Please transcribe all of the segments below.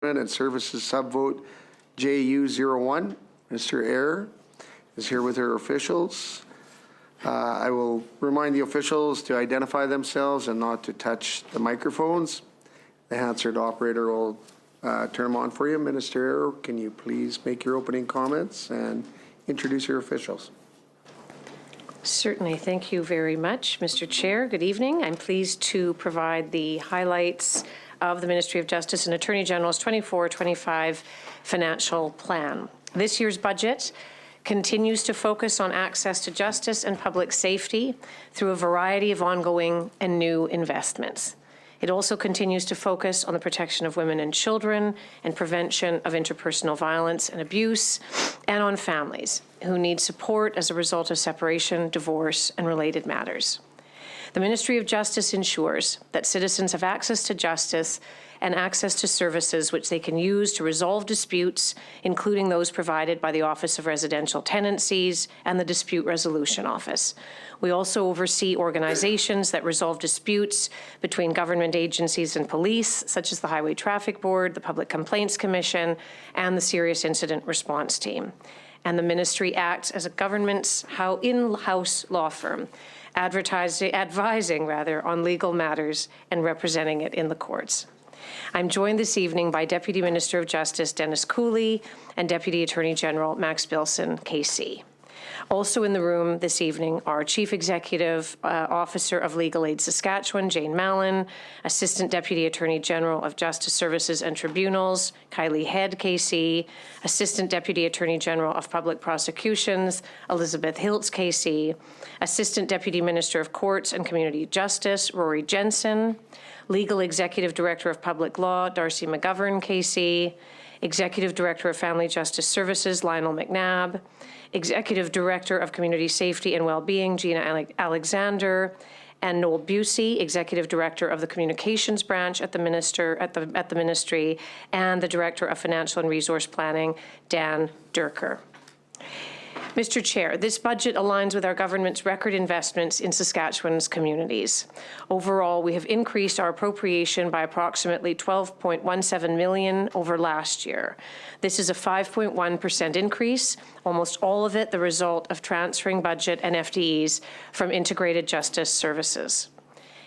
and Services Subvote JU01. Mr. Eyre is here with her officials. I will remind the officials to identify themselves and not to touch the microphones. The Hansard operator will turn them on for you. Minister Eyre, can you please make your opening comments and introduce your officials? Certainly. Thank you very much, Mr. Chair. Good evening. I'm pleased to provide the highlights of the Ministry of Justice and Attorney General's 24-25 financial plan. This year's budget continues to focus on access to justice and public safety through a variety of ongoing and new investments. It also continues to focus on the protection of women and children and prevention of interpersonal violence and abuse, and on families who need support as a result of separation, divorce, and related matters. The Ministry of Justice ensures that citizens have access to justice and access to services which they can use to resolve disputes, including those provided by the Office of Residential Tenancies and the Dispute Resolution Office. We also oversee organizations that resolve disputes between government agencies and police, such as the Highway Traffic Board, the Public Complaints Commission, and the Serious Incident Response Team. And the ministry acts as a government's in-house law firm, advising on legal matters and representing it in the courts. I'm joined this evening by Deputy Minister of Justice Dennis Cooley and Deputy Attorney General Max Bilson, KC. Also in the room this evening are Chief Executive Officer of Legal Aid Saskatchewan, Jane Mallon, Assistant Deputy Attorney General of Justice Services and Tribunals, Kylie Head, KC, Assistant Deputy Attorney General of Public Prosecutions, Elizabeth Hiltz, KC, Assistant Deputy Minister of Courts and Community Justice, Rory Jensen, Legal Executive Director of Public Law, Darcy McGovern, KC, Executive Director of Family Justice Services, Lionel McNabb, Executive Director of Community Safety and Wellbeing, Gina Alexander, and Noel Busey, Executive Director of the Communications Branch at the Ministry, and the Director of Financial and Resource Planning, Dan Durker. Mr. Chair, this budget aligns with our government's record investments in Saskatchewan's communities. Overall, we have increased our appropriation by approximately $12.17 million over last year. This is a 5.1% increase, almost all of it the result of transferring budget and FTEs from Integrated Justice Services.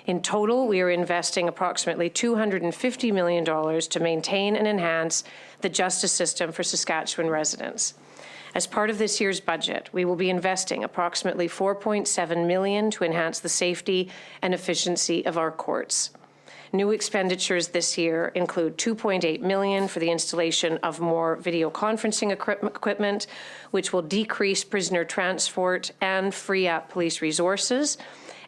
In total, we are investing approximately $250 million to maintain and enhance the justice system for Saskatchewan residents. As part of this year's budget, we will be investing approximately $4.7 million to enhance the safety and efficiency of our courts. New expenditures this year include $2.8 million for the installation of more video conferencing equipment, which will decrease prisoner transport and free up police resources,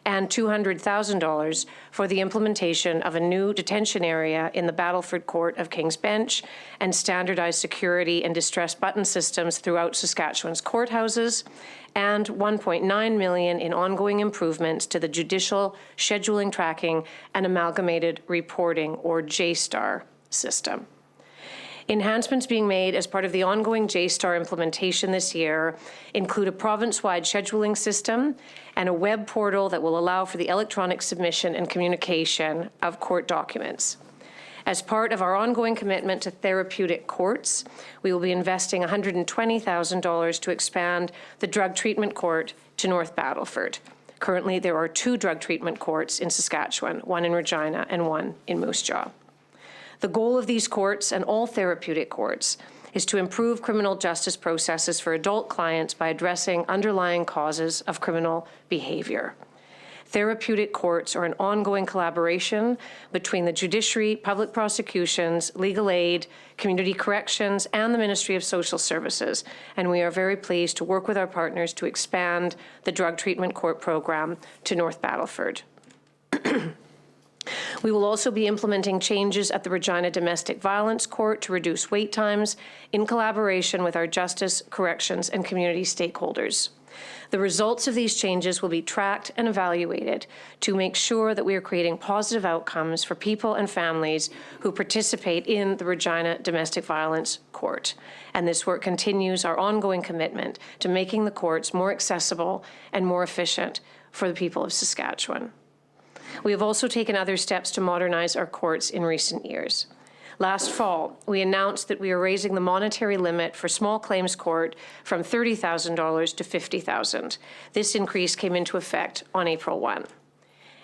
and $200,000 for the implementation of a new detention area in the Battleford Court of King's Bench and standardized security and distress button systems throughout Saskatchewan's courthouses, and $1.9 million in ongoing improvements to the Judicial Scheduling Tracking and Amalgamated Reporting, or JSTAR, system. Enhancements being made as part of the ongoing JSTAR implementation this year include a province-wide scheduling system and a web portal that will allow for the electronic submission and communication of court documents. As part of our ongoing commitment to therapeutic courts, we will be investing $120,000 to expand the drug treatment court to North Battleford. Currently, there are 2 drug treatment courts in Saskatchewan, one in Regina and one in Moose Jaw. The goal of these courts and all therapeutic courts is to improve criminal justice processes for adult clients by addressing underlying causes of criminal behavior. Therapeutic courts are an ongoing collaboration between the judiciary, public prosecutions, legal aid, community corrections, and the Ministry of Social Services, and we are very pleased to work with our partners to expand the drug treatment court program to North Battleford. We will also be implementing changes at the Regina Domestic Violence Court to reduce wait times in collaboration with our justice, corrections, and community stakeholders. The results of these changes will be tracked and evaluated to make sure that we are creating positive outcomes for people and families who participate in the Regina Domestic Violence Court. And this work continues our ongoing commitment to making the courts more accessible and more efficient for the people of Saskatchewan. We have also taken other steps to modernize our courts in recent years. Last fall, we announced that we are raising the monetary limit for small claims court from $30,000 to $50,000. This increase came into effect on April 1.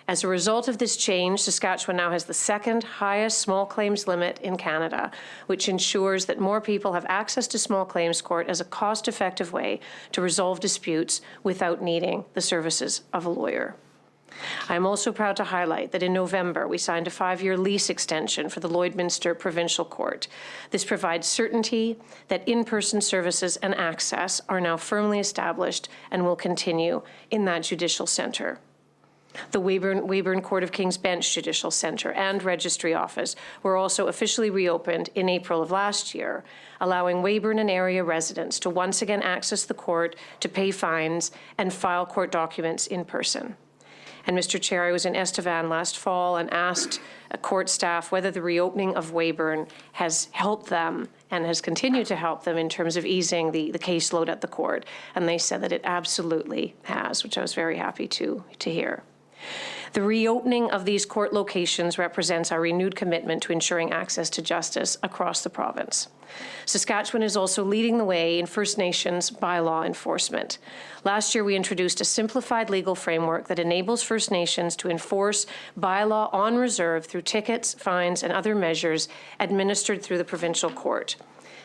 As a result of this change, Saskatchewan now has the second highest small claims limit in Canada, which ensures that more people have access to small claims court as a cost-effective way to resolve disputes without needing the services of a lawyer. I am also proud to highlight that in November, we signed a 5-year lease extension for the Lloydminster Provincial Court. This provides certainty that in-person services and access are now firmly established and will continue in that judicial centre. The Weyburn Court of King's Bench Judicial Centre and Registry Office were also officially reopened in April of last year, allowing Weyburn and area residents to once again access the court to pay fines and file court documents in person. And Mr. Chair, I was in Estevan last fall and asked court staff whether the reopening of Weyburn has helped them and has continued to help them in terms of easing the caseload at the court. And they said that it absolutely has, which I was very happy to hear. The reopening of these court locations represents our renewed commitment to ensuring access to justice across the province. Saskatchewan is also leading the way in First Nations bylaw enforcement. Last year, we introduced a simplified legal framework that enables First Nations to enforce bylaw on reserve through tickets, fines, and other measures administered through the provincial court.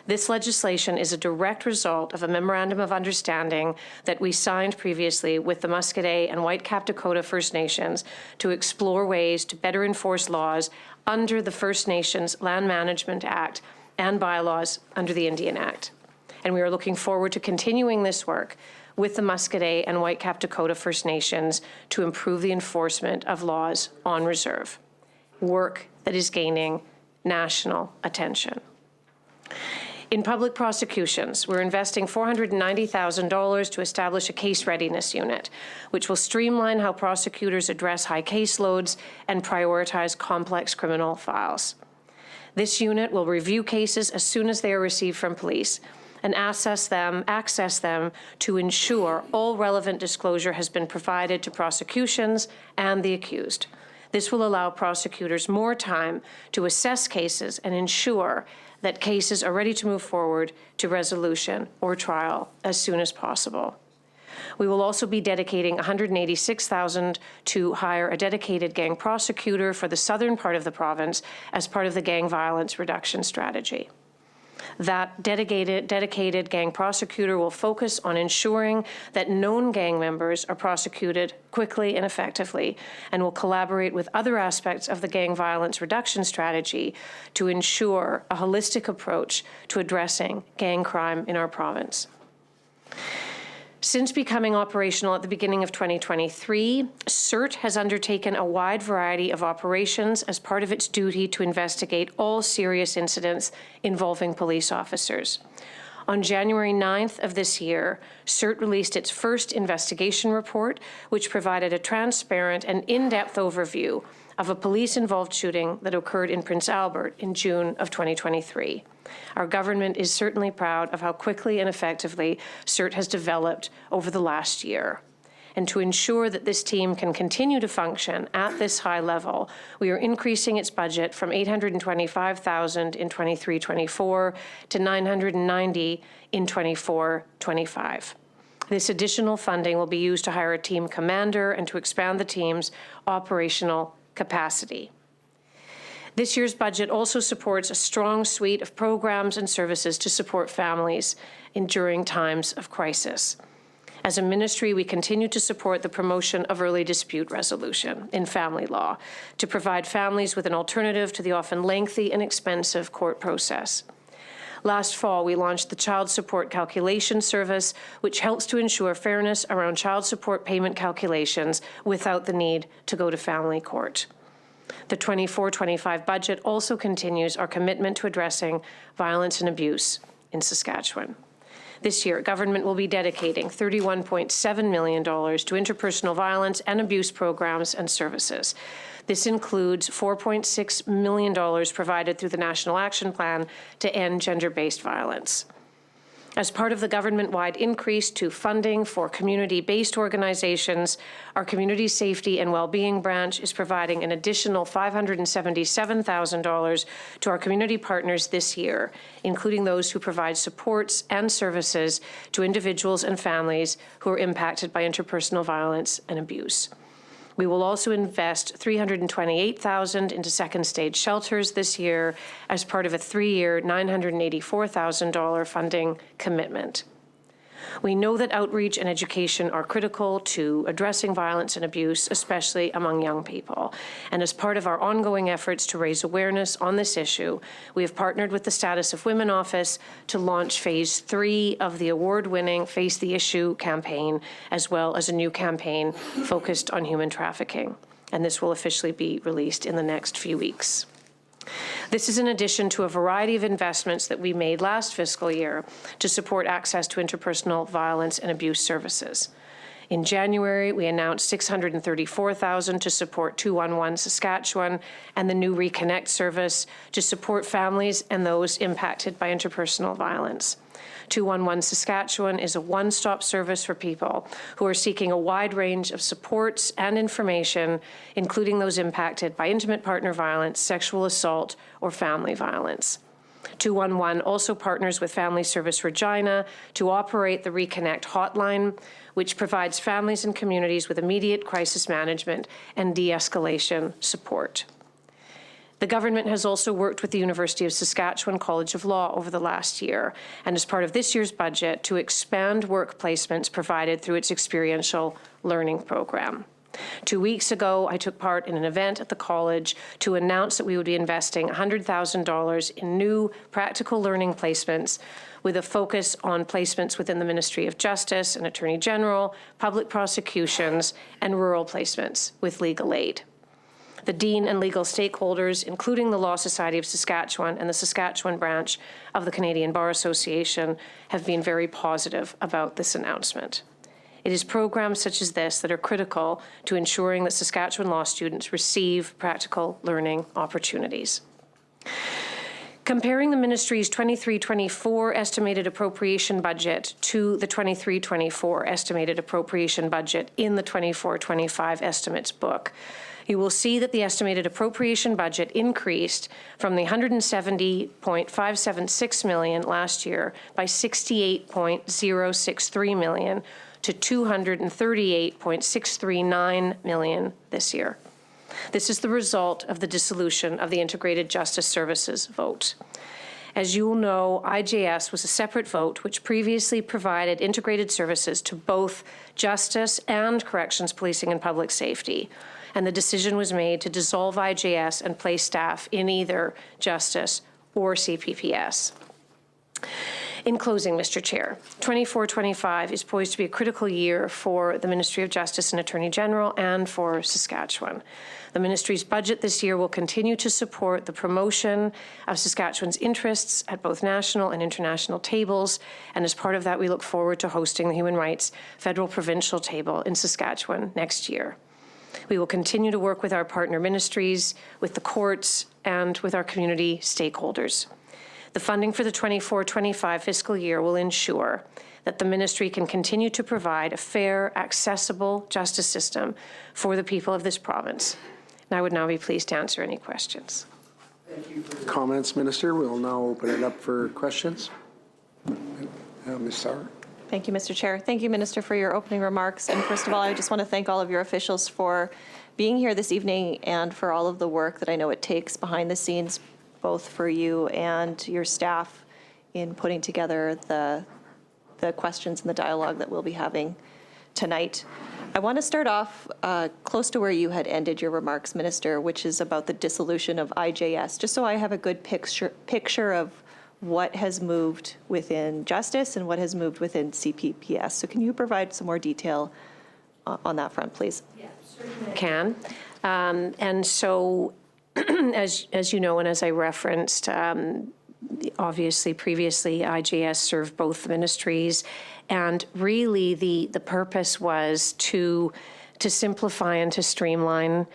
This legislation is a direct result of a memorandum of understanding that we signed previously with the Muscadet and Whitecap Dakota First Nations to explore ways to better enforce laws under the First Nations Land Management Act and bylaws under the Indian Act. And we are looking forward to continuing this work with the Muscadet and Whitecap Dakota First Nations to improve the enforcement of laws on reserve, work that is gaining national attention. In public prosecutions, we're investing $490,000 to establish a case readiness unit, which will streamline how prosecutors address high caseloads and prioritize complex criminal files. This unit will review cases as soon as they are received from police and access them to ensure all relevant disclosure has been provided to prosecutions and the accused. This will allow prosecutors more time to assess cases and ensure that cases are ready to move forward to resolution or trial as soon as possible. We will also be dedicating $186,000 to hire a dedicated gang prosecutor for the southern part of the province as part of the gang violence reduction strategy. That dedicated gang prosecutor will focus on ensuring that known gang members are prosecuted quickly and effectively, and will collaborate with other aspects of the gang violence reduction strategy to ensure a holistic approach to addressing gang crime in our province. Since becoming operational at the beginning of 2023, CERT has undertaken a wide variety of operations as part of its duty to investigate all serious incidents involving police officers. On January 9th of this year, CERT released its first investigation report, which provided a transparent and in-depth overview of a police-involved shooting that occurred in Prince Albert in June of 2023. Our government is certainly proud of how quickly and effectively CERT has developed over the last year. And to ensure that this team can continue to function at this high level, we are increasing its budget from $825,000 in 23-24 to $990,000 in 24-25. This additional funding will be used to hire a team commander and to expand the team's operational capacity. This year's budget also supports a strong suite of programs and services to support families during times of crisis. As a ministry, we continue to support the promotion of early dispute resolution in family law to provide families with an alternative to the often lengthy and expensive court process. Last fall, we launched the Child Support Calculation Service, which helps to ensure fairness around child support payment calculations without the need to go to family court. The 24-25 budget also continues our commitment to addressing violence and abuse in Saskatchewan. This year, government will be dedicating $31.7 million to interpersonal violence and abuse programs and services. This includes $4.6 million provided through the National Action Plan to end gender-based violence. As part of the government-wide increase to funding for community-based organizations, our Community Safety and Wellbeing Branch is providing an additional $577,000 to our community partners this year, including those who provide supports and services to individuals and families who are impacted by interpersonal violence and abuse. We will also invest $328,000 into second-stage shelters this year as part of a 3-year, $984,000 funding commitment. We know that outreach and education are critical to addressing violence and abuse, especially among young people. And as part of our ongoing efforts to raise awareness on this issue, we have partnered with the Status of Women Office to launch Phase 3 of the award-winning Face the Issue campaign, as well as a new campaign focused on human trafficking. And this will officially be released in the next few weeks. This is in addition to a variety of investments that we made last fiscal year to support access to interpersonal violence and abuse services. In January, we announced $634,000 to support 211 Saskatchewan and the new Reconnect service to support families and those impacted by interpersonal violence. 211 Saskatchewan is a one-stop service for people who are seeking a wide range of supports and information, including those impacted by intimate partner violence, sexual assault, or family violence. 211 also partners with Family Service Regina to operate the Reconnect hotline, which provides families and communities with immediate crisis management and de-escalation support. The government has also worked with the University of Saskatchewan College of Law over the last year, and as part of this year's budget, to expand work placements provided through its experiential learning program. 2 weeks ago, I took part in an event at the college to announce that we would be investing $100,000 in new practical learning placements with a focus on placements within the Ministry of Justice and Attorney General, public prosecutions, and rural placements with legal aid. The Dean and legal stakeholders, including the Law Society of Saskatchewan and the Saskatchewan branch of the Canadian Bar Association, have been very positive about this announcement. It is programs such as this that are critical to ensuring that Saskatchewan law students receive practical learning opportunities. Comparing the ministry's 23-24 estimated appropriation budget to the 23-24 estimated appropriation budget in the 24-25 estimates book, you will see that the estimated appropriation budget increased from the $170.576 million last year by $68.063 million to $238.639 million this year. This is the result of the dissolution of the Integrated Justice Services vote. As you will know, IJS was a separate vote which previously provided integrated services to both justice and corrections, policing, and public safety. And the decision was made to dissolve IJS and place staff in either justice or CPPS. In closing, Mr. Chair, 24-25 is poised to be a critical year for the Ministry of Justice and Attorney General and for Saskatchewan. The ministry's budget this year will continue to support the promotion of Saskatchewan's interests at both national and international tables, and as part of that, we look forward to hosting the Human Rights Federal Provincial Table in Saskatchewan next year. We will continue to work with our partner ministries, with the courts, and with our community stakeholders. The funding for the 24-25 fiscal year will ensure that the ministry can continue to provide a fair, accessible justice system for the people of this province. And I would now be pleased to answer any questions. Thank you for the comments, Minister. We'll now open it up for questions. Ms. Sauer. Thank you, Mr. Chair. Thank you, Minister, for your opening remarks. And first of all, I just want to thank all of your officials for being here this evening and for all of the work that I know it takes behind the scenes, both for you and your staff in putting together the questions and the dialogue that we'll be having tonight. I want to start off close to where you had ended your remarks, Minister, which is about the dissolution of IJS, just so I have a good picture of what has moved within justice and what has moved within CPPS. So can you provide some more detail on that front, please? Yeah, certainly I can. And so, as you know, and as I referenced, obviously previously IJS served both ministries, and really the purpose was to simplify and to streamline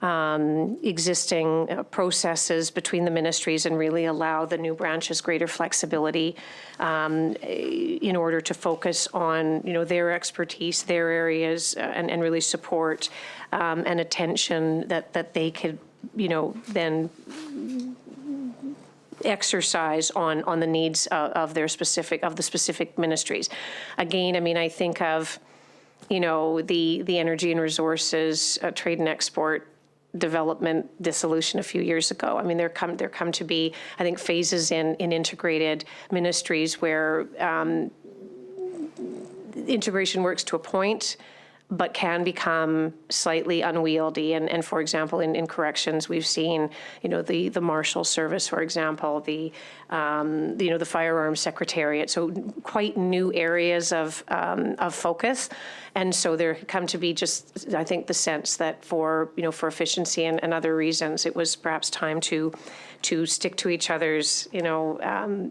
existing processes between the ministries and really allow the new branches greater flexibility in order to focus on, their expertise, their areas, and really support and attention that they could, then exercise on the needs of the specific ministries. Again, I mean, I think of, the energy and resources, trade and export development dissolution a few years ago. I mean, there come to be, I think, phases in integrated ministries where integration works to a point, but can become slightly unwieldy. And for example, in corrections, we've seen, the Marshal Service, for example, the Firearms Secretariat. So quite new areas of focus. And so there come to be just, I think, the sense that for efficiency and other reasons, it was perhaps time to stick to each other's,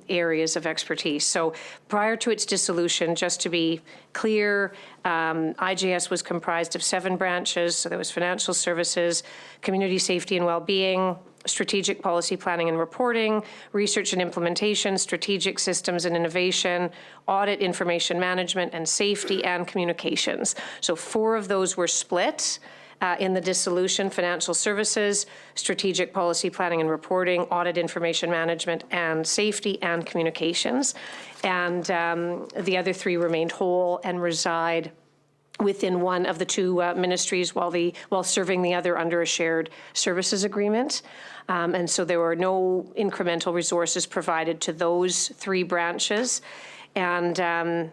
areas of expertise. So prior to its dissolution, just to be clear, IJS was comprised of 7 branches. So there was financial services, community safety and well-being, strategic policy planning and reporting, research and implementation, strategic systems and innovation, audit, information management, and safety and communications. So 4 of those were split in the dissolution: financial services, strategic policy planning and reporting, audit, information management, and safety and communications. And the other 3 remained whole and reside within one of the 2 ministries while serving the other under a shared services agreement. And so there were no incremental resources provided to those 3 branches. And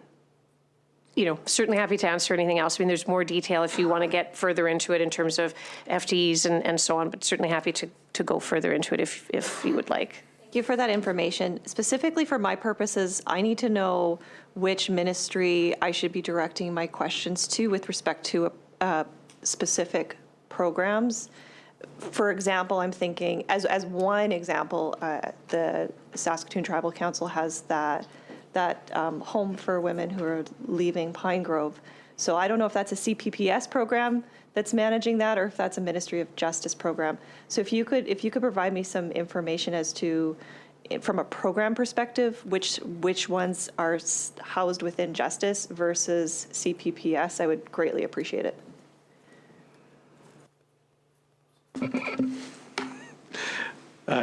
certainly happy to answer anything else. I mean, there's more detail if you want to get further into it in terms of FTEs and so on, but certainly happy to go further into it if you would like. Thank you for that information. Specifically for my purposes, I need to know which ministry I should be directing my questions to with respect to specific programs. For example, I'm thinking, as one example, the Saskatoon Tribal Council has that home for women who are leaving Pine Grove. So I don't know if that's a CPPS program that's managing that, or if that's a Ministry of Justice program. So if you could provide me some information as to, from a program perspective, which ones are housed within Justice versus CPPS, I would greatly appreciate it.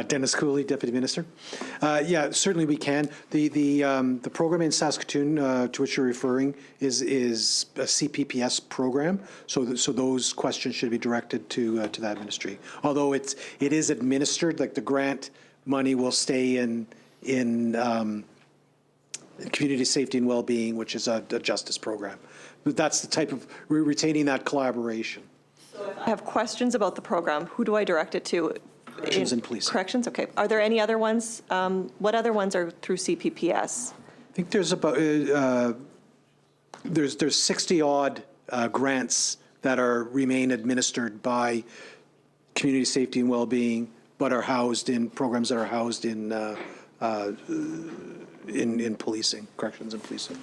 Dennis Cooley, Deputy Minister. Yeah, certainly we can. The program in Saskatoon to which you're referring is a CPPS program, so those questions should be directed to that ministry. Although it is administered, like the grant money will stay in community safety and well-being, which is a justice program. But that's the type of retaining that collaboration. So if I have questions about the program, who do I direct it to? Corrections and policing. Corrections, okay. Are there any other ones? What other ones are through CPPS? I think there's about there's 60-odd grants that remain administered by community safety and well-being, but are housed in programs that are housed in policing, corrections and policing.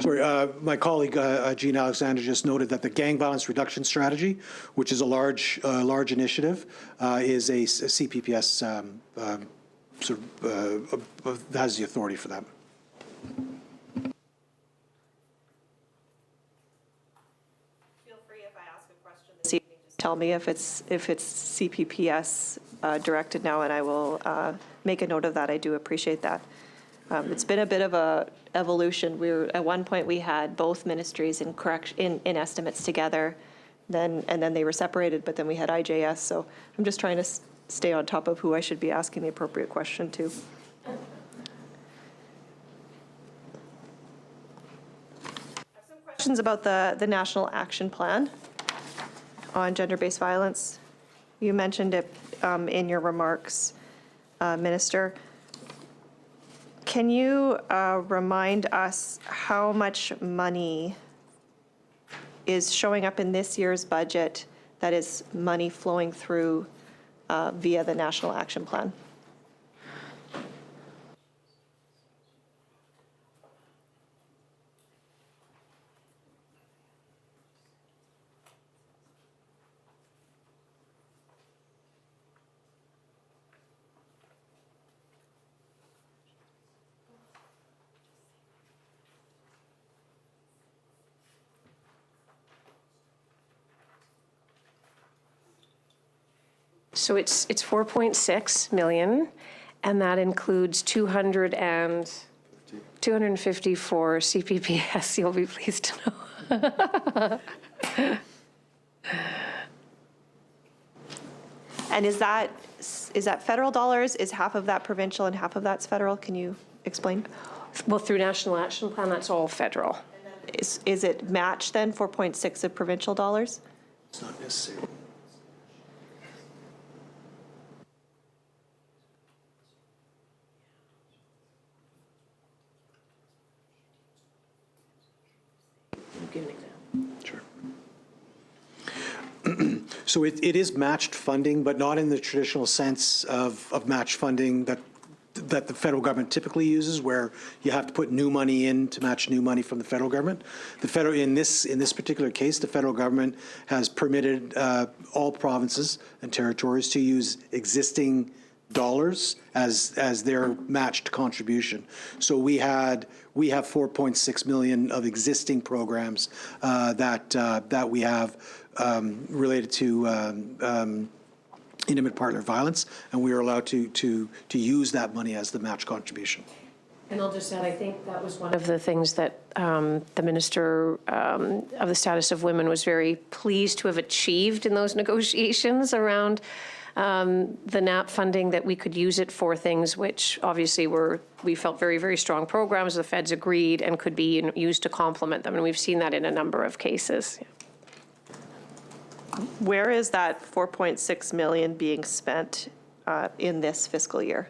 Sorry, my colleague Jean Alexander just noted that the gang violence reduction strategy, which is a large initiative, is a CPPS has the authority for that. Feel free if I ask a question this evening, just tell me if it's CPPS directed now, and I will make a note of that. I do appreciate that. It's been a bit of a evolution. At one point we had both ministries in estimates together, and then they were separated. But then we had IJS. So I'm just trying to stay on top of who I should be asking the appropriate question to. I have some questions about the National Action Plan on gender-based violence. You mentioned it in your remarks, Minister. Can you remind us how much money is showing up in this year's budget that is money flowing through via the National Action Plan? So it's 4.6 million, and that includes 250 for CPPS. You'll be pleased to know. And is that federal dollars? Is half of that provincial and half of that's federal? Can you explain? Well, through National Action Plan, that's all federal. Is it matched then, 4.6 of provincial dollars? It's not necessary. Give an example. Sure. So it is matched funding, but not in the traditional sense of match funding that the federal government typically uses, where you have to put new money in to match new money from the federal government. The federal, in this particular case, the federal government has permitted all provinces and territories to use existing dollars as their matched contribution. So we have 4.6 million of existing programs that we have related to intimate partner violence, and we are allowed to use that money as the match contribution. And I'll just add, I think that was one of the things that the Minister of the Status of Women was very pleased to have achieved in those negotiations around the NAP funding, that we could use it for things which obviously we felt very, very strong programs. The feds agreed and could be used to complement them. And we've seen that in a number of cases. Where is that 4.6 million being spent in this fiscal year?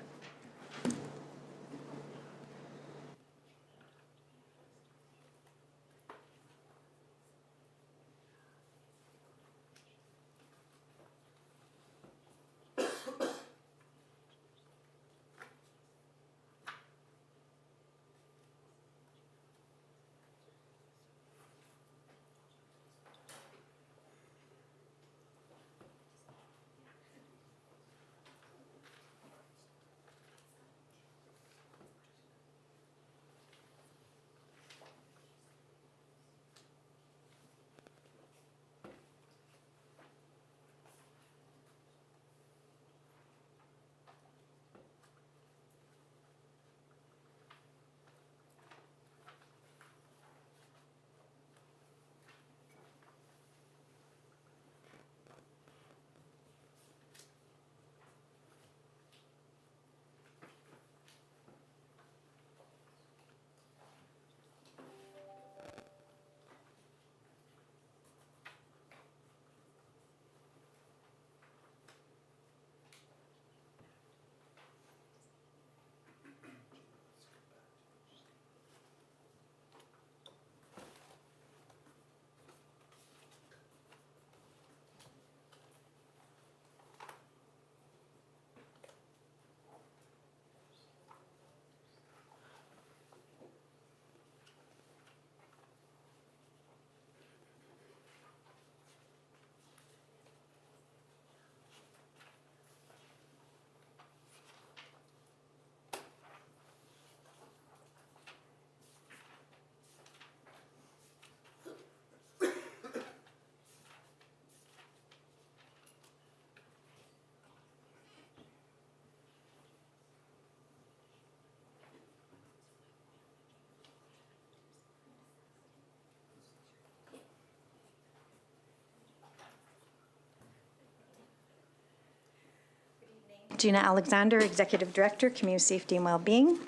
Gina Alexander, Executive Director, Community Safety and Wellbeing.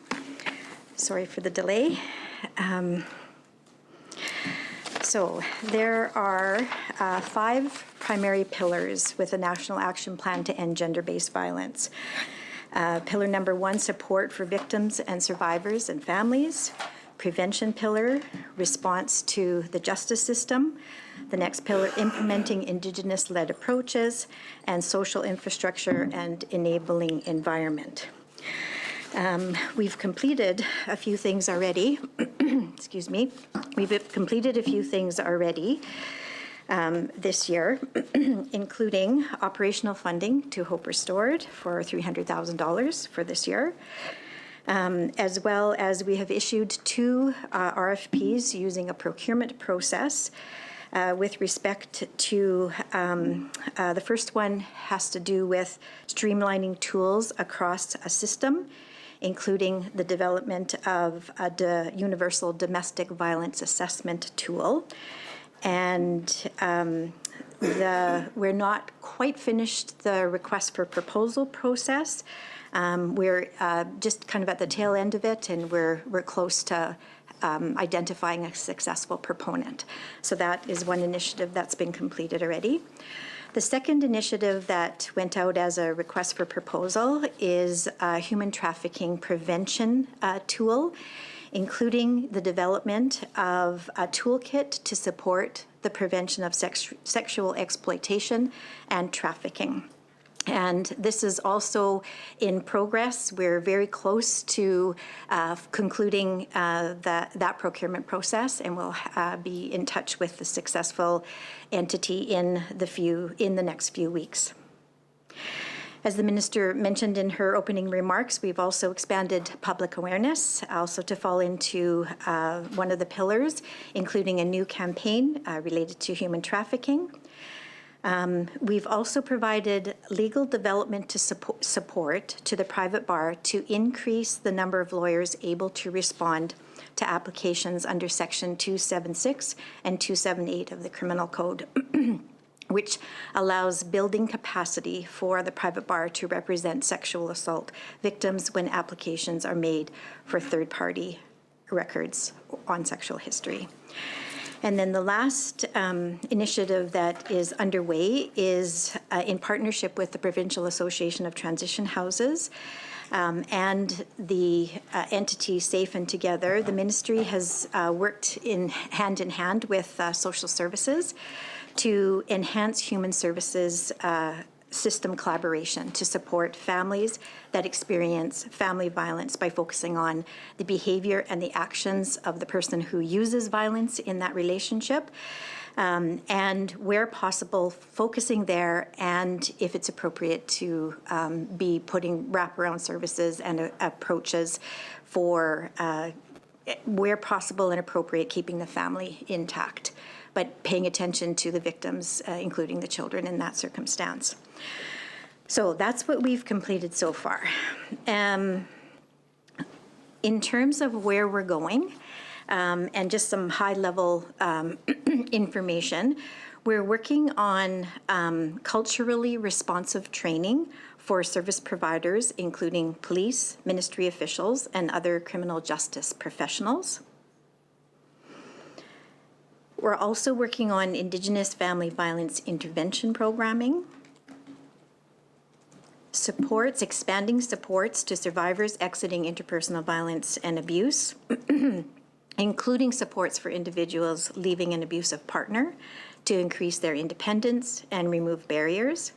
Sorry for the delay. So there are 5 primary pillars with a national action plan to end gender-based violence. Pillar number 1, support for victims and survivors and families. Prevention pillar, response to the justice system. The next pillar, implementing Indigenous-led approaches, and social infrastructure and enabling environment. We've completed a few things already. Excuse me. We've completed a few things already this year, including operational funding to Hope Restored for $300,000 for this year. As well as we have issued 2 RFPs using a procurement process with respect to, the first one has to do with streamlining tools across a system, including the development of a universal domestic violence assessment tool. And we're not quite finished the request for proposal process. We're just kind of at the tail end of it, and we're close to identifying a successful proponent. So that is one initiative that's been completed already. The second initiative that went out as a request for proposal is a human trafficking prevention tool, including the development of a toolkit to support the prevention of sexual exploitation and trafficking. And this is also in progress. We're very close to concluding that procurement process, and we'll be in touch with the successful entity in the next few weeks. As the minister mentioned in her opening remarks, we've also expanded public awareness, also to fall into one of the pillars, including a new campaign related to human trafficking. We've also provided legal development to support to the private bar to increase the number of lawyers able to respond to applications under Section 276 and 278 of the Criminal Code, which allows building capacity for the private bar to represent sexual assault victims when applications are made for third-party records on sexual history. And then the last initiative that is underway is in partnership with the Provincial Association of Transition Houses and the entity Safe and Together. The ministry has worked in hand with social services to enhance human services system collaboration to support families that experience family violence by focusing on the behavior and the actions of the person who uses violence in that relationship, and where possible, focusing there, and if it's appropriate, to be putting wraparound services and approaches for, where possible and appropriate, keeping the family intact, but paying attention to the victims, including the children in that circumstance. So that's what we've completed so far. In terms of where we're going, and just some high-level information, we're working on culturally responsive training for service providers, including police, ministry officials, and other criminal justice professionals. We're also working on Indigenous family violence intervention programming, expanding supports to survivors exiting interpersonal violence and abuse, including supports for individuals leaving an abusive partner to increase their independence and remove barriers.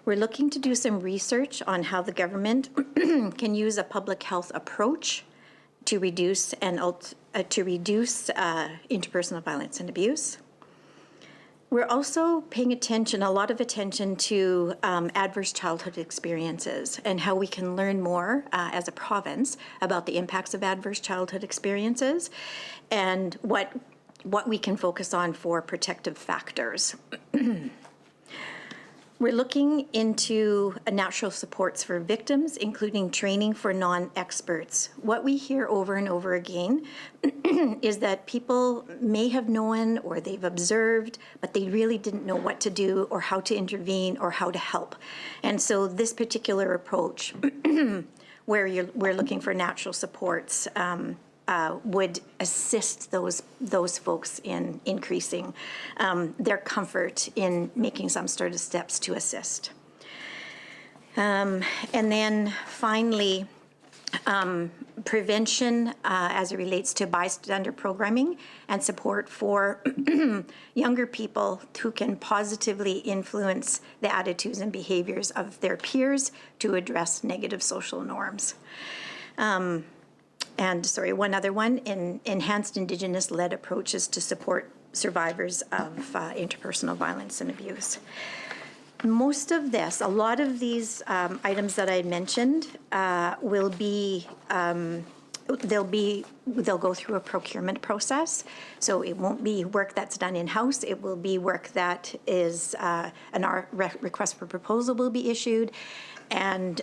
We're looking to do some research on how the government can use a public health approach to reduce interpersonal violence and abuse. We're also paying a lot of attention to adverse childhood experiences and how we can learn more as a province about the impacts of adverse childhood experiences and what we can focus on for protective factors. We're looking into natural supports for victims, including training for non-experts. What we hear over and over again is that people may have known or they've observed, but they really didn't know what to do or how to intervene or how to help. And so this particular approach, where we're looking for natural supports, would assist those folks in increasing their comfort in making some sort of steps to assist. And then finally, prevention as it relates to bystander programming and support for younger people who can positively influence the attitudes and behaviors of their peers to address negative social norms. And sorry, one other one, enhanced Indigenous-led approaches to support survivors of interpersonal violence and abuse. Most of this, a lot of these items that I mentioned will be, they'll go through a procurement process. So it won't be work that's done in-house. It will be work that is, request for proposal will be issued, and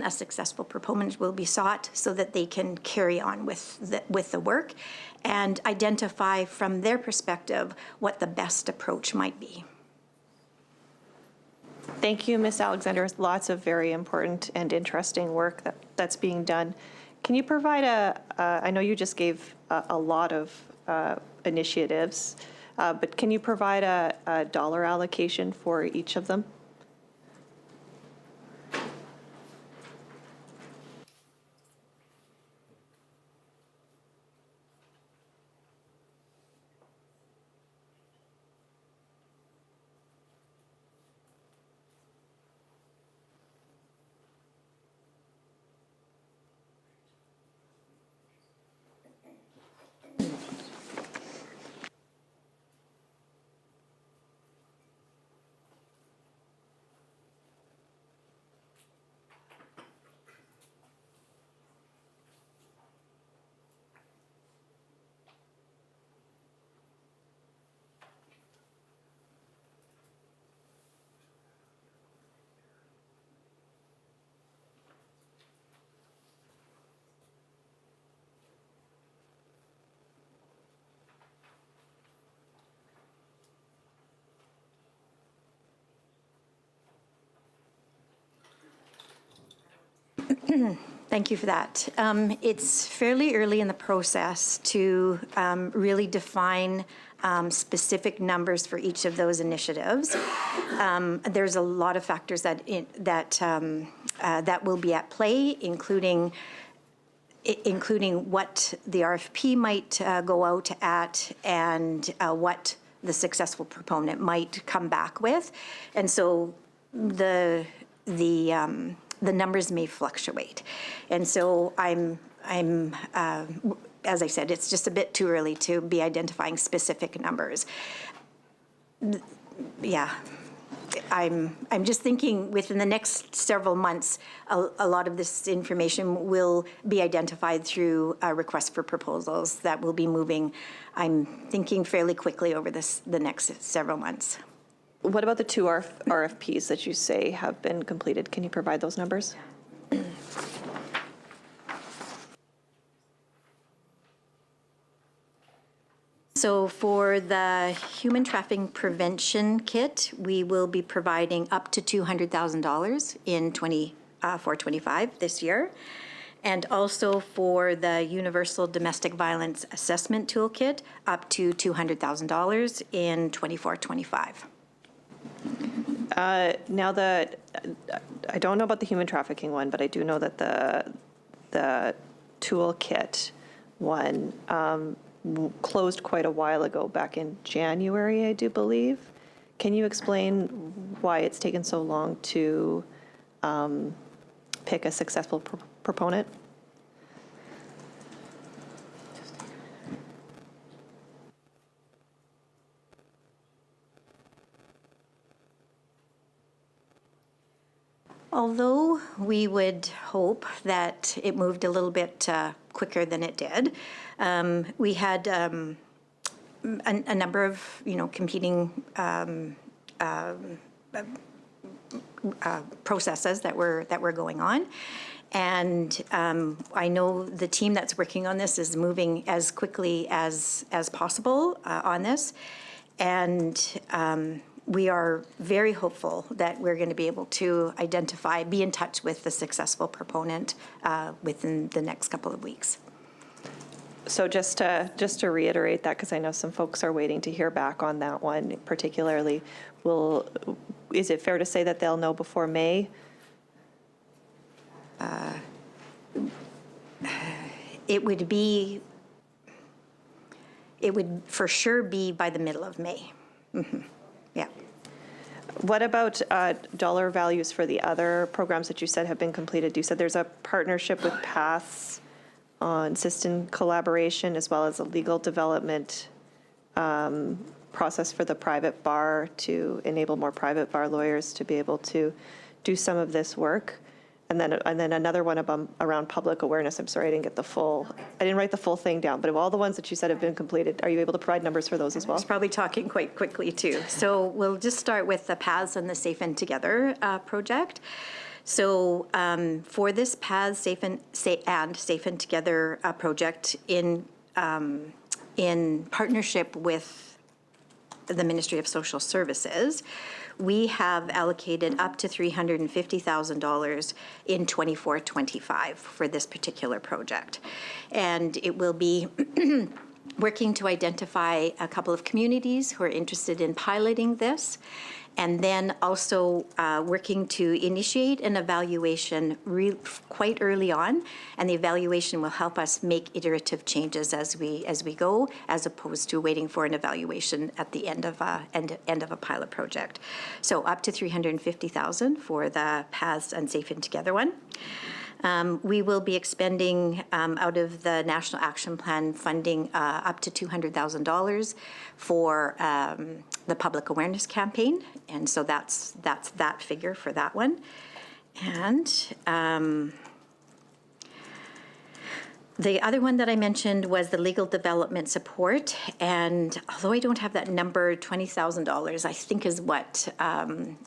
a successful proponent will be sought so that they can carry on with the work and identify from their perspective what the best approach might be. Thank you, Ms. Alexander. Lots of very important and interesting work that's being done. Can you provide I know you just gave a lot of initiatives, but can you provide a dollar allocation for each of them? Thank you for that. It's fairly early in the process to really define specific numbers for each of those initiatives. There's a lot of factors that will be at play, including what the RFP might go out at and what the successful proponent might come back with. And so the numbers may fluctuate. And so as I said, it's just a bit too early to be identifying specific numbers. Yeah, I'm just thinking within the next several months, a lot of this information will be identified through requests for proposals that will be moving, I'm thinking, fairly quickly over the next several months. What about the two RFPs that you say have been completed? Can you provide those numbers? So for the human trafficking prevention kit, we will be providing up to $200,000 in 24-25 this year. And also for the Universal Domestic Violence Assessment Toolkit, up to $200,000 in 24-25. Now I don't know about the human trafficking one, but I do know that the toolkit one closed quite a while ago, back in January, I do believe. Can you explain why it's taken so long to pick a successful proponent? Although we would hope that it moved a little bit quicker than it did, we had a number of, competing processes that were going on. And I know the team that's working on this is moving as quickly as possible on this. And we are very hopeful that we're going to be able to be in touch with the successful proponent within the next couple of weeks. So just to reiterate that, because I know some folks are waiting to hear back on that one particularly, is it fair to say that they'll know before May it would for sure be by the middle of May. Yeah. What about dollar values for the other programs that you said have been completed? You said there's a partnership with Paths on system collaboration as well as a legal development process for the private bar to enable more private bar lawyers to be able to do some of this work. And then another one around public awareness. I'm sorry, I didn't write the full thing down, but of all the ones that you said have been completed, are you able to provide numbers for those as well? I was probably talking quite quickly too. So we'll just start with the PATHs and the Safe and Together project. So for this PATHs Safe and Together project in partnership with the Ministry of Social Services, we have allocated up to $350,000 in 24-25 for this particular project. And it will be working to identify a couple of communities who are interested in piloting this, and then also working to initiate an evaluation quite early on, and the evaluation will help us make iterative changes as we go, as opposed to waiting for an evaluation at the end of a pilot project. So up to $350,000 for the Paths and Safe and Together one. We will be expending out of the National Action Plan funding up to $200,000 for the public awareness campaign, and so that's that figure for that one. And the other one that I mentioned was the legal development support, and although I don't have that number, $20,000 I think is what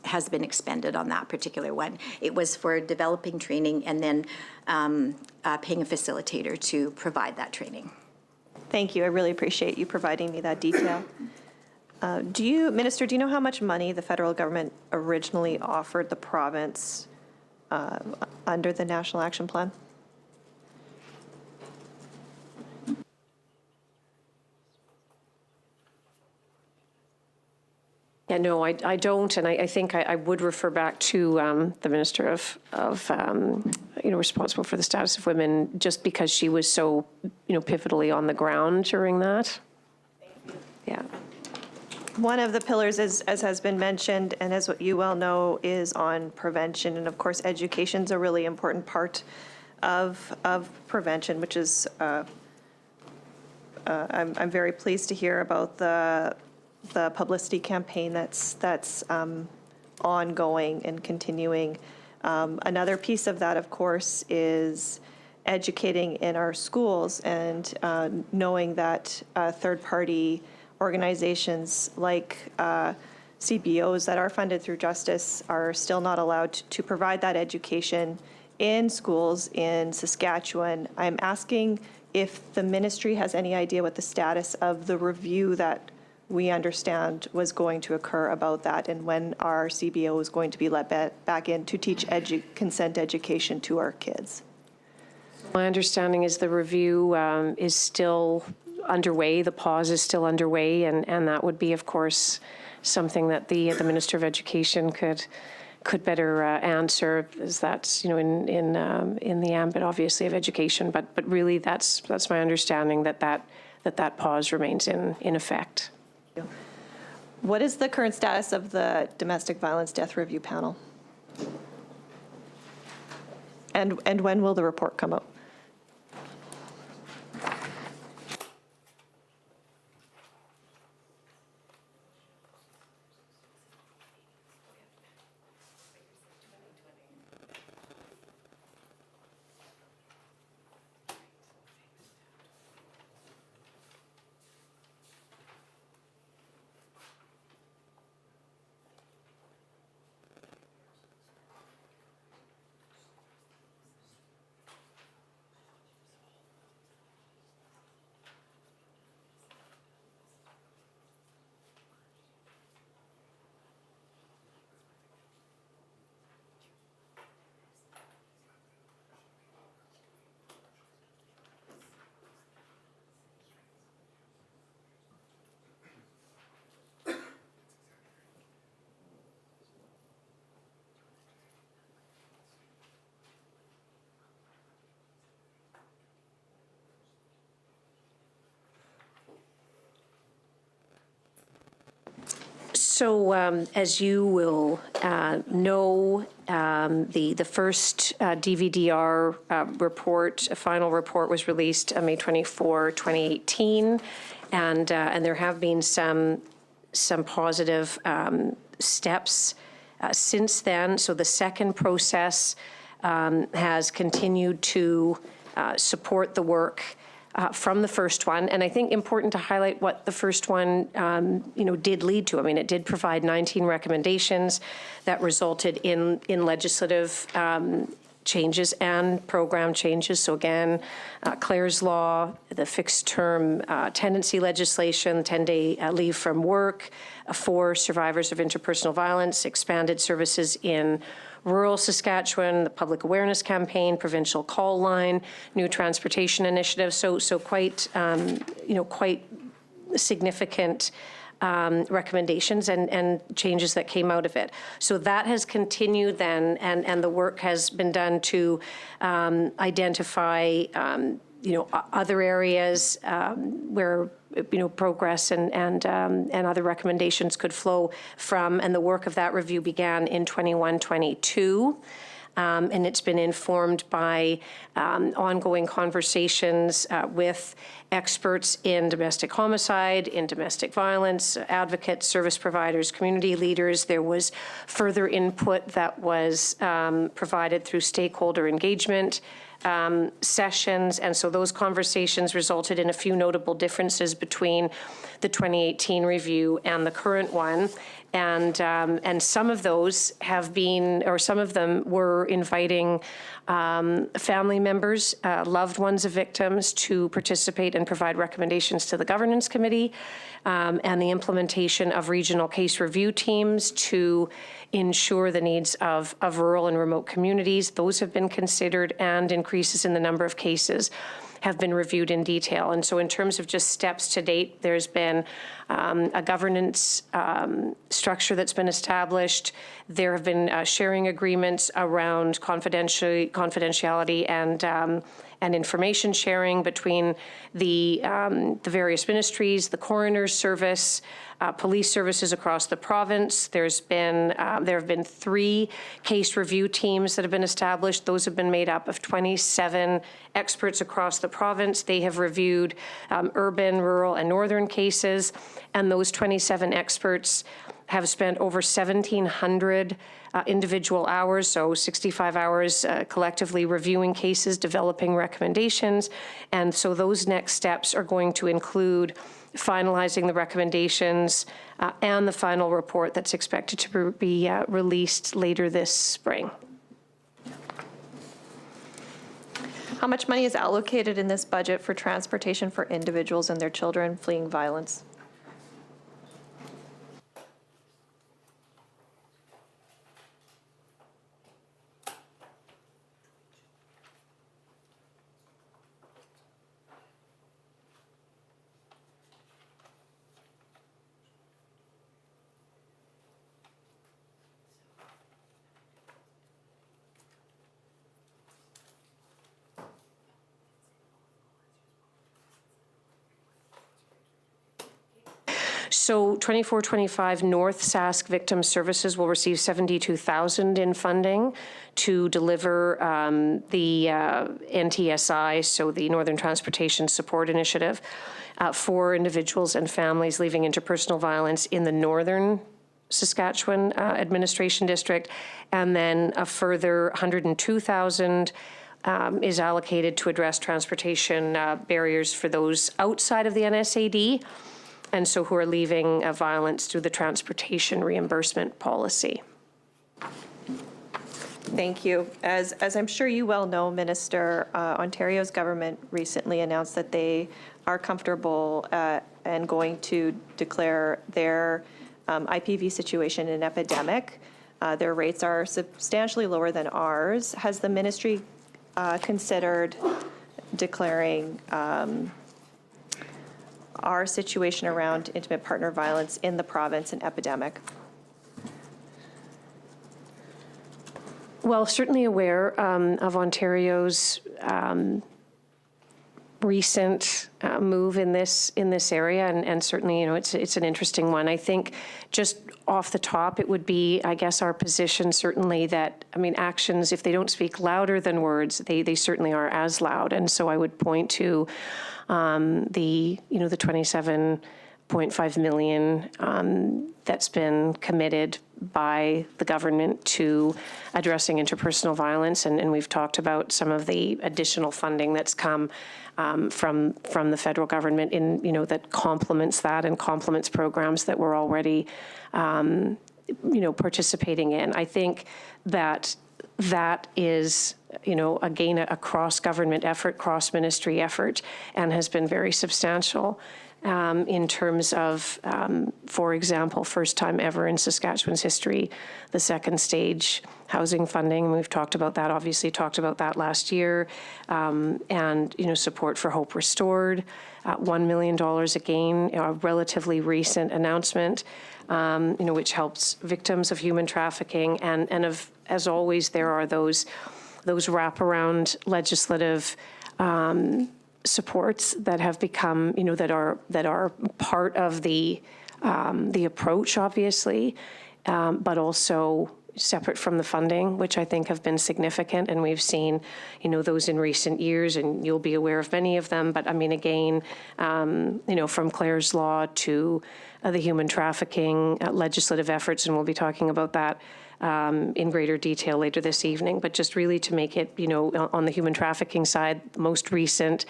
has been expended on that particular one. It was for developing training and then paying a facilitator to provide that training. Thank you. I really appreciate you providing me that detail. Minister, do you know how much money the federal government originally offered the province under the National Action Plan? Yeah, no, I don't, and I think I would refer back to the Minister of responsible for the status of women, just because she was so, pivotally on the ground during that. Yeah. One of the pillars, as has been mentioned, and as what you well know, is on prevention. And of course, education's a really important part of prevention, which is, I'm very pleased to hear about the publicity campaign that's ongoing and continuing. Another piece of that, of course, is educating in our schools and knowing that third-party organizations like CBOs that are funded through Justice are still not allowed to provide that education in schools in Saskatchewan. I'm asking if the ministry has any idea what the status of the review that we understand was going to occur about that, and when our CBO is going to be let back in to teach consent education to our kids. My understanding is the review is still underway, the pause is still underway, and that would be, of course, something that the Minister of Education could better answer, as that's in the ambit, obviously, of education. But really, that's my understanding that pause remains in effect. What is the current status of the Domestic Violence Death Review Panel? And when will the report come out? So as you will know, the first DVDR report, a final report, was released May 24, 2018, and there have been some positive steps since then. So the second process has continued to support the work from the first one. And I think important to highlight what the first one, did lead to. I mean, it did provide 19 recommendations that resulted in legislative changes and program changes. So again, Clare's Law, the fixed term tenancy legislation, 10-day leave from work for survivors of interpersonal violence, expanded services in rural Saskatchewan, the public awareness campaign, provincial call line, new transportation initiative. So quite, quite significant recommendations and changes that came out of it. So that has continued then, and the work has been done to identify, other areas where progress and other recommendations could flow from, and the work of that review began in 21-22. And it's been informed by ongoing conversations with experts in domestic homicide, in domestic violence, advocates, service providers, community leaders. There was further input that was provided through stakeholder engagement sessions, and so those conversations resulted in a few notable differences between the 2018 review and the current one. And some of those have been, or some of them were inviting family members, loved ones of victims to participate and provide recommendations to the governance committee, and the implementation of regional case review teams to ensure the needs of rural and remote communities. Those have been considered, and increases in the number of cases have been reviewed in detail. And so in terms of just steps to date, there's been a governance structure that's been established. There have been sharing agreements around confidentiality and information sharing between the various ministries, the coroner's service, police services across the province. There have been 3 case review teams that have been established. Those have been made up of 27 experts across the province. They have reviewed urban, rural, and northern cases, and those 27 experts have spent over 1,700 individual hours, so 65 hours collectively reviewing cases, developing recommendations. And so those next steps are going to include finalizing the recommendations and the final report that's expected to be released later this spring. How much money is allocated in this budget for transportation for individuals and their children fleeing violence? So 24-25 North Sask Victim Services will receive $72,000 in funding to deliver the NTSI, so the Northern Transportation Support Initiative, for individuals and families leaving interpersonal violence in the Northern Saskatchewan Administration District, and then a further $102,000 is allocated to address transportation barriers for those outside of the NSAD, and so who are leaving violence through the transportation reimbursement policy. Thank you. As I'm sure you well know, Minister, Ontario's government recently announced that they are comfortable and going to declare their IPV situation an epidemic. Their rates are substantially lower than ours. Has the ministry considered declaring our situation around intimate partner violence in the province an epidemic? Well, certainly aware of Ontario's recent move in this area, and certainly, it's an interesting one. I think just off the top, it would be, I guess, our position certainly that, actions, if they don't speak louder than words, they certainly are as loud. And so I would point to the 27.5 million that's been committed by the government to addressing interpersonal violence, and we've talked about some of the additional funding that's come from the federal government that complements that and complements programs that we're already participating in. I think that is again a cross-government effort, cross-ministry effort, and has been very substantial. In terms of, for example, first time ever in Saskatchewan's history, the second stage housing funding. We've talked about that, obviously talked about that last year, and support for Hope Restored, $1 million again, a relatively recent announcement, which helps victims of human trafficking, and as always, there are those wraparound legislative supports that have become, that are part of the approach, obviously, but also separate from the funding, which I think have been significant. And we've seen, those in recent years, and you'll be aware of many of them. But again, from Clare's Law to the human trafficking legislative efforts, and we'll be talking about that in greater detail later this evening, but just really to make it, on the human trafficking side, most recent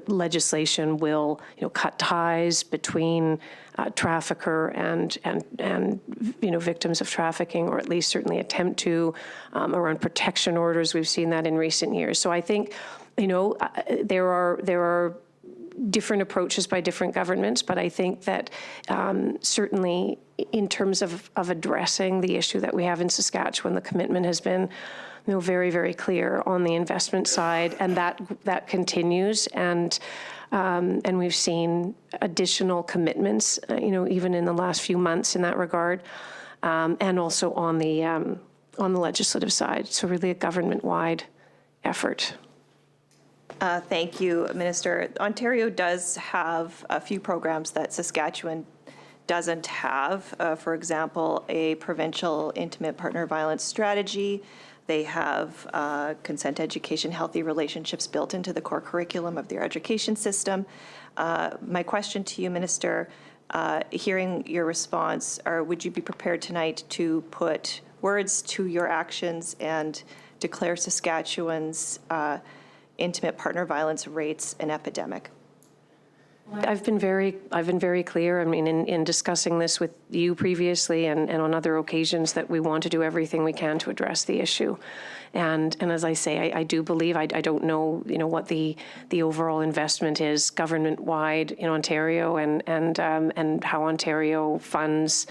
legislation will, cut ties between trafficker and victims of trafficking, or at least certainly attempt to, around protection orders. We've seen that in recent years. So I think, there are different approaches by different governments, but I think that certainly in terms of addressing the issue that we have in Saskatchewan, the commitment has been very, very clear on the investment side, and that continues. And we've seen additional commitments, even in the last few months in that regard, and also on the legislative side. So really a government-wide effort. Thank you, Minister. Ontario does have a few programs that Saskatchewan doesn't have. For example, a provincial intimate partner violence strategy. They have consent education, healthy relationships built into the core curriculum of their education system. My question to you, Minister, hearing your response, would you be prepared tonight to put words to your actions and declare Saskatchewan's intimate partner violence rates an epidemic? I've been very clear. In discussing this with you previously and on other occasions, that we want to do everything we can to address the issue. And as I say, I do believe, I don't know, what the overall investment is government-wide in Ontario and how Ontario funds,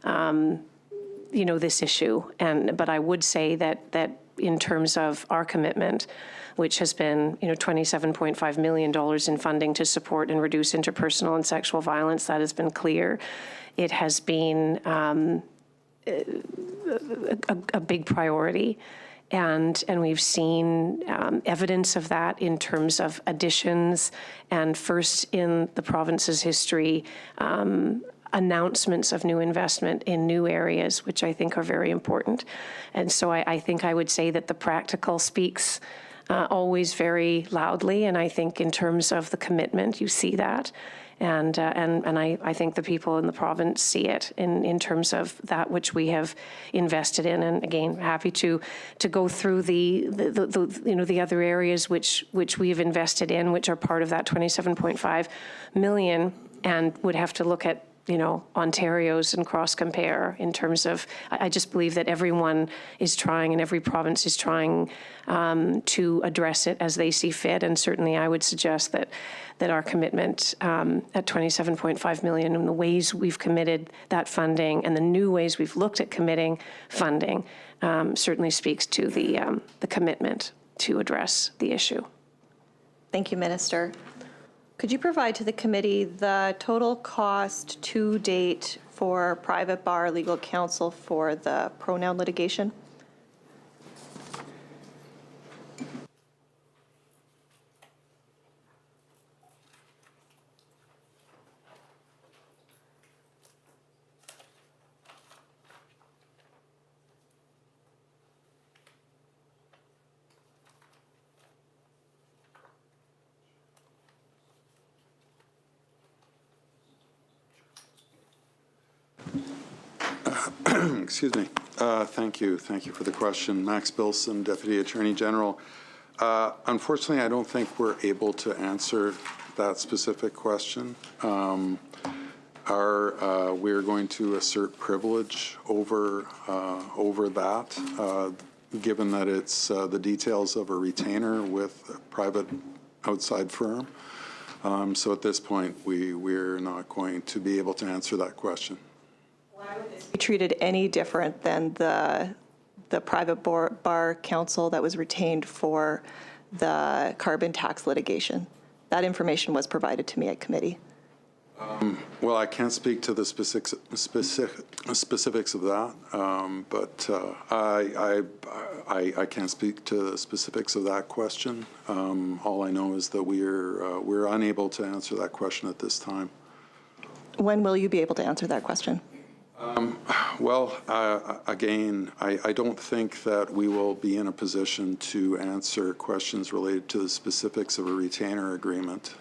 this issue. But I would say that in terms of our commitment, which has been, $27.5 million in funding to support and reduce interpersonal and sexual violence. That has been clear. It has been a big priority. And we've seen evidence of that in terms of additions, and first in the province's history, announcements of new investment in new areas, which I think are very important. And so I think I would say that the practical speaks always very loudly, and I think in terms of the commitment, you see that. And I think the people in the province see it in terms of that which we have invested in. And again, happy to go through the other areas which we have invested in, which are part of that 27.5 million, and would have to look at Ontario's and cross-compare in terms of, I just believe that everyone is trying and every province is trying to address it as they see fit. And certainly I would suggest that our commitment at 27.5 million and the ways we've committed that funding and the new ways we've looked at committing funding certainly speaks to the commitment to address the issue. Thank you, Minister. Could you provide to the committee the total cost to date for private bar legal counsel for the pronoun litigation? Excuse me. Thank you. Thank you for the question. Max Bilson, Deputy Attorney General. Unfortunately, I don't think we're able to answer that specific question. We're going to assert privilege over that, given that it's the details of a retainer with a private outside firm. So at this point, we're not going to be able to answer that question. Why would this be treated any different than the private bar counsel that was retained for the carbon tax litigation? That information was provided to me at committee. Well, I can't speak to the specifics of that, but I can't speak to the specifics of that question. All I know is that we're unable to answer that question at this time. When will you be able to answer that question? Well, again, I don't think that we will be in a position to answer questions related to the specifics of a retainer agreement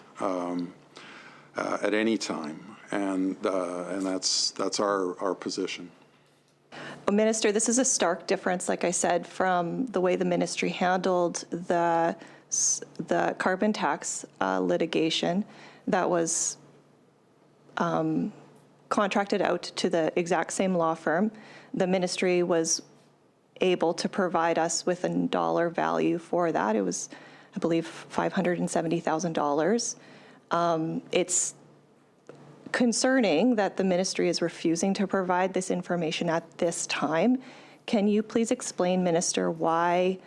at any time, and that's our position. Minister, this is a stark difference, like I said, from the way the ministry handled the carbon tax litigation that was contracted out to the exact same law firm. The ministry was able to provide us with a dollar value for that. It was, I believe, $570,000. It's concerning that the ministry is refusing to provide this information at this time. Can you please explain, Minister, why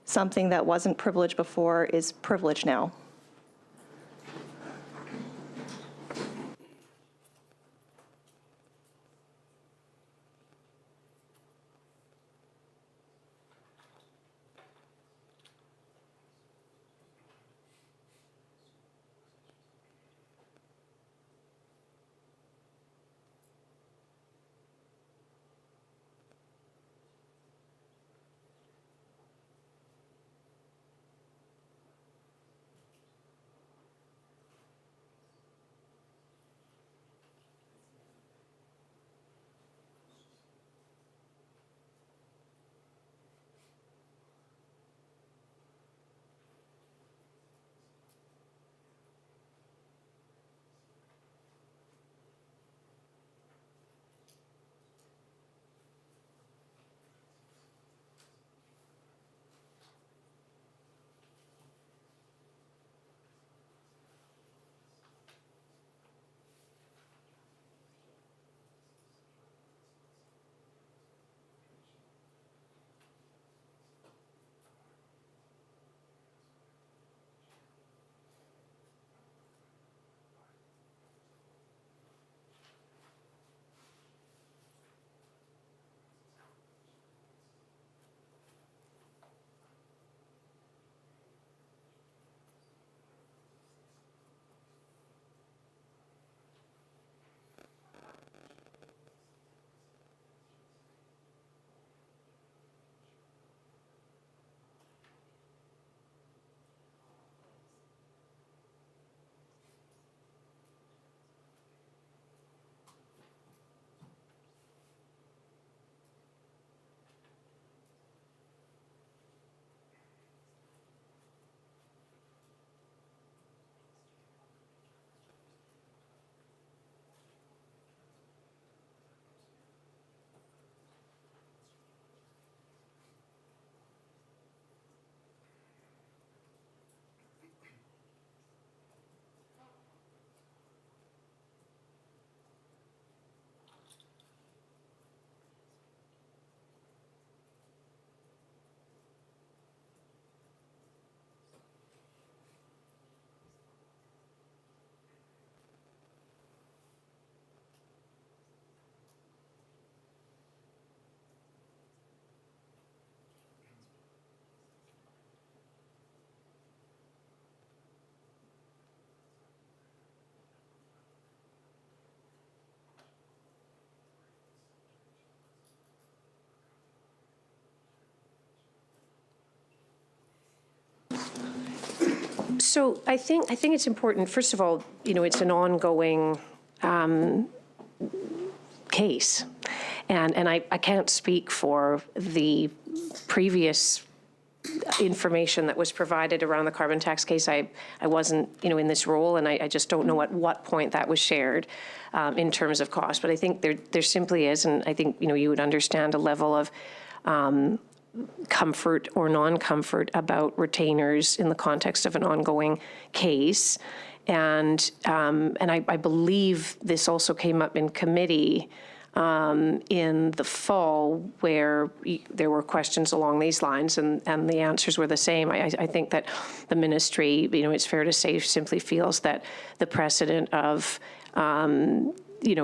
something that wasn't privileged before is privileged now? So I think it's important, first of all, it's an ongoing case. And I can't speak for the previous information that was provided around the carbon tax case. I wasn't, in this role, and I just don't know at what point that was shared in terms of cost. But I think there simply is, and I think, you would understand a level of comfort or non-comfort about retainers in the context of an ongoing case. And I believe this also came up in committee in the fall, where there were questions along these lines, and the answers were the same. I think that the ministry, it's fair to say, simply feels that the precedent of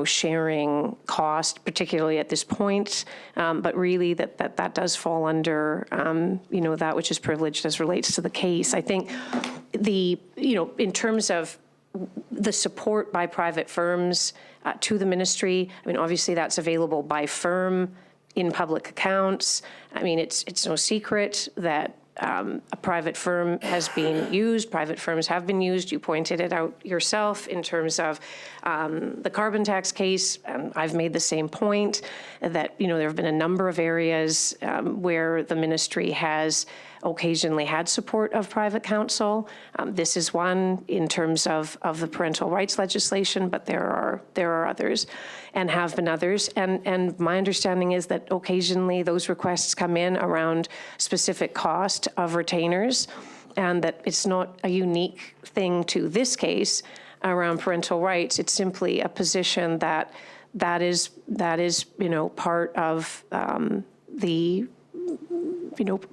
sharing cost, particularly at this point, but really that does fall under, that which is privileged as relates to the case. I think in terms of the support by private firms to the ministry, obviously that's available by firm in public accounts. It's no secret that a private firm has been used. Private firms have been used. You pointed it out yourself in terms of the carbon tax case. I've made the same point that, there have been a number of areas where the ministry has occasionally had support of private counsel. This is one in terms of the parental rights legislation, but there are others and have been others. And my understanding is that occasionally those requests come in around specific cost of retainers, and that it's not a unique thing to this case around parental rights. It's simply a position that is part of the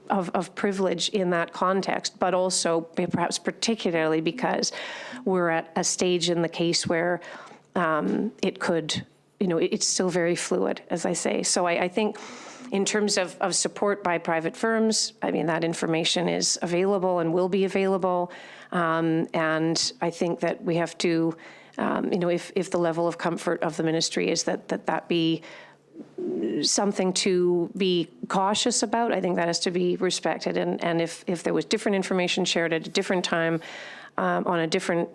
of privilege in that context, but also perhaps particularly because we're at a stage in the case where it could, it's still very fluid, as I say. So I think in terms of support by private firms, that information is available and will be available. And I think that we have to, if the level of comfort of the ministry is that be something to be cautious about, I think that has to be respected. And if there was different information shared at a different time on a different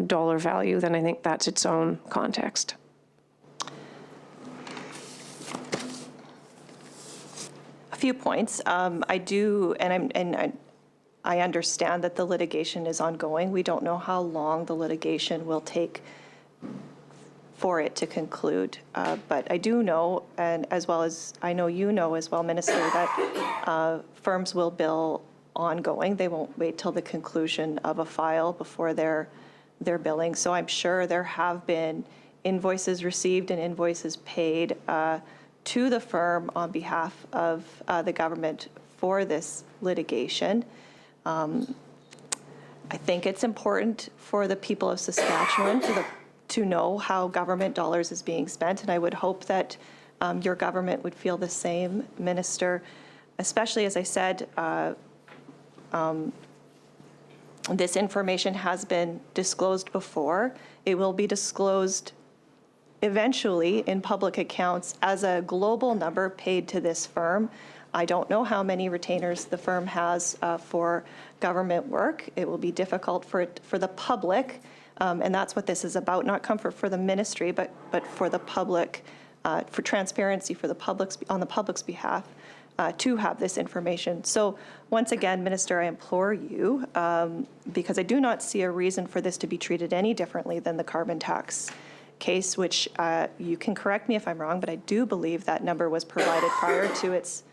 dollar value, then I think that's its own context. A few points. I do, and I understand that the litigation is ongoing. We don't know how long the litigation will take for it to conclude. But I do know, and as well as I know you know as well, Minister, that firms will bill ongoing. They won't wait till the conclusion of a file before they're billing. So I'm sure there have been invoices received and invoices paid to the firm on behalf of the government for this litigation. I think it's important for the people of Saskatchewan to know how government dollars is being spent, and I would hope that your government would feel the same, Minister, especially, as I said, this information has been disclosed before. It will be disclosed eventually in public accounts as a global number paid to this firm. I don't know how many retainers the firm has for government work. It will be difficult for the public. And that's what this is about, not comfort for the ministry, but for the public, for transparency for the public's, on the public's behalf, to have this information. So once again, Minister, I implore you, because I do not see a reason for this to be treated any differently than the carbon tax case, which you can correct me if I'm wrong, but I do believe that number was provided prior to its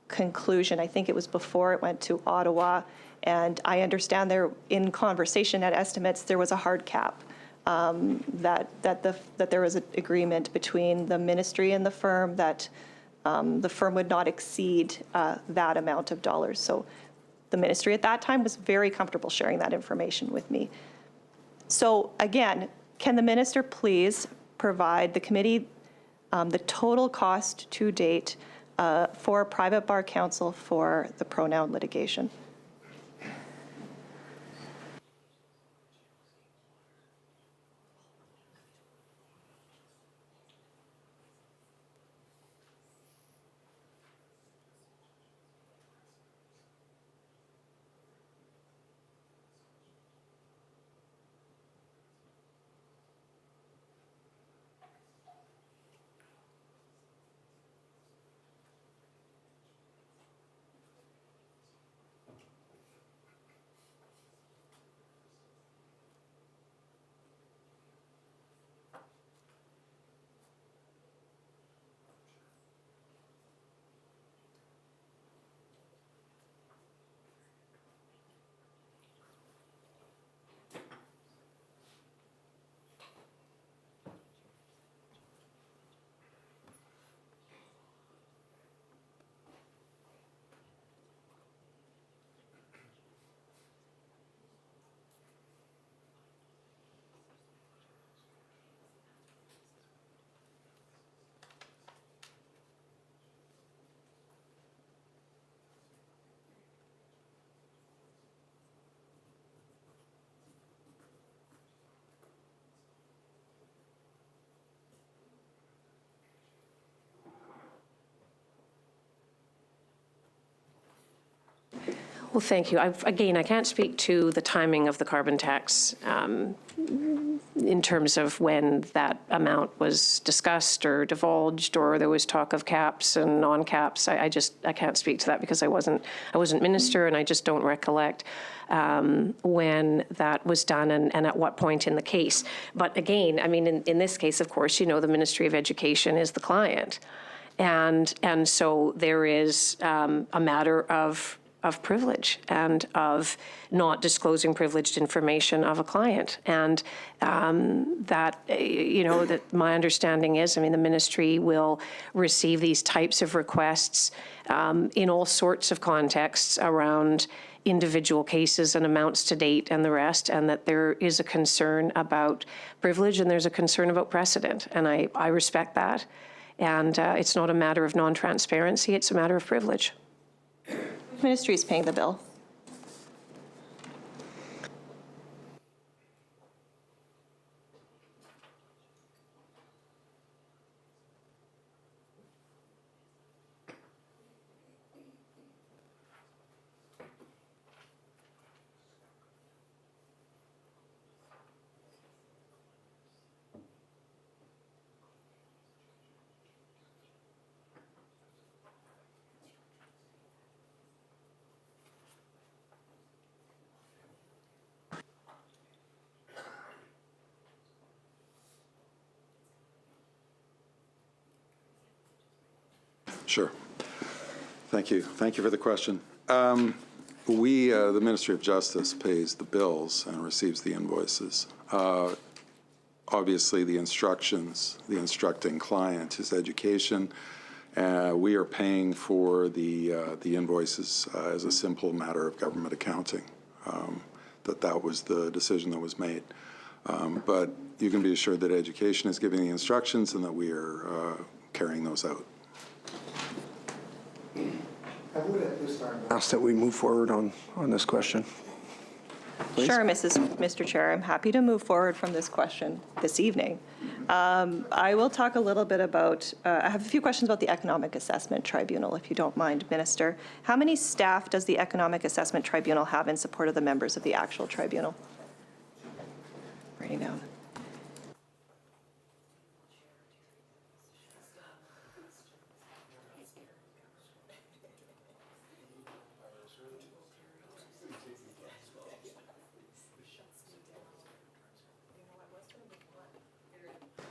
conclusion. I think it was before it went to Ottawa. And I understand there, in conversation at estimates, there was a hard cap, that there was an agreement between the ministry and the firm that the firm would not exceed that amount of dollars. So the ministry at that time was very comfortable sharing that information with me. So again, can the minister please provide the committee the total cost to date for private bar counsel for the pronoun litigation? Well, thank you. Again, I can't speak to the timing of the carbon tax in terms of when that amount was discussed or divulged, or there was talk of caps and non-caps. I can't speak to that because I wasn't minister, and I just don't recollect when that was done and at what point in the case. But again, I mean, in this case, of course, you know, the Ministry of Education is the client. And so there is a matter of privilege and of not disclosing privileged information of a client. And that, you know, that my understanding is, I mean, the ministry will receive these types of requests in all sorts of contexts around individual cases and amounts to date and the rest, and that there is a concern about privilege and there's a concern about precedent. And I respect that. And it's not a matter of non-transparency, it's a matter of privilege. Which ministry is paying the bill? Sure. Thank you. Thank you for the question. The Ministry of Justice pays the bills and receives the invoices. Obviously, the instructing client is education. We are paying for the invoices as a simple matter of government accounting. That was the decision that was made. But you can be assured that education is giving the instructions and that we are carrying those out. I would at this time ask that we move forward on this question. Please. Sure, Mr. Chair. I'm happy to move forward from this question this evening. I will talk a little bit about, I have a few questions about the Economic Assessment Tribunal, if you don't mind, Minister. How many staff does the Economic Assessment Tribunal have in support of the members of the actual tribunal? Writing down.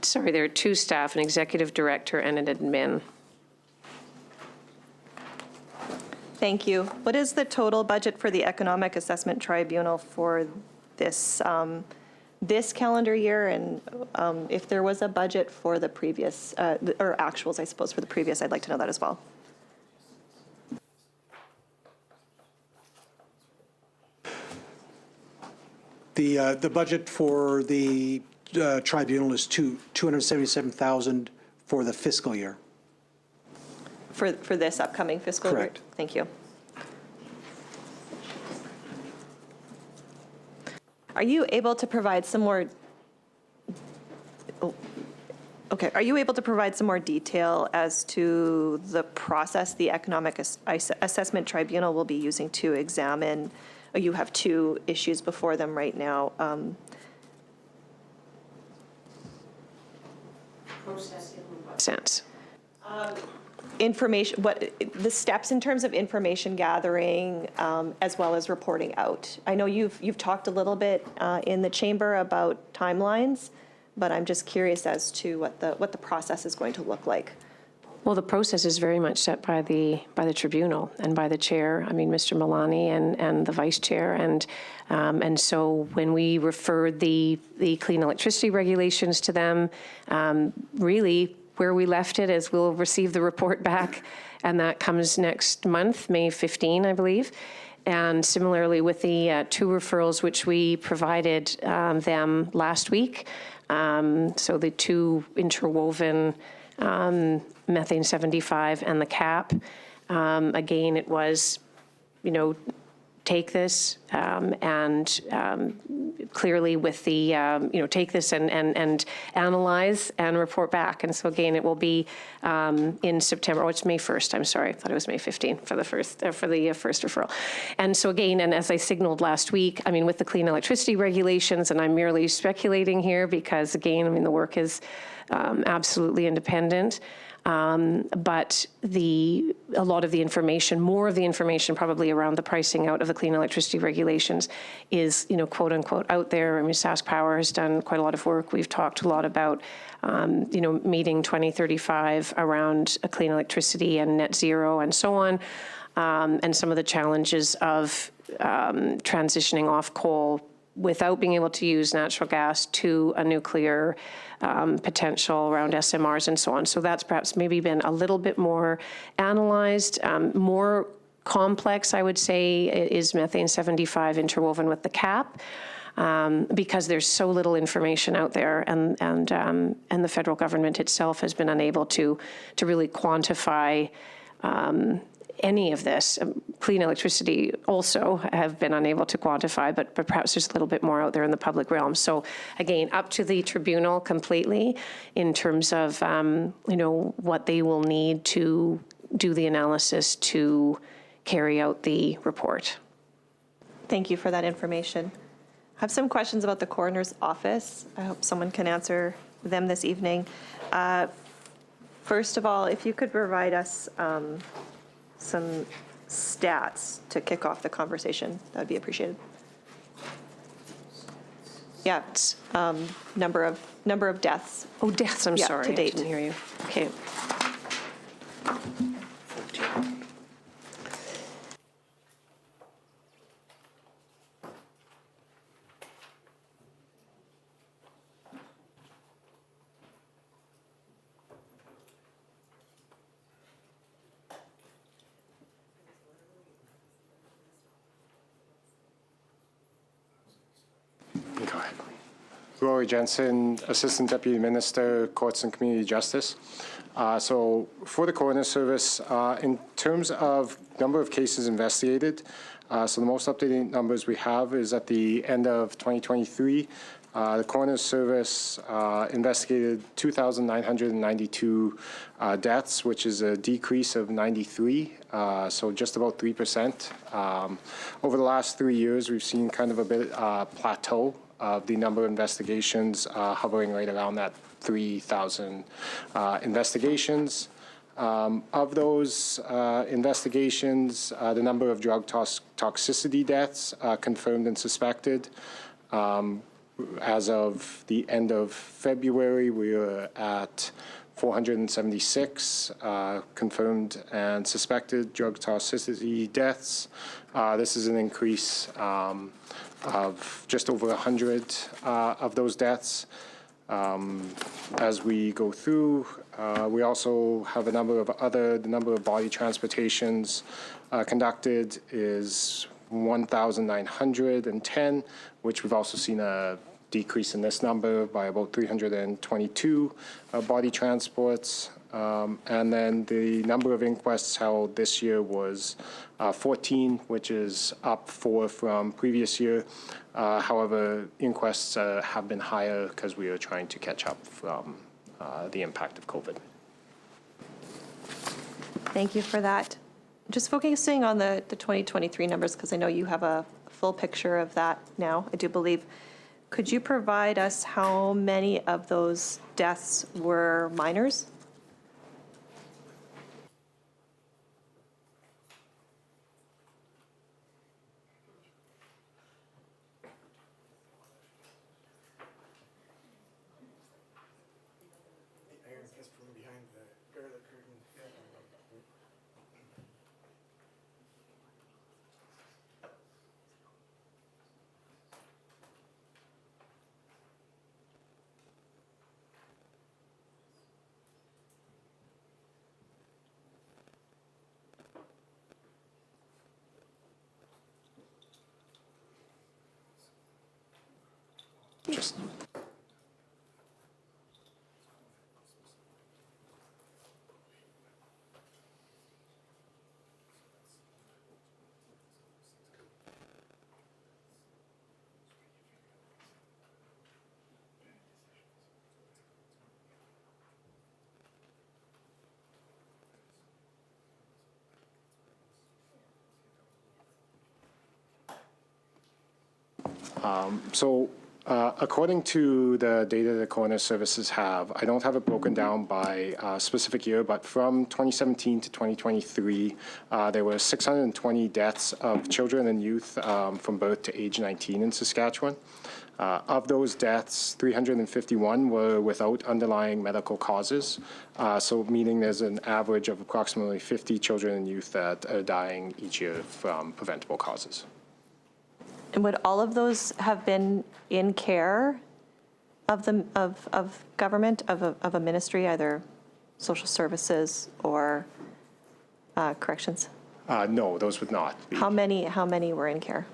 Sorry, there are 2 staff, an executive director and an admin. Thank you. What is the total budget for the Economic Assessment Tribunal for this calendar year? And if there was a budget for the previous, or actuals, I suppose, for the previous, I'd like to know that as well. The budget for the tribunal is $277,000 for the fiscal year. For this upcoming fiscal year? Correct. Thank you. Are you able to provide some more? Are you able to provide some more detail as to the process the Economic Assessment Tribunal will be using to examine? You have 2 issues before them right now. Process in what sense? Information, the steps in terms of information gathering, as well as reporting out. I know you've talked a little bit in the chamber about timelines, but I'm just curious as to what the process is going to look like. Well, the process is very much set by the tribunal and by the chair. I mean, Mr. Milani and the vice chair, and so when we referred the clean electricity regulations to them, really where we left it is we'll receive the report back, and that comes next month, May 15, I believe. And similarly with the 2 referrals which we provided them last week, so the 2 interwoven methane 75 and the cap. Again, it was, you know, take this and clearly with the, take this and analyze and report back. And so again, it will be in September. Oh, it's May 1st. I'm sorry. I thought it was May 15th for the first referral. And so again, and as I signaled last week, I mean, with the clean electricity regulations, and I'm merely speculating here because again, I mean, the work is absolutely independent. But a lot of the information, more of the information probably around the pricing out of the clean electricity regulations is, quote unquote, out there. I mean, Sask Power has done quite a lot of work. We've talked a lot about, meeting 2035 around clean electricity and net zero and so on. And some of the challenges of transitioning off coal without being able to use natural gas to a nuclear potential around SMRs and so on. So that's perhaps maybe been a little bit more analyzed, more complex, I would say, is methane 75 interwoven with the cap, because there's so little information out there, and the federal government itself has been unable to really quantify any of this. Clean electricity also have been unable to quantify, but perhaps there's a little bit more out there in the public realm. So again, up to the tribunal completely in terms of, what they will need to do the analysis to carry out the report. Thank you for that information. I have some questions about the coroner's office. I hope someone can answer them this evening. First of all, if you could provide us some stats to kick off the conversation, that would be appreciated. Yeah, number of deaths. Oh, deaths, I'm Yeah, sorry. to date. I didn't hear you. Okay. Go ahead. Rory Jensen, Assistant Deputy Minister, Courts and Community Justice. So for the Coroner Service, in terms of number of cases investigated, so the most up-to-date numbers we have is at the end of 2023, the Coroner Service investigated 2,992 deaths, which is a decrease of 93, so just about 3%. Over the last 3 years, we've seen kind of a bit plateau of the number of investigations, hovering right around that 3,000 investigations. Of those investigations, the number of drug toxicity deaths confirmed and suspected, as of the end of February, we were at 476 confirmed and suspected drug toxicity deaths. This is an increase of just over 100 of those deaths. As we go through, we also have the number of body transportations conducted is 1,910, which we've also seen a decrease in this number by about 322 body transports. And then the number of inquests held this year was 14, which is up 4 from previous year. However, inquests have been higher because we are trying to catch up from the impact of COVID. Thank you for that. Just focusing on the 2023 numbers, because I know you have a full picture of that now, I do believe. Could you provide us how many of those deaths were minors? Just According to the data the coroner services have, I don't have it broken down by specific year, but from 2017 to 2023, there were 620 deaths of children and youth from birth to age 19 in Saskatchewan. Of those deaths, 351 were without underlying medical causes, so meaning there's an average of approximately 50 children and youth that are dying each year from preventable causes. And would all of those have been in care of government, of a ministry, either social services or corrections? No, those would not be. How many were in care?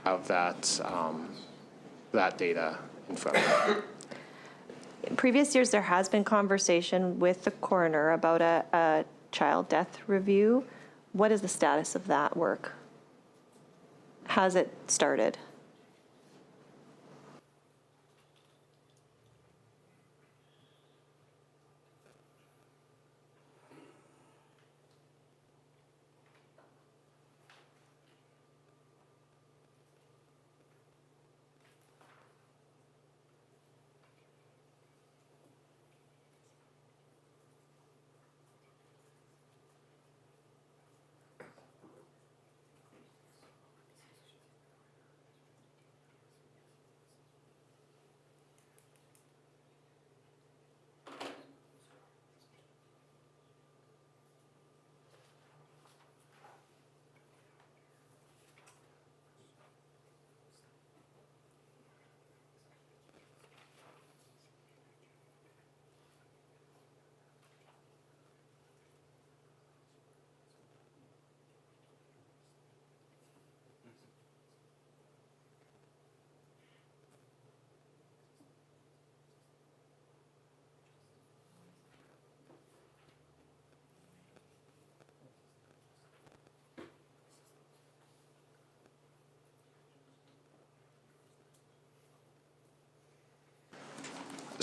Of that data in front of me. In previous years, there has been conversation with the coroner about a child death review. What is the status of that work? Has it started?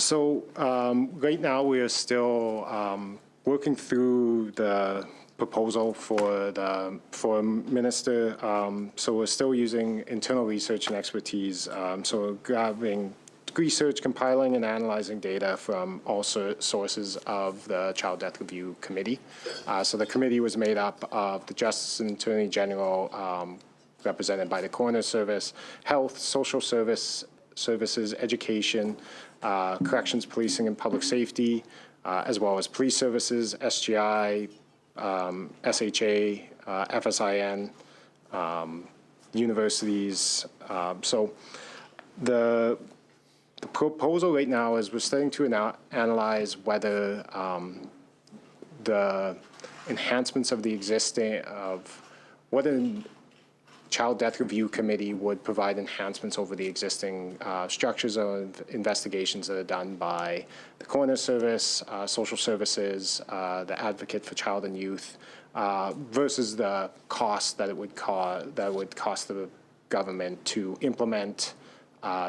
So right now we are still working through the proposal for minister. So we're still using internal research and expertise. So we're grabbing research, compiling and analyzing data from all sources of the Child Death Review Committee. So the committee was made up of the Justice and Attorney General, represented by the Coroner Service, Health, Social Services, Education, Corrections, Policing, and Public Safety, as well as Police Services, SGI, SHA, FSIN, universities. So the proposal right now is we're starting to analyze whether the enhancements of the existing, what a Child Death Review Committee would provide enhancements over the existing structures of investigations that are done by the Coroner Service, Social Services, the Advocate for Child and Youth, versus the cost that it would cost the government to implement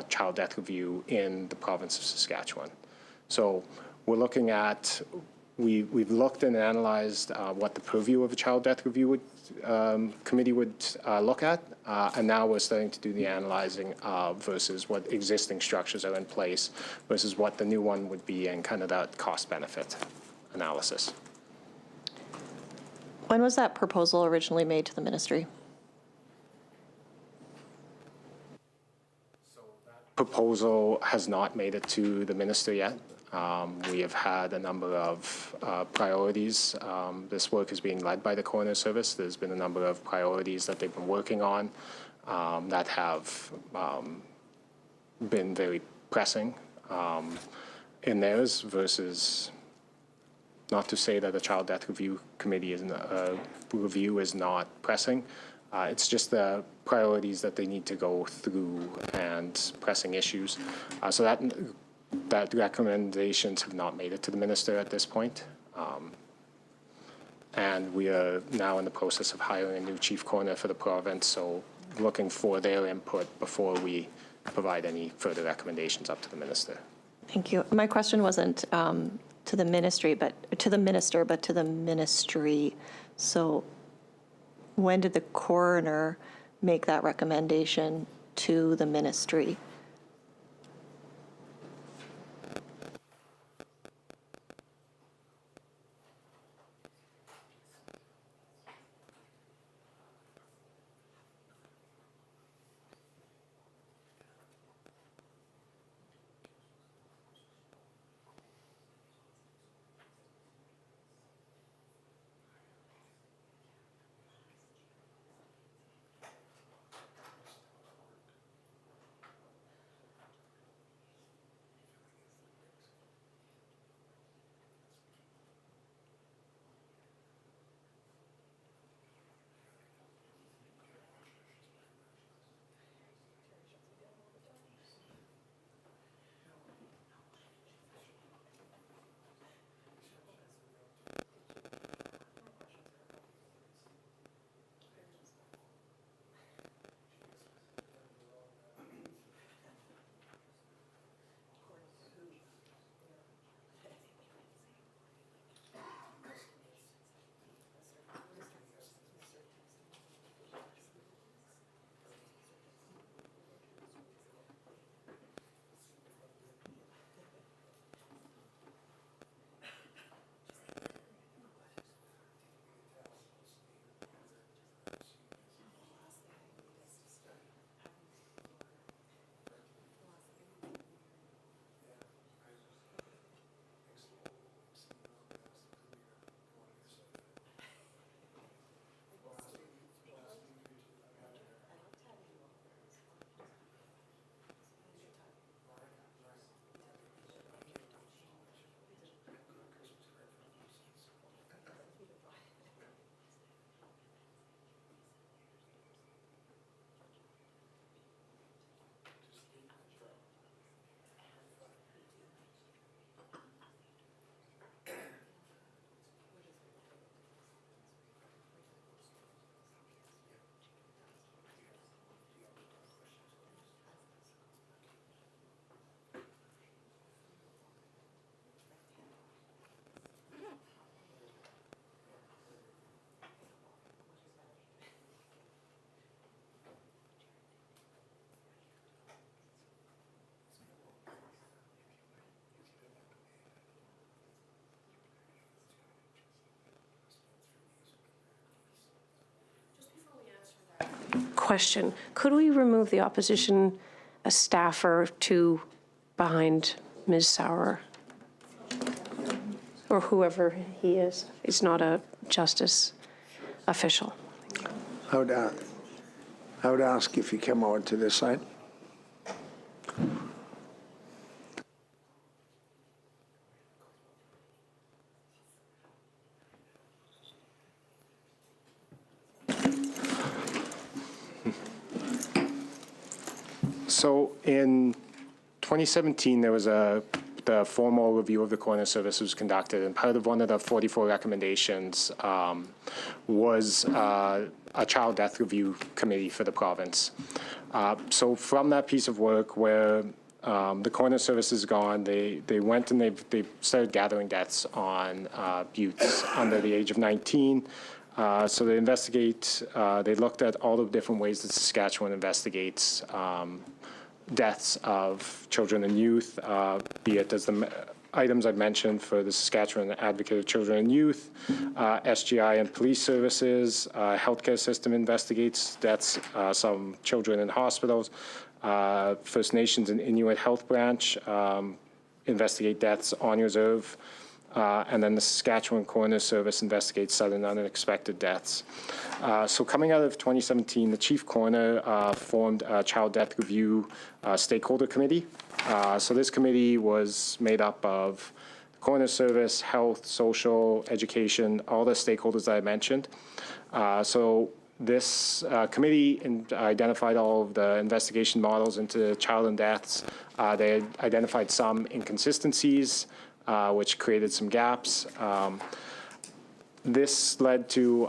child death review in the province of Saskatchewan. So we're looking at, we've looked and analyzed what the purview of a child death review committee would look at, and now we're starting to do the analyzing versus what existing structures are in place versus what the new one would be, and kind of that cost-benefit analysis. When was that proposal originally made to the ministry? Proposal has not made it to the minister yet. We have had a number of priorities. This work is being led by the Coroner Service. There's been a number of priorities that they've been working on that have been very pressing in theirs, versus, not to say that the Child Death Review Committee review is not pressing. It's just the priorities that they need to go through and pressing issues. So that recommendations have not made it to the minister at this point. And we are now in the process of hiring a new chief coroner for the province, so looking for their input before we provide any further recommendations up to the minister. Thank you. My question wasn't to the ministry, but to the minister, but to the ministry. So when did the coroner make that recommendation to the ministry. Question, could we remove the opposition a staffer to behind Ms. Sauer? Or whoever he is. He's not a justice official. I would ask if you come over to this side. So in 2017, there was the formal review of the coroner service was conducted, and part of one of the 44 recommendations was a child death review committee for the province. So from that piece of work where the coroner service is gone, they went and they started gathering deaths on youths under the age of 19. So they they looked at all the different ways that Saskatchewan investigates deaths of children and youth, be it as the items I've mentioned for the Saskatchewan Advocate of Children and Youth, SGI and police services, healthcare system investigates deaths, some children in hospitals, First Nations and Inuit Health Branch investigate deaths on reserve, and then the Saskatchewan Coroner Service investigates sudden unexpected deaths. So coming out of 2017, the Chief Coroner formed a Child Death Review Stakeholder Committee. So this committee was made up of the Coroner Service, health, social, education, all the stakeholders that I mentioned. So this committee identified all of the investigation models into child and deaths. They identified some inconsistencies, which created some gaps. This led to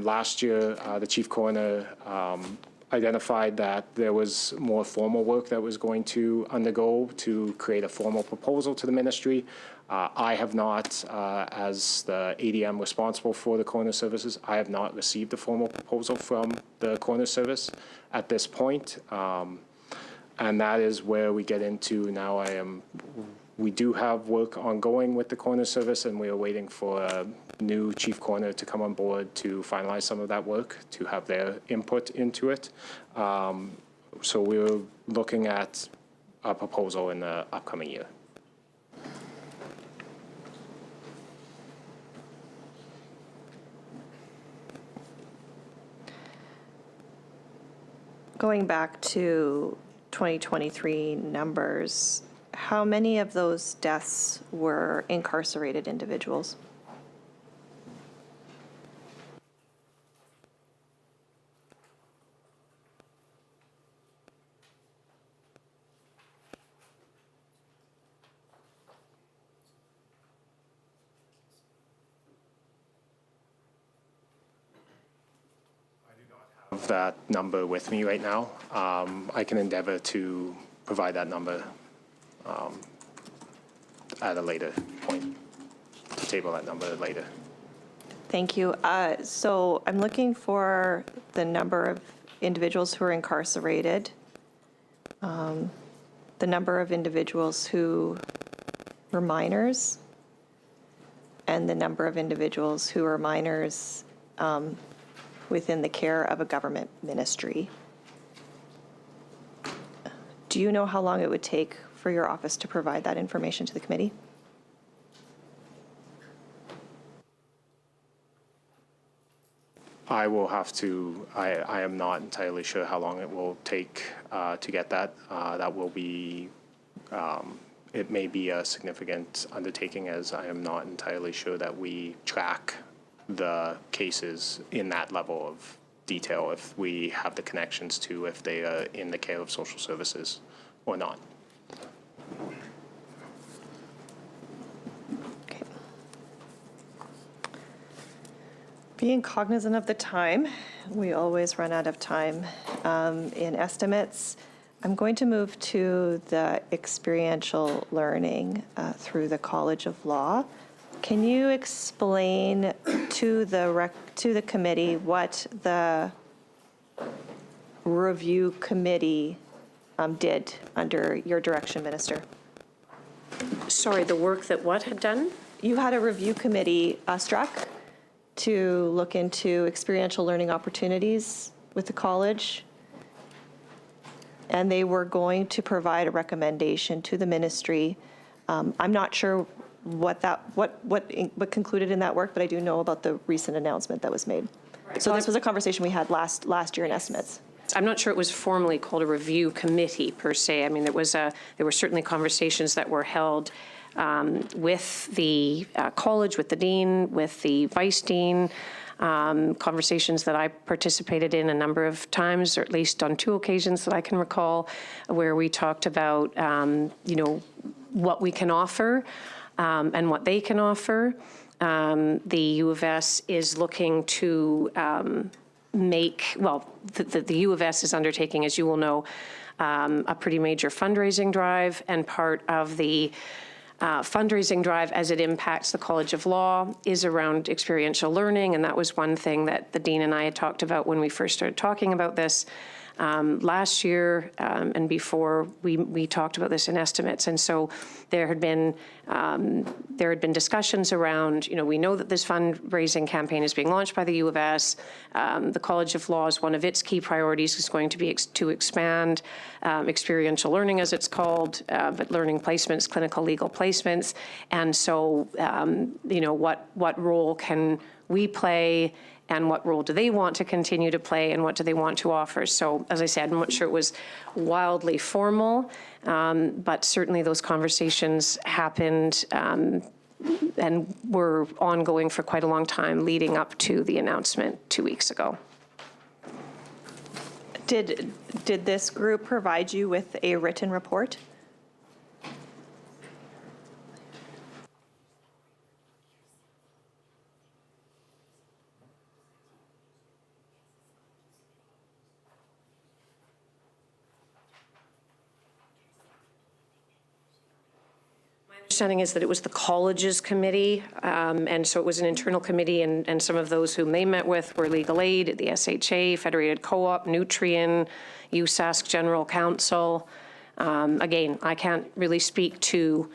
last year the Chief Coroner identified that there was more formal work that was going to undergo to create a formal proposal to the ministry. I have not, as the ADM responsible for the coroner services, I have not received a formal proposal from the coroner service at this point. And that is where we get into now. We do have work ongoing with the coroner service, and we are waiting for a new chief coroner to come on board to finalize some of that work, to have their input into it. So we're looking at a proposal in the upcoming year. Going back to 2023 numbers, how many of those deaths were incarcerated individuals? Have that number with me right now. I can endeavor to provide that number at a later point, to table that number later. Thank you. So I'm looking for the number of individuals who are incarcerated, the number of individuals who were minors, and the number of individuals who are minors within the care of a government ministry. Do you know how long it would take for your office to provide that information to the committee? I will have to, I am not entirely sure how long it will take to get that. That will be, it may be a significant undertaking, as I am not entirely sure that we track the cases in that level of detail, if we have the connections to if they are in the care of social services or not. Okay. Being cognizant of the time, we always run out of time in estimates. I'm going to move to the experiential learning through the College of Law. Can you explain to the committee what the review committee did under your direction, Minister? Sorry, the work that what had done? You had a review committee struck to look into experiential learning opportunities with the college, and they were going to provide a recommendation to the ministry. I'm not sure what concluded in that work, but I do know about the recent announcement that was made. So this was a conversation we had last year in estimates. I'm not sure it was formally called a review committee per se. I mean, there were certainly conversations that were held with the college, with the dean, with the vice dean, conversations that I participated in a number of times, or at least on 2 occasions that I can recall, where we talked about, what we can offer and what they can offer. The U of S is looking to the U of S is undertaking, as you will know, a pretty major fundraising drive, and part of the fundraising drive as it impacts the College of Law is around experiential learning, and that was one thing that the Dean and I had talked about when we first started talking about this last year, and before we talked about this in estimates. And so there had been discussions around, we know that this fundraising campaign is being launched by the U of S. The College of Law is one of its key priorities is going to be to expand experiential learning, as it's called, but learning placements, clinical legal placements. And so, what role can we play, and what role do they want to continue to play, and what do they want to offer? So, as I said, I'm not sure it was wildly formal, but certainly those conversations happened and were ongoing for quite a long time leading up to the announcement 2 weeks ago. Did this group provide you with a written report? understanding is that it was the college's committee, and so it was an internal committee, and some of those whom they met with were Legal Aid, the SHA, Federated Co-op, Nutrien, USask General Counsel. Again, I can't really speak to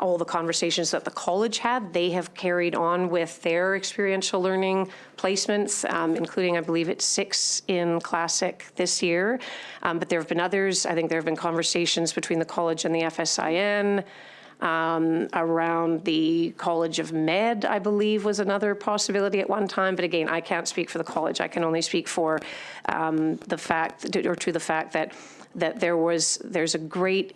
all the conversations that the college had. They have carried on with their experiential learning placements, including, I believe it's 6 in Classic this year. But there have been others. I think there have been conversations between the college and the FSIN. Around the College of Med, I believe, was another possibility at one time. But again, I can't speak for the college. I can only speak for the fact that there's a great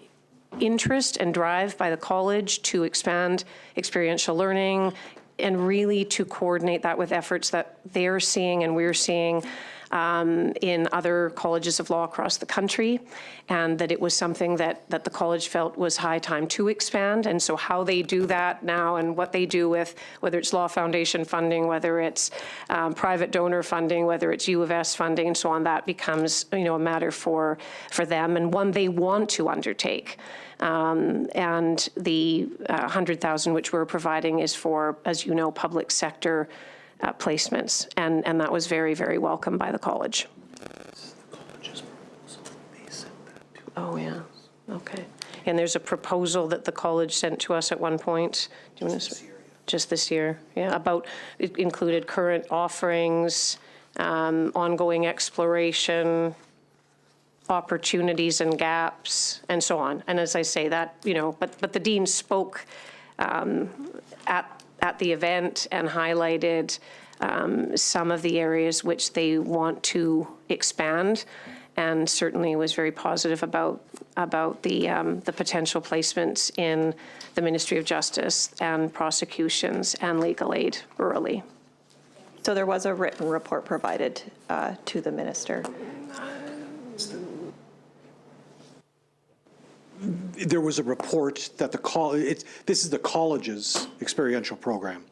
interest and drive by the college to expand experiential learning and really to coordinate that with efforts that they're seeing and we're seeing in other colleges of law across the country, and that it was something that the college felt was high time to expand. And so how they do that now and what they do with, whether it's Law Foundation funding, whether it's private donor funding, whether it's U of S funding and so on, that becomes, a matter for them and one they want to undertake. And the 100,000 which we're providing is for, as you know, public sector placements, and that was very, very welcome by the college. Oh, yeah, okay. And there's a proposal that the college sent to us at one point. Do you want to? Just this year, yeah, about, it included current offerings, ongoing exploration, opportunities and gaps, and so on. And as I say that, but the dean spoke at the event and highlighted some of the areas which they want to expand, and certainly was very positive about the potential placements in the Ministry of Justice and prosecutions and legal aid early. So there was a written report provided to the minister. There was a report that this is the college's experiential program.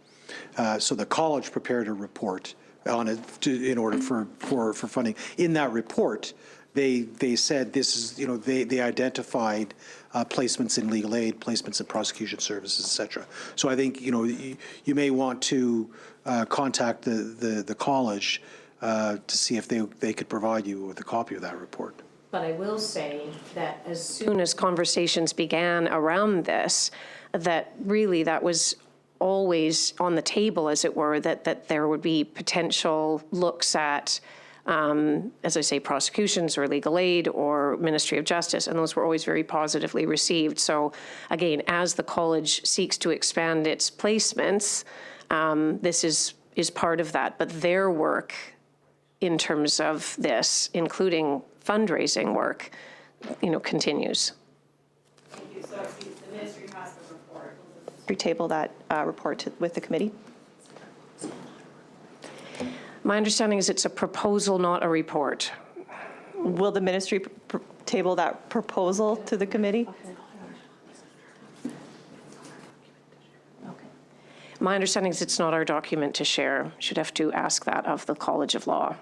So the college prepared a report on it in order for funding. In that report, they said this is, they identified placements in legal aid, placements in prosecution services, et cetera. So I think, you may want to contact the college to see if they could provide you with a copy of that report. But I will say that as soon as conversations began around this, that really that was always on the table, as it were, that there would be potential looks at, as I say, prosecutions or legal aid or Ministry of Justice, and those were always very positively received. So again, as the college seeks to expand its placements, this is part of that. But their work in terms of this, including fundraising work, continues. Thank you. So the ministry has the report. Will the ministry table that report with the committee? My understanding is it's a proposal, not a report. Will the ministry table that proposal to the committee? My understanding is it's not our document to share. Should have to ask that of the College of Law.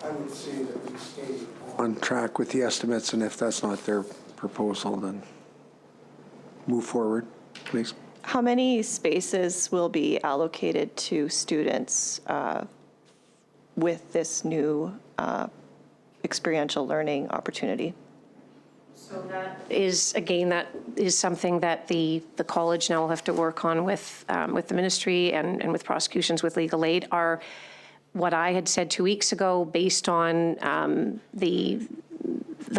I would say that we stay on track with the estimates, and if that's not their proposal, then move forward, please. How many spaces will be allocated to students with this new experiential learning opportunity? So that is, again, that is something that the college now will have to work on with the ministry and with prosecutions with legal aid. Are what I had said 2 weeks ago, based on the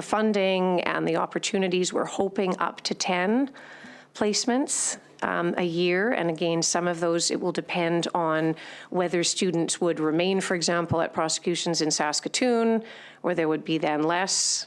funding and the opportunities, we're hoping up to 10 placements a year. And again, some of those, it will depend on whether students would remain, for example, at prosecutions in Saskatoon, or there would be then less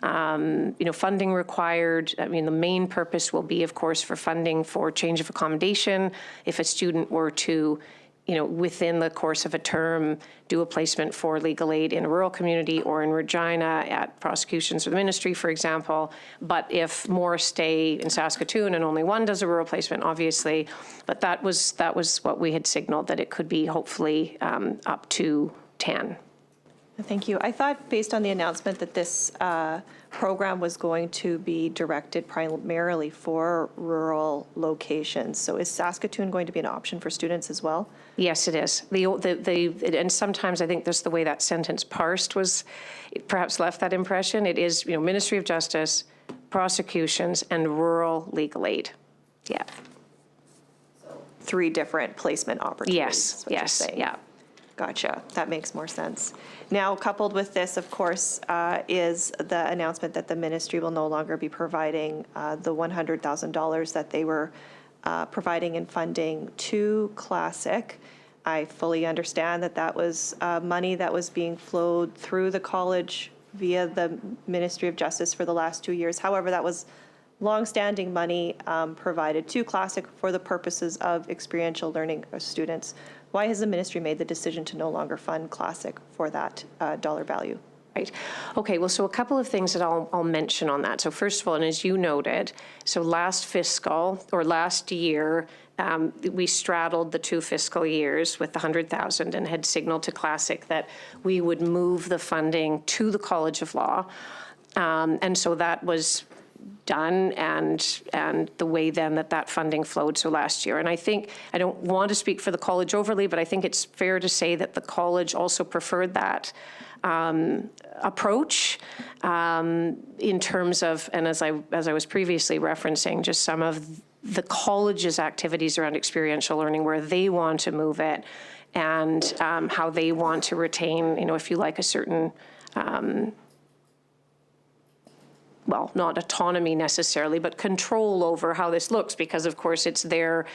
funding required. I mean, the main purpose will be, of course, for funding for change of accommodation. If a student were to, within the course of a term, do a placement for legal aid in a rural community or in Regina at prosecutions or the ministry, for example. But if more stay in Saskatoon and only one does a rural placement, obviously. But that was what we had signaled, that it could be hopefully up to 10. Thank you. I thought, based on the announcement, that this program was going to be directed primarily for rural locations. So is Saskatoon going to be an option for students as well? Yes, it is. And sometimes I think just the way that sentence parsed was, it perhaps left that impression. It is, Ministry of Justice, prosecutions, and rural legal aid. Yeah. 3 different placement opportunities. Yes, is what you're yes, saying. yeah. Gotcha. That makes more sense. Now, coupled with this, of course, is the announcement that the ministry will no longer be providing the $100,000 that they were providing in funding to Classic. I fully understand that that was money that was being flowed through the college via the Ministry of Justice for the last 2 years. However, that was longstanding money provided to Classic for the purposes of experiential learning of students. Why has the ministry made the decision to no longer fund Classic for that dollar value? Right. Okay, well, so a couple of things that I'll mention on that. So first of all, and as you noted, so last year, we straddled the 2 fiscal years with the $100,000 and had signaled to Classic that we would move the funding to the College of Law. And so that was done, and the way then that funding flowed, so last year. And I think, I don't want to speak for the college overly, but I think it's fair to say that the college also preferred that approach in terms of, and as I was previously referencing, just some of the college's activities around experiential learning, where they want to move it, and how they want to retain, if you like, a certain well, not autonomy necessarily, but control over how this looks, because of course it's their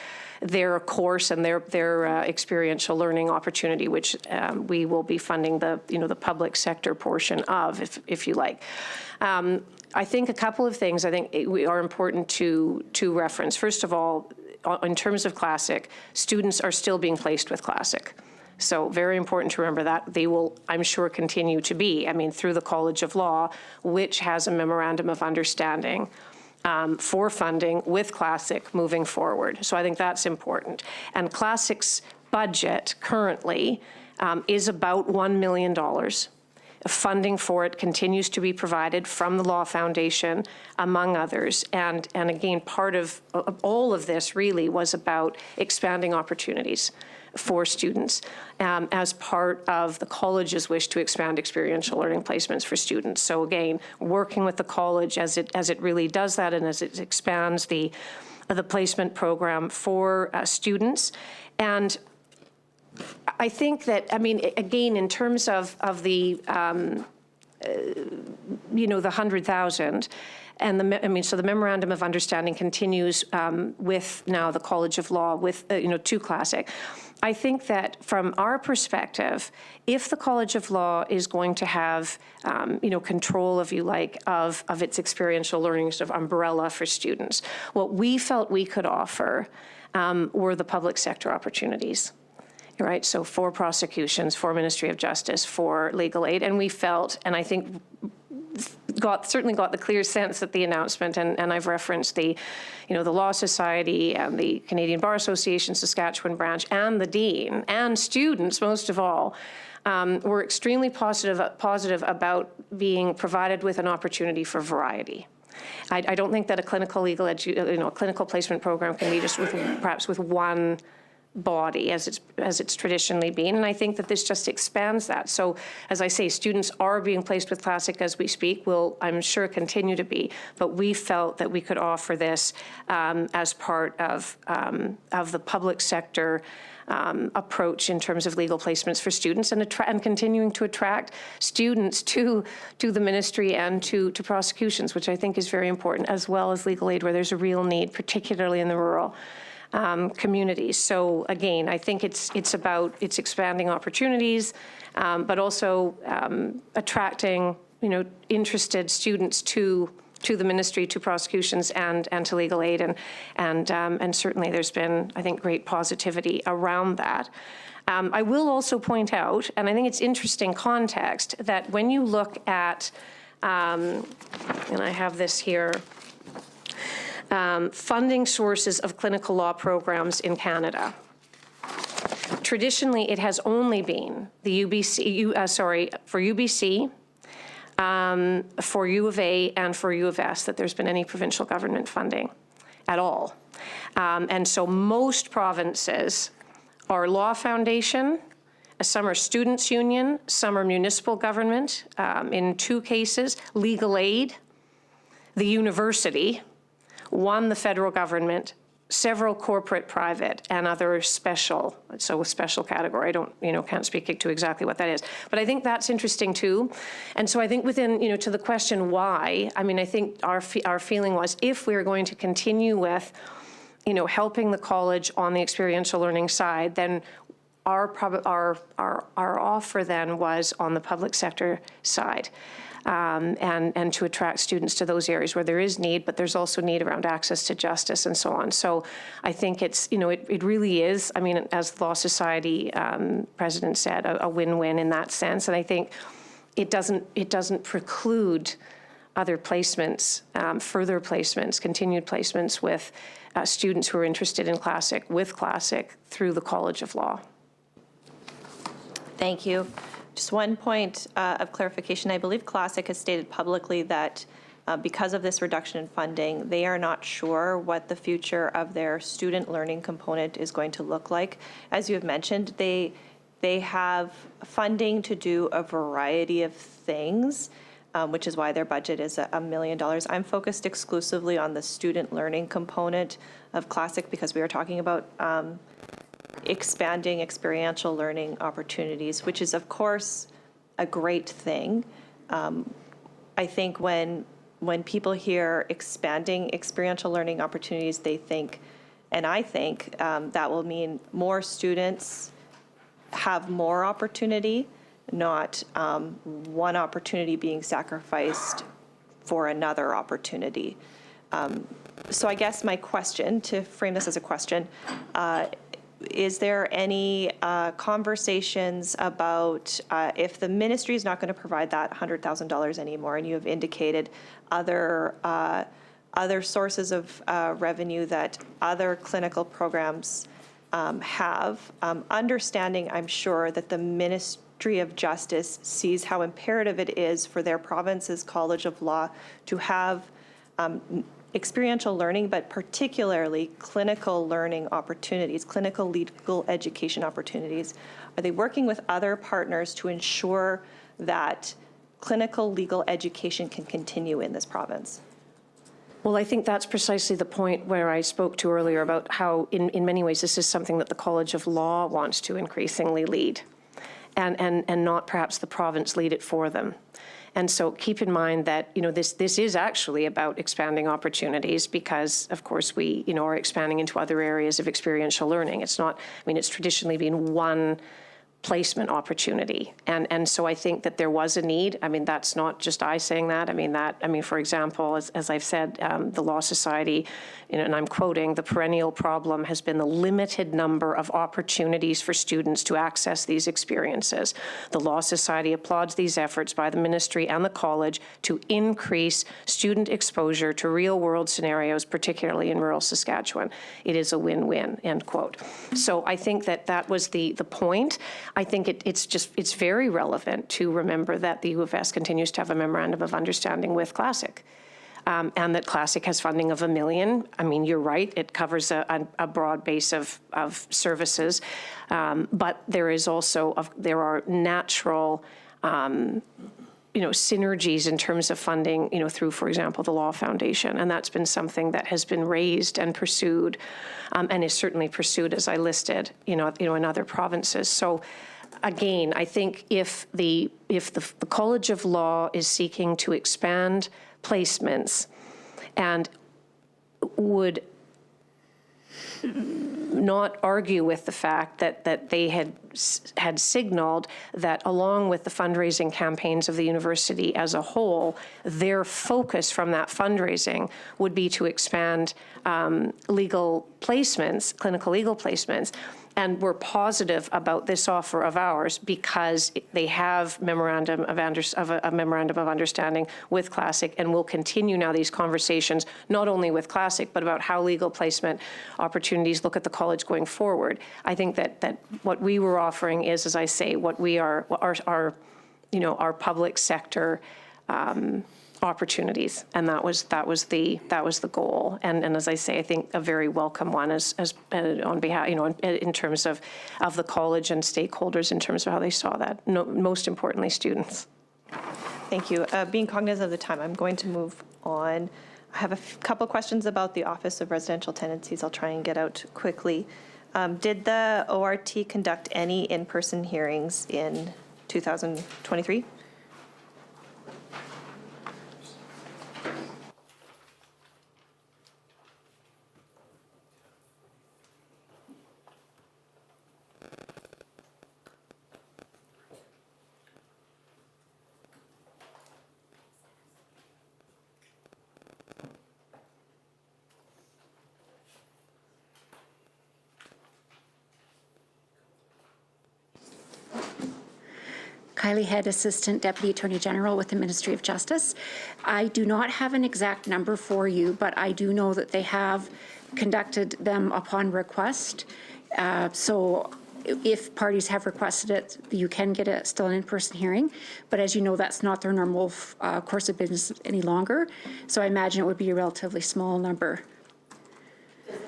course and their experiential learning opportunity, which we will be funding the public sector portion of, if you like. I think a couple of things I think are important to reference. First of all, in terms of Classic, students are still being placed with Classic. So very important to remember that. They will, I'm sure, continue to be, through the College of Law, which has a memorandum of understanding for funding with Classic moving forward. So I think that's important. And Classic's budget currently is about $1 million. Funding for it continues to be provided from the Law Foundation, among others. And again, part of all of this really was about expanding opportunities for students as part of the college's wish to expand experiential learning placements for students. So again, working with the college as it really does that, and as it expands the placement program for students. And I think that, again, in terms of the, the 100,000, and so the memorandum of understanding continues with now the College of Law with, to Classic. I think that from our perspective, if the College of Law is going to have, control, if you like, of its experiential learning sort of umbrella for students, what we felt we could offer were the public sector opportunities. Right, so for prosecutions, for Ministry of Justice, for legal aid, and we felt, and I think certainly got the clear sense that the announcement, and I've referenced the Law Society and the Canadian Bar Association Saskatchewan branch and the Dean and students, most of all, were extremely positive about being provided with an opportunity for variety. I don't think that a clinical a clinical placement program can be just perhaps with one body as it's traditionally been, and I think that this just expands that. So as I say, students are being placed with Classic as we speak, will, I'm sure, continue to be, but we felt that we could offer this as part of the public sector approach in terms of legal placements for students, and continuing to attract students to the ministry and to prosecutions, which I think is very important, as well as legal aid, where there's a real need, particularly in the rural communities. So again, I think it's expanding opportunities, but also attracting interested students to the ministry, to prosecutions, and to legal aid, and certainly there's been, I think, great positivity around that. I will also point out, and I think it's interesting context, that when you look at, and I have this here, funding sources of clinical law programs in Canada. Traditionally, it has only been the for UBC, for U of A, and for U of S that there's been any provincial government funding at all. And so most provinces are law foundation, some are students' union, some are municipal government, in 2 cases, legal aid, the university, 1 the federal government, several corporate, private, and other special, so a special category. I don't, can't speak to exactly what that is. But I think that's interesting too. And so I think within, to the question why, I mean, I think our feeling was if we're going to continue with, helping the college on the experiential learning side, then our offer then was on the public sector side. And to attract students to those areas where there is need, but there's also need around access to justice and so on. So I think it's, it really is, I mean, as the Law Society president said, a win-win in that sense. And I think it doesn't preclude other placements, further placements, continued placements with students who are interested in Classic, with Classic, through the College of Law. Thank you. Just one point of clarification. I believe Classic has stated publicly that because of this reduction in funding, they are not sure what the future of their student learning component is going to look like. As you have mentioned, they have funding to do a variety of things, which is why their budget is $1 million. I'm focused exclusively on the student learning component of Classic because we are talking about expanding experiential learning opportunities, which is, of course, a great thing. I think when people hear expanding experiential learning opportunities, they think, and I think that will mean more students have more opportunity, not one opportunity being sacrificed for another opportunity. So I guess my question, to frame this as a question, is there any conversations about if the ministry is not going to provide that $100,000 anymore, and you have indicated other sources of revenue that other clinical programs have, understanding, I'm sure, that the Ministry of Justice sees how imperative it is for their province's College of Law to have experiential learning, but particularly clinical learning opportunities, clinical legal education opportunities. Are they working with other partners to ensure that clinical legal education can continue in this province? Well, I think that's precisely the point where I spoke to earlier about how, in many ways, this is something that the College of Law wants to increasingly lead, and not perhaps the province lead it for them. And so keep in mind that, this is actually about expanding opportunities because, of course, we, are expanding into other areas of experiential learning. It's not, it's traditionally been one placement opportunity. And so I think that there was a need. That's not just I saying that. For example, as I've said, the Law Society, and I'm quoting, the perennial problem has been the limited number of opportunities for students to access these experiences. The Law Society applauds these efforts by the ministry and the college to increase student exposure to real-world scenarios, particularly in rural Saskatchewan. It is a win-win, end quote. So I think that was the point. I think it's very relevant to remember that the U of S continues to have a memorandum of understanding with Classic, and that Classic has funding of $1 million. You're right; it covers a broad base of services, but there is also there are natural synergies in terms of funding, through, for example, the Law Foundation. And that's been something that has been raised and pursued, and is certainly pursued, as I listed, in other provinces. So again, I think if the College of Law is seeking to expand placements and would not argue with the fact that they had signaled that along with the fundraising campaigns of the university as a whole, their focus from that fundraising would be to expand legal placements, clinical legal placements. And we're positive about this offer of ours because they have a memorandum of understanding with Classic, and we'll continue now these conversations, not only with Classic, but about how legal placement opportunities look at the college going forward. I think that what we were offering is, as I say, what we are, our public sector opportunities, and that was the goal. And as I say, I think a very welcome one as on behalf, in terms of the college and stakeholders in terms of how they saw that. No, most importantly, students. Thank you. Being cognizant of the time, I'm going to move on. I have a couple questions about the Office of Residential Tenancies. I'll try and get out quickly. Did the ORT conduct any in-person hearings in 2023? Kylie Head, Assistant Deputy Attorney General with the Ministry of Justice. I do not have an exact number for you, but I do know that they have conducted them upon request. So if parties have requested it, you can get still an in-person hearing. But as you know, that's not their normal course of business any longer. So I imagine it would be a relatively small number.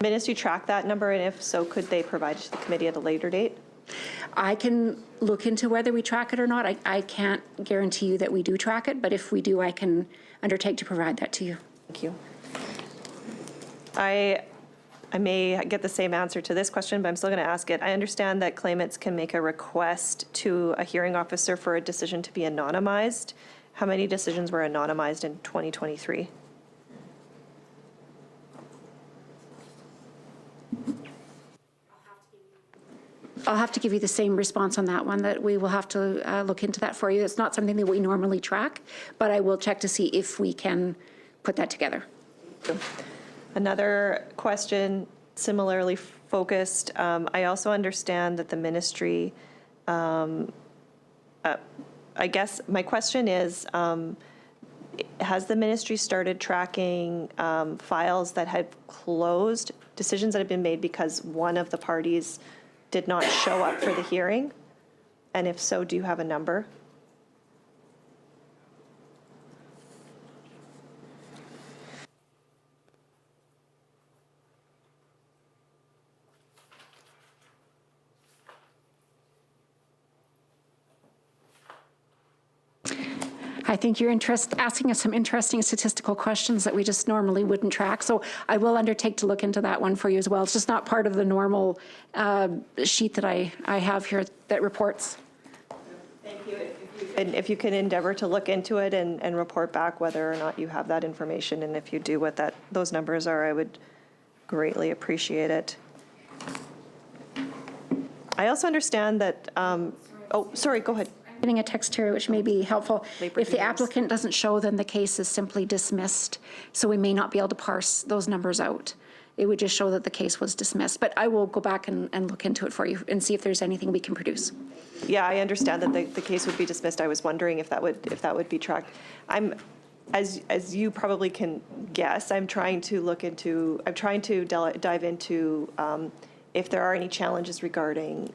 Ministry track that number, and if so, could they provide it to the committee at a later date? I can look into whether we track it or not. I can't guarantee you that we do track it, but if we do, I can undertake to provide that to you. Thank you. I may get the same answer to this question, but I'm still going to ask it. I understand that claimants can make a request to a hearing officer for a decision to be anonymized. How many decisions were anonymized in 2023? I'll have to give you the same response on that one, that we will have to look into that for you. It's not something that we normally track, but I will check to see if we can put that together. Another question, similarly focused. I also understand that the ministry, I guess my question is, has the ministry started tracking files that had closed, decisions that have been made because one of the parties did not show up for the hearing? And if so, do you have a number? I think you're asking us some interesting statistical questions that we just normally wouldn't track. So I will undertake to look into that one for you as well. It's just not part of the normal sheet that I have here that reports. Thank you. If you can endeavor to look into it and report back whether or not you have that information, and if you do what those numbers are, I would greatly appreciate it. I also understand that, oh, sorry, go ahead. Getting a text here, which may be helpful. Labor If the Day applicant doesn't show, then the case is simply dismissed. So we may not be able to parse those numbers out. It would just show that the case was dismissed. But I will go back and look into it for you and see if there's anything we can produce. Yeah, I understand that the case would be dismissed. I was wondering if that would be tracked. As you probably can guess, I'm trying to dive into if there are any challenges regarding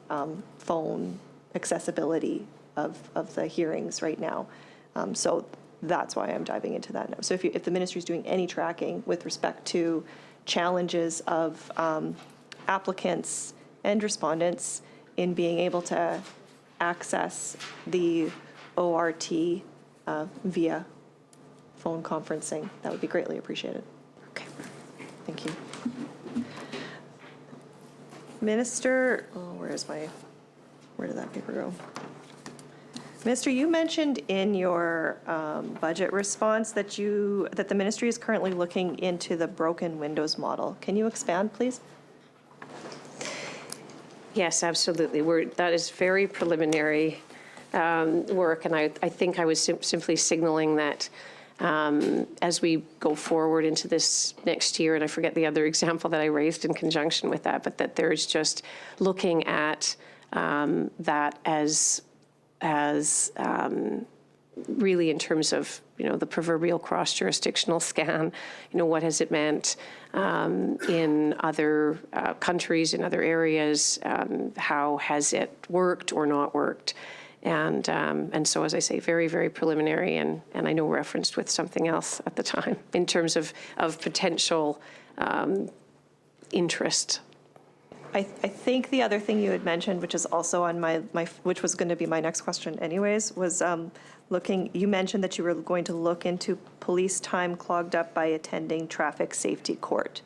phone accessibility of the hearings right now. So that's why I'm diving into that now. So if the ministry is doing any tracking with respect to challenges of applicants and respondents in being able to access the ORT via phone conferencing, that would be greatly appreciated. Okay. Thank you. Minister, where did that paper go? Minister, you mentioned in your budget response that the ministry is currently looking into the broken windows model. Can you expand, please? Yes, absolutely. That is very preliminary work, and I think I was simply signaling that as we go forward into this next year, and I forget the other example that I raised in conjunction with that, but that there's just looking at that as really in terms of, the proverbial cross-jurisdictional scan, what has it meant in other countries, in other areas, how has it worked or not worked? And so, as I say, very, very preliminary, and I know referenced with something else at the time in terms of potential interest. I think the other thing you had mentioned, which is also on my which was going to be my next question anyways, was you mentioned that you were going to look into police time clogged up by attending traffic safety court.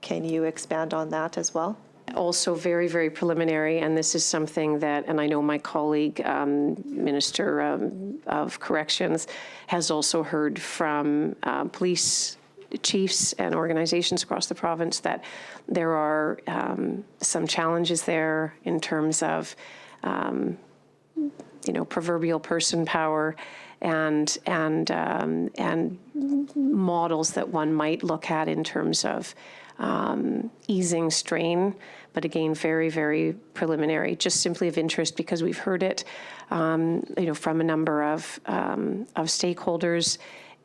Can you expand on that as well? Also very, very preliminary, and this is something that, and I know my colleague, Minister of Corrections, has also heard from police chiefs and organizations across the province that there are some challenges there in terms of, proverbial person power and models that one might look at in terms of easing strain, but again, very, very preliminary, just simply of interest because we've heard it, from a number of stakeholders,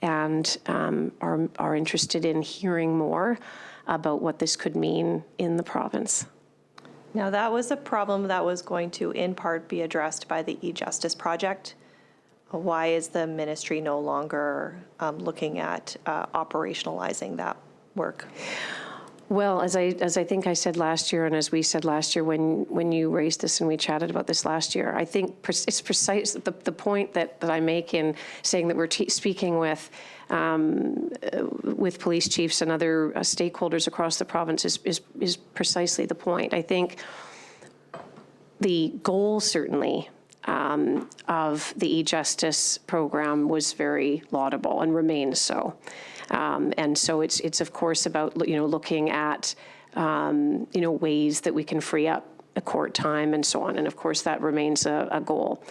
and are interested in hearing more about what this could mean in the province. Now, that was a problem that was going to, in part, be addressed by the e-Justice project. Why is the ministry no longer looking at operationalizing that work? Well, as I think I said last year, and as we said last year when you raised this and we chatted about this last year, I think it's precise the point that I make in saying that we're speaking with police chiefs and other stakeholders across the province is precisely the point. I think the goal certainly of the e-Justice program was very laudable and remains so. And so it's of course about, looking at, ways that we can free up a court time and so on. And of course that remains a goal.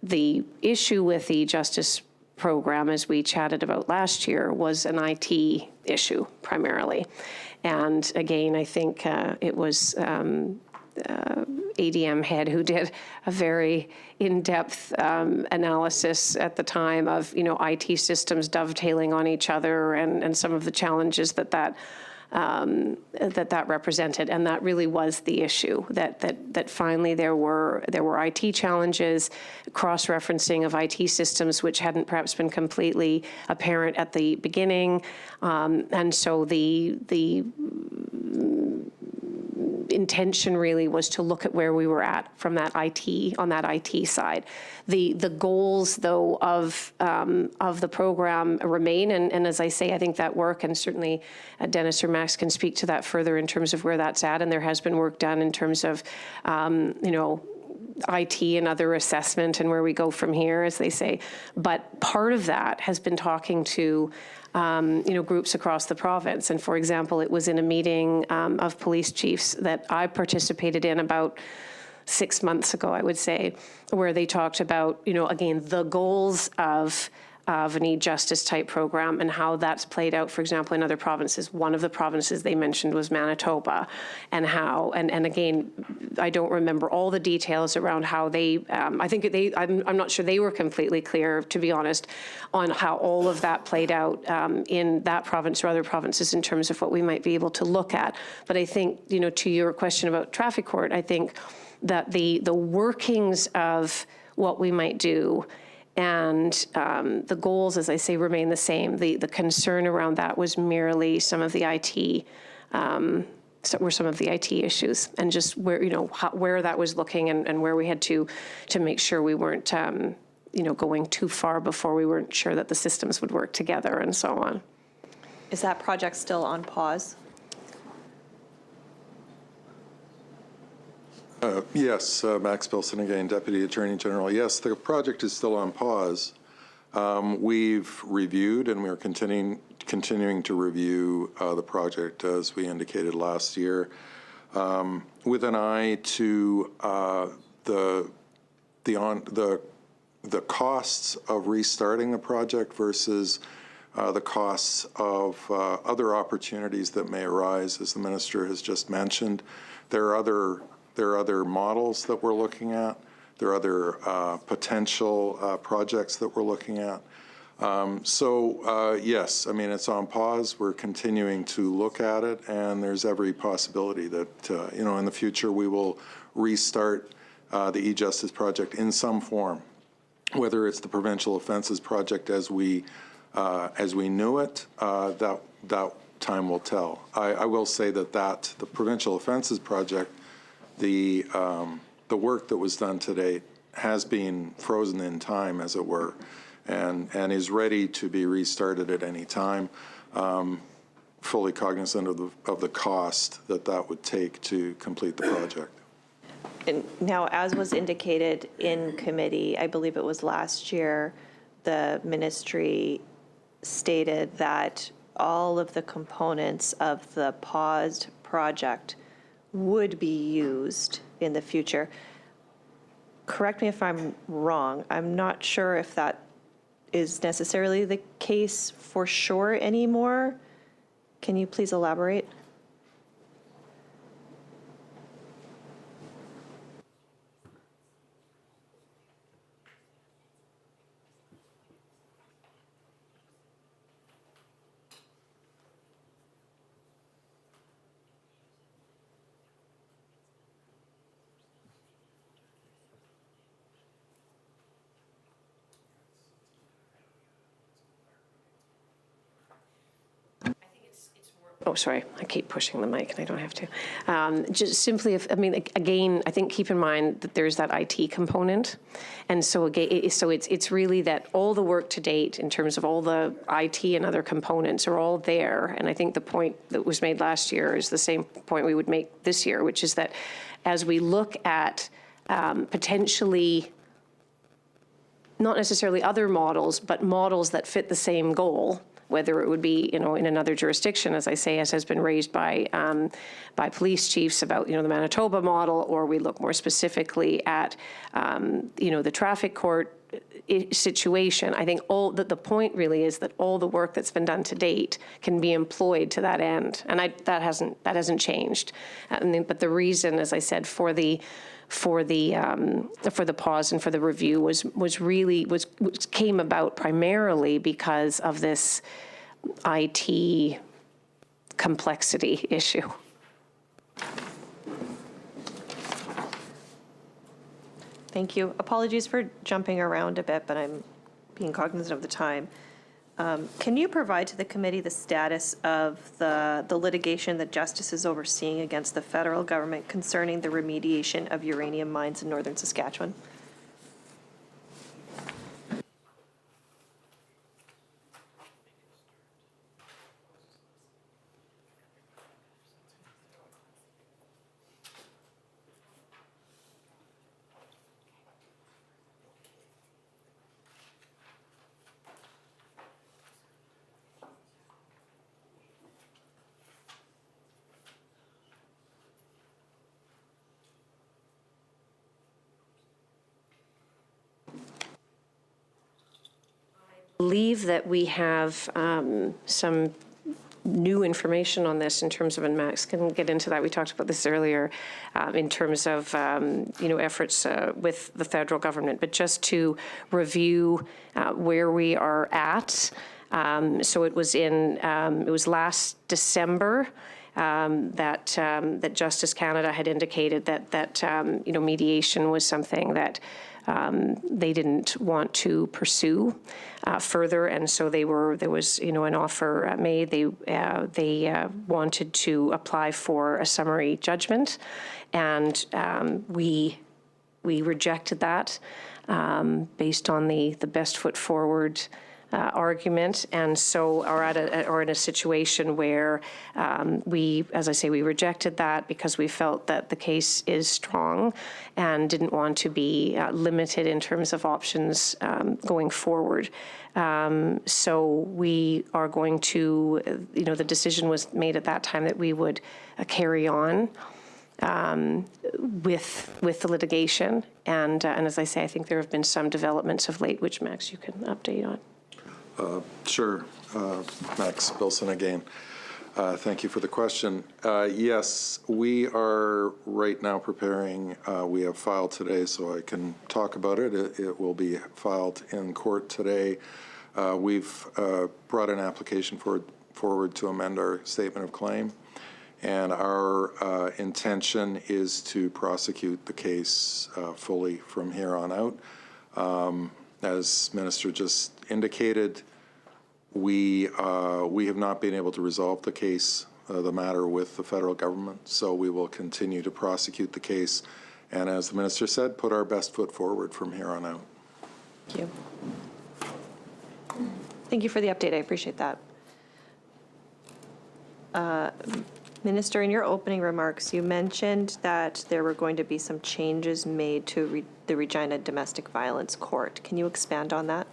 The issue with the Justice program, as we chatted about last year, was an IT issue primarily. And again, I think it was ADM head who did a very in-depth analysis at the time of, IT systems dovetailing on each other and some of the challenges that represented. And that really was the issue, that finally there were IT challenges, cross-referencing of IT systems, which hadn't perhaps been completely apparent at the beginning. And so the intention really was to look at where we were at from that on that IT side. The goals, though, of the program remain, and as I say, I think that work, and certainly Dennis or Max can speak to that further in terms of where that's at, and there has been work done in terms of, IT and other assessment and where we go from here, as they say. But part of that has been talking to groups across the province. And for example, it was in a meeting of police chiefs that I participated in about 6 months ago, I would say, where they talked about, again, the goals of an e-Justice type program and how that's played out, for example, in other provinces. One of the provinces they mentioned was Manitoba, and how, and again, I don't remember all the details around how they, I'm not sure they were completely clear, to be honest, on how all of that played out in that province or other provinces in terms of what we might be able to look at. But I think, to your question about traffic court, I think that the workings of what we might do and the goals, as I say, remain the same. The concern around that was merely some of the IT, some of the IT issues, and just where where that was looking and where we had to make sure we weren't going too far before we weren't sure that the systems would work together and so on. Is that project still on pause? Yes, Max Bilson again, Deputy Attorney General. Yes, the project is still on pause. We've reviewed, and we're continuing to review the project as we indicated last year, with an eye to the the costs of restarting a project versus the costs of other opportunities that may arise, as the minister has just mentioned. There are other models that we're looking at. There are other potential projects that we're looking at. Yes, I mean, it's on pause. We're continuing to look at it, and there's every possibility that, in the future we will restart the e-justice project in some form, whether it's the provincial offences project as we knew it, that time will tell. I will say that the provincial offences project, the work that was done to date has been frozen in time, as it were, and is ready to be restarted at any time, fully cognizant of the cost that would take to complete the project. And now, as was indicated in committee, I believe it was last year, the ministry stated that all of the components of the paused project would be used in the future. Correct me if I'm wrong. I'm not sure if that is necessarily the case for sure anymore. Can you please elaborate? Oh, sorry, I keep pushing the mic and I don't have to. Just simply, again, I think keep in mind that there's that IT component. And so again, it's really that all the work to date in terms of all the IT and other components are all there. And I think the point that was made last year is the same point we would make this year, which is that as we look at potentially not necessarily other models, but models that fit the same goal, whether it would be, in another jurisdiction, as I say, as has been raised by police chiefs about, the Manitoba model, or we look more specifically at, the traffic court situation. I think the point really is that all the work that's been done to date can be employed to that end, and that hasn't changed. But the reason, as I said, for the pause and for the review came about primarily because of this IT complexity issue. Thank you. Apologies for jumping around a bit, but I'm being cognizant of the time. Can you provide to the committee the status of the litigation that Justice is overseeing against the federal government concerning the remediation of uranium mines in northern Saskatchewan? I believe that we have some new information on this in terms of, and Max can get into that, we talked about this earlier, in terms of, efforts with the federal government. But just to review where we are at, so it was last December that Justice Canada had indicated that mediation was something that they didn't want to pursue further, and so there was an offer made. They wanted to apply for a summary judgment, and we rejected that based on the best foot forward argument, and so are in a situation where we rejected that because we felt that the case is strong and didn't want to be limited in terms of options going forward. So we are going to, the decision was made at that time that we would carry on with the litigation. And as I say, I think there have been some developments of late, which, Max, you can update on. Sure. Max Bilson again. Thank you for the question. Yes, we are right now preparing, we have filed today, so I can talk about it. It will be filed in court today. We've brought an application forward to amend our statement of claim, and our intention is to prosecute the case fully from here on out. As Minister just indicated, we have not been able to resolve the case, the matter with the federal government, so we will continue to prosecute the case, and as the Minister said, put our best foot forward from here on out. Thank you. Thank you for the update. I appreciate that. Minister, in your opening remarks, you mentioned that there were going to be some changes made to the Regina Domestic Violence Court. Can you expand on that?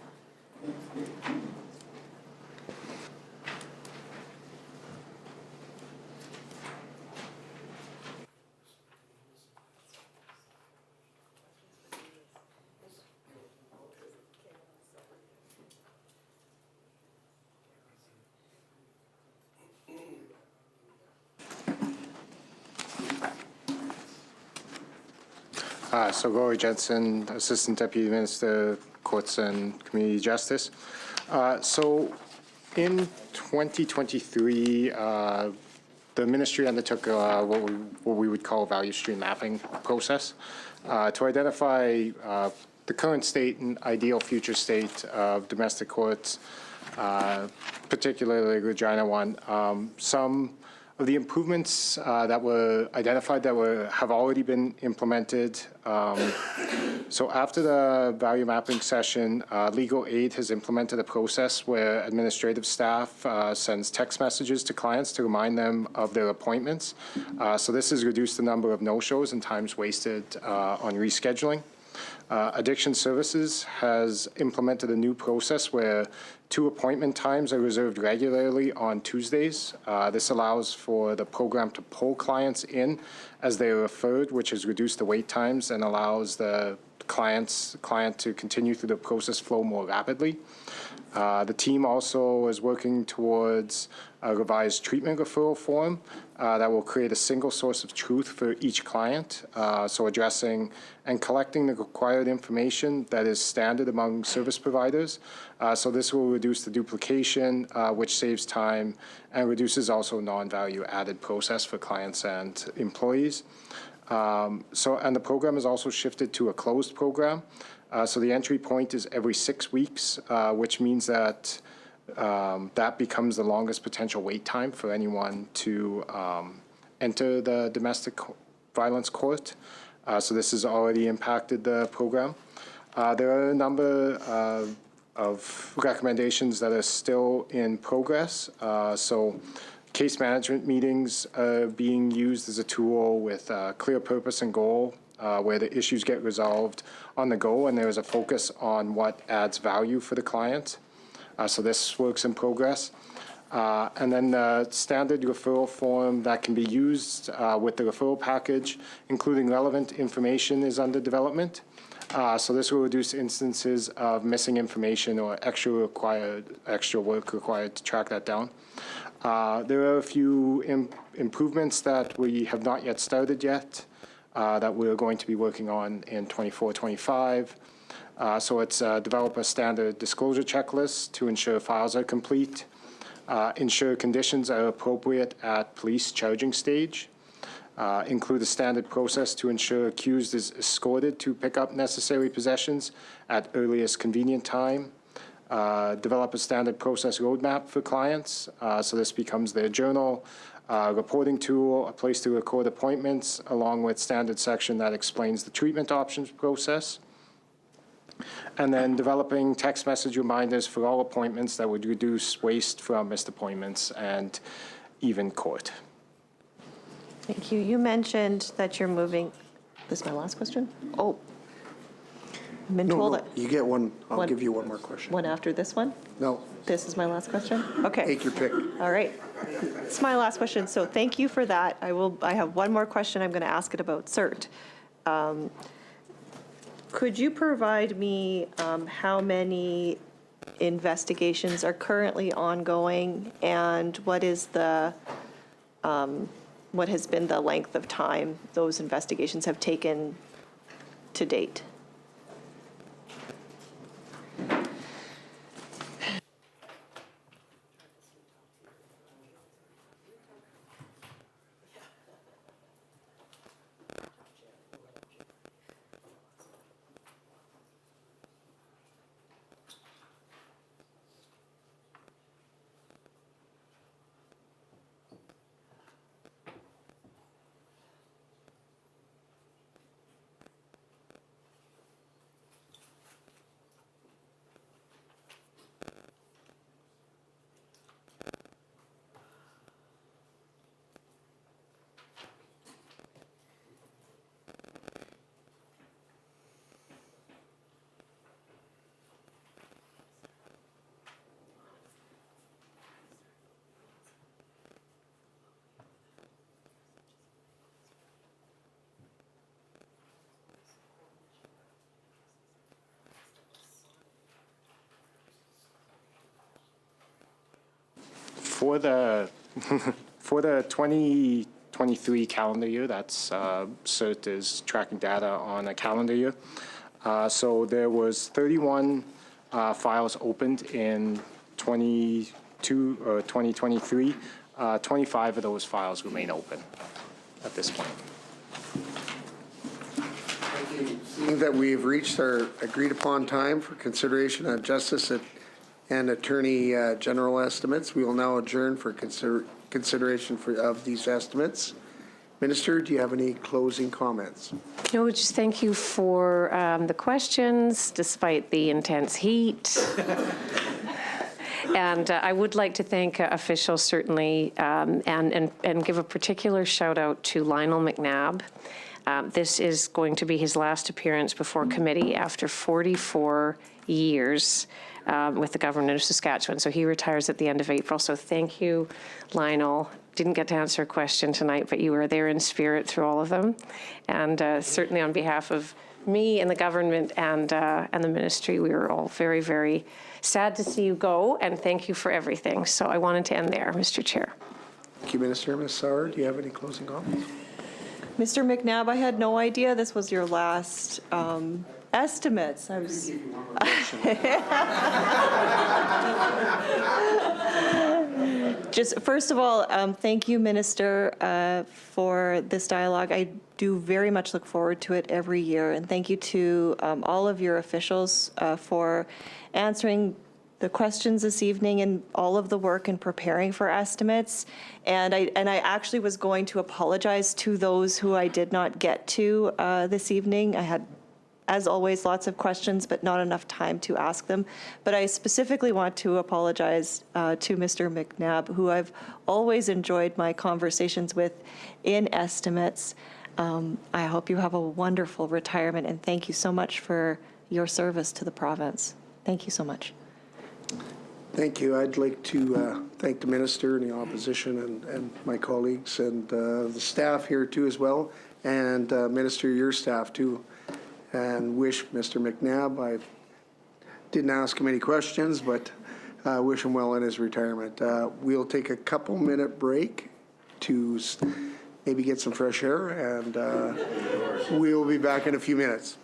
So Rory Jensen, Assistant Deputy Minister, Courts and Community Justice. So in 2023, the ministry undertook what we would call a value stream mapping process to identify the current state and ideal future state of domestic courts, particularly Regina one. Some of the improvements that were identified that have already been implemented. So after the value mapping session, Legal Aid has implemented a process where administrative staff sends text messages to clients to remind them of their appointments. So this has reduced the number of no-shows and times wasted on rescheduling. Addiction Services has implemented a new process where 2 appointment times are reserved regularly on Tuesdays. This allows for the program to pull clients in as they are referred, which has reduced the wait times and allows the client to continue through the process flow more rapidly. The team also is working towards a revised treatment referral form that will create a single source of truth for each client, so addressing and collecting the required information that is standard among service providers. So this will reduce the duplication, which saves time and reduces also non-value added process for clients and employees. And the program is also shifted to a closed program. So the entry point is every 6 weeks, which means that that becomes the longest potential wait time for anyone to enter the domestic violence court. So this has already impacted the program. There are a number of recommendations that are still in progress. So case management meetings are being used as a tool with clear purpose and goal, where the issues get resolved on the go and there is a focus on what adds value for the client. So this work's in progress. And then the standard referral form that can be used with the referral package, including relevant information, is under development. So this will reduce instances of missing information or extra work required to track that down. There are a few improvements that we have not yet started yet that we're going to be working on in 24-25. So it's develop a standard disclosure checklist to ensure files are complete, ensure conditions are appropriate at police charging stage, include a standard process to ensure accused is escorted to pick up necessary possessions at earliest convenient time, develop a standard process roadmap for clients. So this becomes their journal, reporting tool, a place to record appointments, along with standard section that explains the treatment options process. And then developing text message reminders for all appointments that would reduce waste from missed appointments and even court. Thank you. You mentioned that you're moving, this is my last question? Oh, I've been No, told no, it. you get one. I'll One- give you one more question. One after this one? No, This is my last question? Okay. take your pick. All right. It's my last question, so thank you for that. I have one more question. I'm going to ask it about CERT. Could you provide me how many investigations are currently ongoing, and what is the, what has been the length of time those investigations have taken to date? For the, for the 2023 calendar year, that's, CERT is tracking data on a calendar year. So there was 31 files opened in 2023. 25 of those files remain open at this point. Seeing that we've reached our agreed-upon time for consideration of Justice and Attorney General estimates, we will now adjourn for consideration of these estimates. Minister, do you have any closing comments? No, just thank you for the questions, despite the intense heat. And I would like to thank officials, certainly, and give a particular shout out to Lionel McNabb. This is going to be his last appearance before committee after 44 years with the government of Saskatchewan. So he retires at the end of April. So thank you, Lionel. Didn't get to answer a question tonight, but you were there in spirit through all of them. And certainly on behalf of me and the government and the ministry, we were all very, very sad to see you go, and thank you for everything. So I wanted to end there, Mr. Chair. Thank you, Minister. Ms. Sauer, do you have any closing comments? Mr. McNabb, I had no idea this was your last estimates. I was. Just first of all, thank you, Minister, for this dialogue. I do very much look forward to it every year, and thank you to all of your officials for answering the questions this evening and all of the work in preparing for estimates. And I actually was going to apologize to those who I did not get to this evening. I had, as always, lots of questions, but not enough time to ask them. But I specifically want to apologize to Mr. McNabb, who I've always enjoyed my conversations with in estimates. I hope you have a wonderful retirement, and thank you so much for your service to the province. Thank you so much. Thank you. I'd like to thank the minister and the opposition and my colleagues and the staff here too as well, and Minister, your staff too, and wish Mr. McNabb, I didn't ask him any questions, but wish him well in his retirement. We'll take a couple-minute break to maybe get some fresh air, and we'll be back in a few minutes.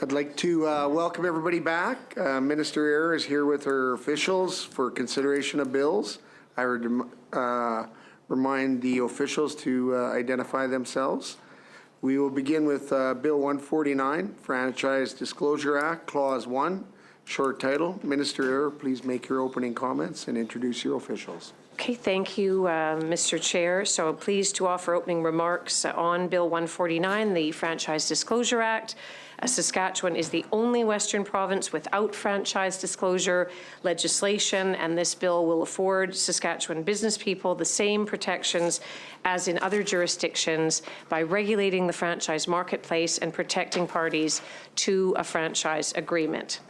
I'd like to welcome everybody back. Minister Eyre is here with her officials for consideration of bills. I would remind the officials to identify themselves. We will begin with Bill 149, Franchise Disclosure Act, Clause 1, short title. Minister Eyre, please make your opening comments and introduce your officials. Okay, thank you, Mr. Chair. So pleased to offer opening remarks on Bill 149, the Franchise Disclosure Act. Saskatchewan is the only Western province without franchise disclosure legislation, and this bill will afford Saskatchewan business people the same protections as in other jurisdictions by regulating the franchise marketplace and protecting parties to a franchise agreement.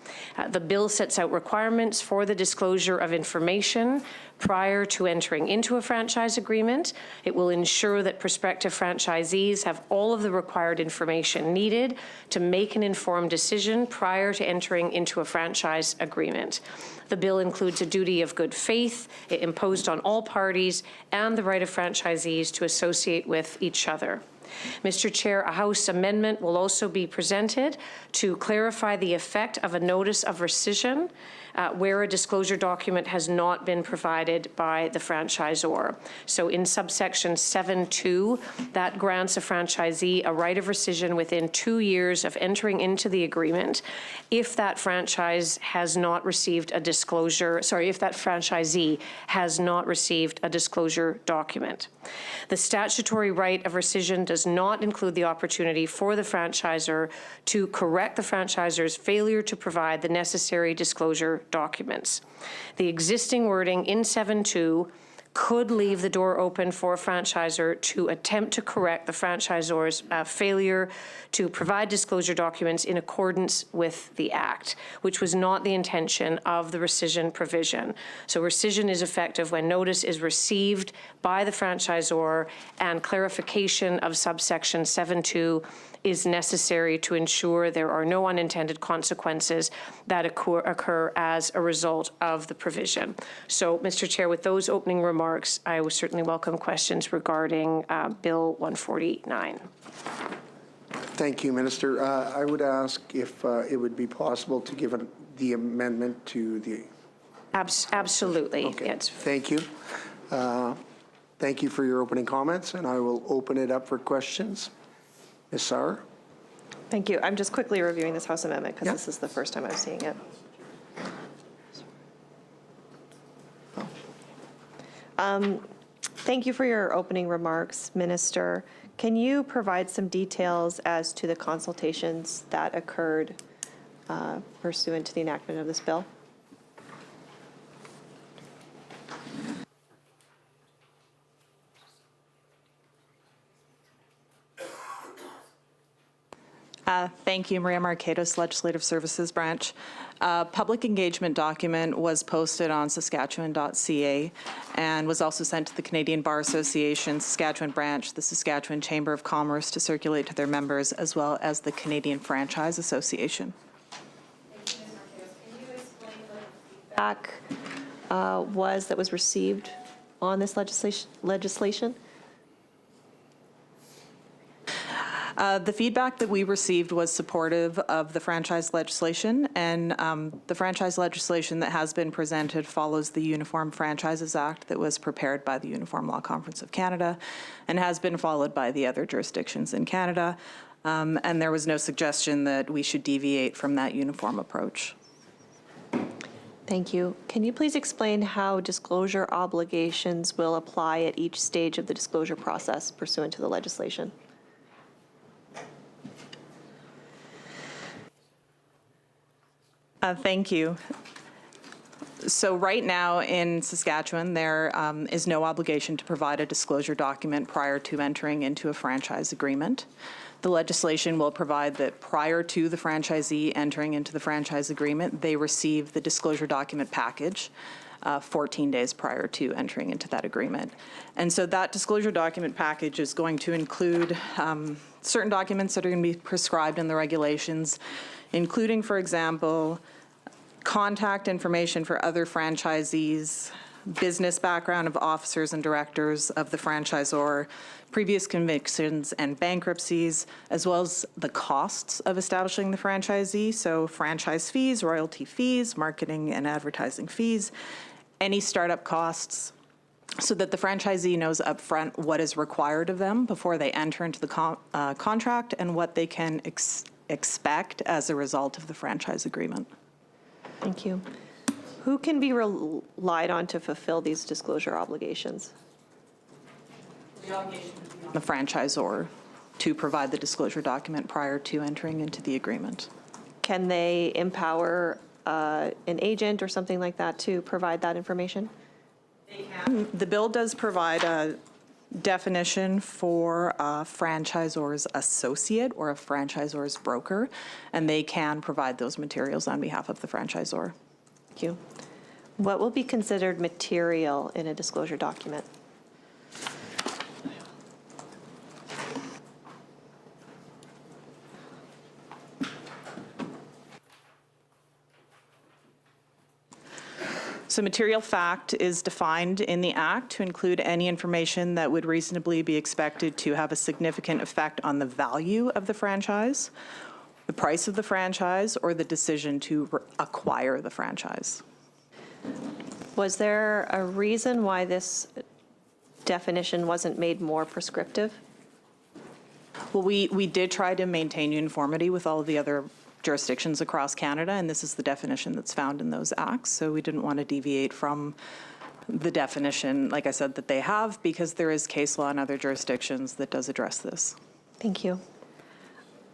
The bill sets out requirements for the disclosure of information prior to entering into a franchise agreement. It will ensure that prospective franchisees have all of the required information needed to make an informed decision prior to entering into a franchise agreement. The bill includes a duty of good faith imposed on all parties and the right of franchisees to associate with each other. Mr. Chair, a House amendment will also be presented to clarify the effect of a notice of rescission where a disclosure document has not been provided by the franchisor. So in subsection 7.2, that grants a franchisee a right of rescission within 2 years of entering into the agreement if that franchise has not received a disclosure, if that franchisee has not received a disclosure document. The statutory right of rescission does not include the opportunity for the franchisor to correct the franchisor's failure to provide the necessary disclosure documents. The existing wording in 7.2 could leave the door open for a franchisor to attempt to correct the franchisor's failure to provide disclosure documents in accordance with the Act, which was not the intention of the rescission provision. So rescission is effective when notice is received by the franchisor and clarification of subsection 7.2 is necessary to ensure there are no unintended consequences that occur as a result of the provision. So, Mr. Chair, with those opening remarks, I would certainly welcome questions regarding Bill 149. Thank you, Minister. I would ask if it would be possible to give the amendment to the... Absolutely. Okay. Yes. Thank you. Thank you for your opening comments, and I will open it up for questions. Ms. Sauer? Thank you. I'm just quickly reviewing this House amendment because Yeah. this is the first time I'm seeing it. Thank you for your opening remarks, Minister. Can you provide some details as to the consultations that occurred pursuant to the enactment of this bill? Thank you, Maria Marquetos, Legislative Services Branch. Public engagement document was posted on Saskatchewan.ca and was also sent to the Canadian Bar Association, Saskatchewan Branch, the Saskatchewan Chamber of Commerce to circulate to their members, as well as the Canadian Franchise Association. Thank you, Ms. Marquetos. Can you explain what the feedback that was received on this legislation? The feedback that we received was supportive of the franchise legislation, and the franchise legislation that has been presented follows the Uniform Franchises Act that was prepared by the Uniform Law Conference of Canada and has been followed by the other jurisdictions in Canada, and there was no suggestion that we should deviate from that uniform approach. Thank you. Can you please explain how disclosure obligations will apply at each stage of the disclosure process pursuant to the legislation? Thank you. So right now in Saskatchewan, there is no obligation to provide a disclosure document prior to entering into a franchise agreement. The legislation will provide that prior to the franchisee entering into the franchise agreement, they receive the disclosure document package 14 days prior to entering into that agreement. And so that disclosure document package is going to include certain documents that are going to be prescribed in the regulations, including, for example, contact information for other franchisees, business background of officers and directors of the franchisor, previous convictions and bankruptcies, as well as the costs of establishing the franchisee, so franchise fees, royalty fees, marketing and advertising fees, any startup costs, so that the franchisee knows upfront what is required of them before they enter into the contract and what they can expect as a result of the franchise agreement. Thank you. Who can be relied on to fulfill these disclosure obligations? The franchisor to provide the disclosure document prior to entering into the agreement. Can they empower an agent or something like that to provide that information? The bill does provide a definition for a franchisor's associate or a franchisor's broker, and they can provide those materials on behalf of the franchisor. Thank you. What will be considered material in a disclosure document? So material fact is defined in the Act to include any information that would reasonably be expected to have a significant effect on the value of the franchise, the price of the franchise, or the decision to acquire the franchise. Was there a reason why this definition wasn't made more prescriptive? Well, we did try to maintain uniformity with all of the other jurisdictions across Canada, and this is the definition that's found in those acts. So we didn't want to deviate from the definition, like I said, that they have, because there is case law in other jurisdictions that does address this. Thank you.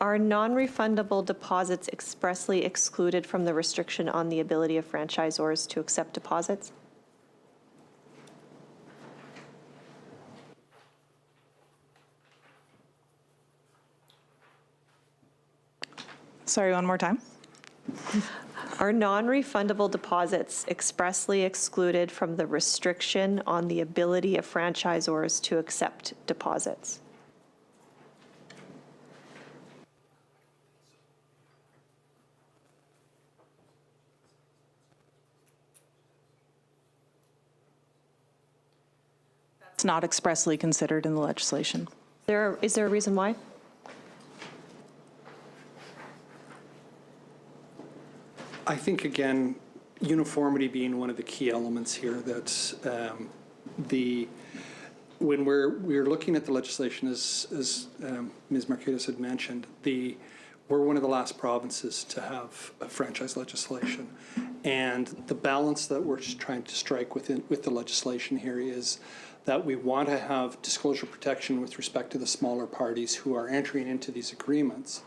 Are non-refundable deposits expressly excluded from the restriction on the ability of franchisors to accept deposits? Sorry, one more time. Are non-refundable deposits expressly excluded from the restriction on the ability of franchisors to accept deposits? It's not expressly considered in the legislation. Is there a reason why? I think, again, uniformity being one of the key elements here, that when we're looking at the legislation, as Ms. Marquez had mentioned, we're one of the last provinces to have a franchise legislation. And the balance that we're trying to strike with the legislation here is that we want to have disclosure protection with respect to the smaller parties who are entering into these agreements.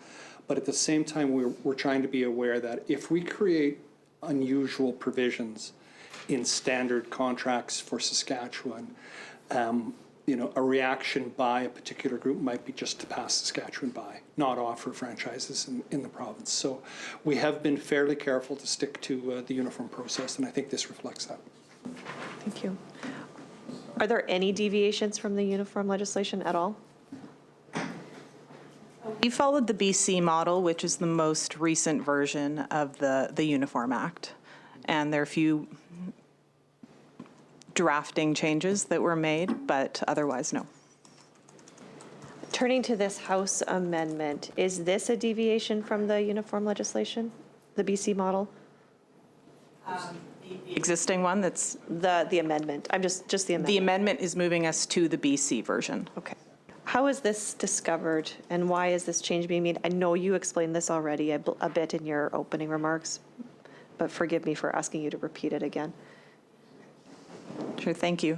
But at the same time, we're trying to be aware that if we create unusual provisions in standard contracts for Saskatchewan, a reaction by a particular group might be just to pass Saskatchewan by, not offer franchises in the province. So we have been fairly careful to stick to the uniform process, and I think this reflects that. Thank you. Are there any deviations from the uniform legislation at all? We followed the BC model, which is the most recent version of the Uniform Act. And there are a few drafting changes that were made, but otherwise, no. Turning to this House amendment, is this a deviation from the uniform legislation, the BC model? The existing one that's... The amendment, I'm just the amendment. The amendment is moving us to the BC version. Okay. How is this discovered, and why is this change being made? I know you explained this already a bit in your opening remarks, but forgive me for asking you to repeat it again. Sure, thank you.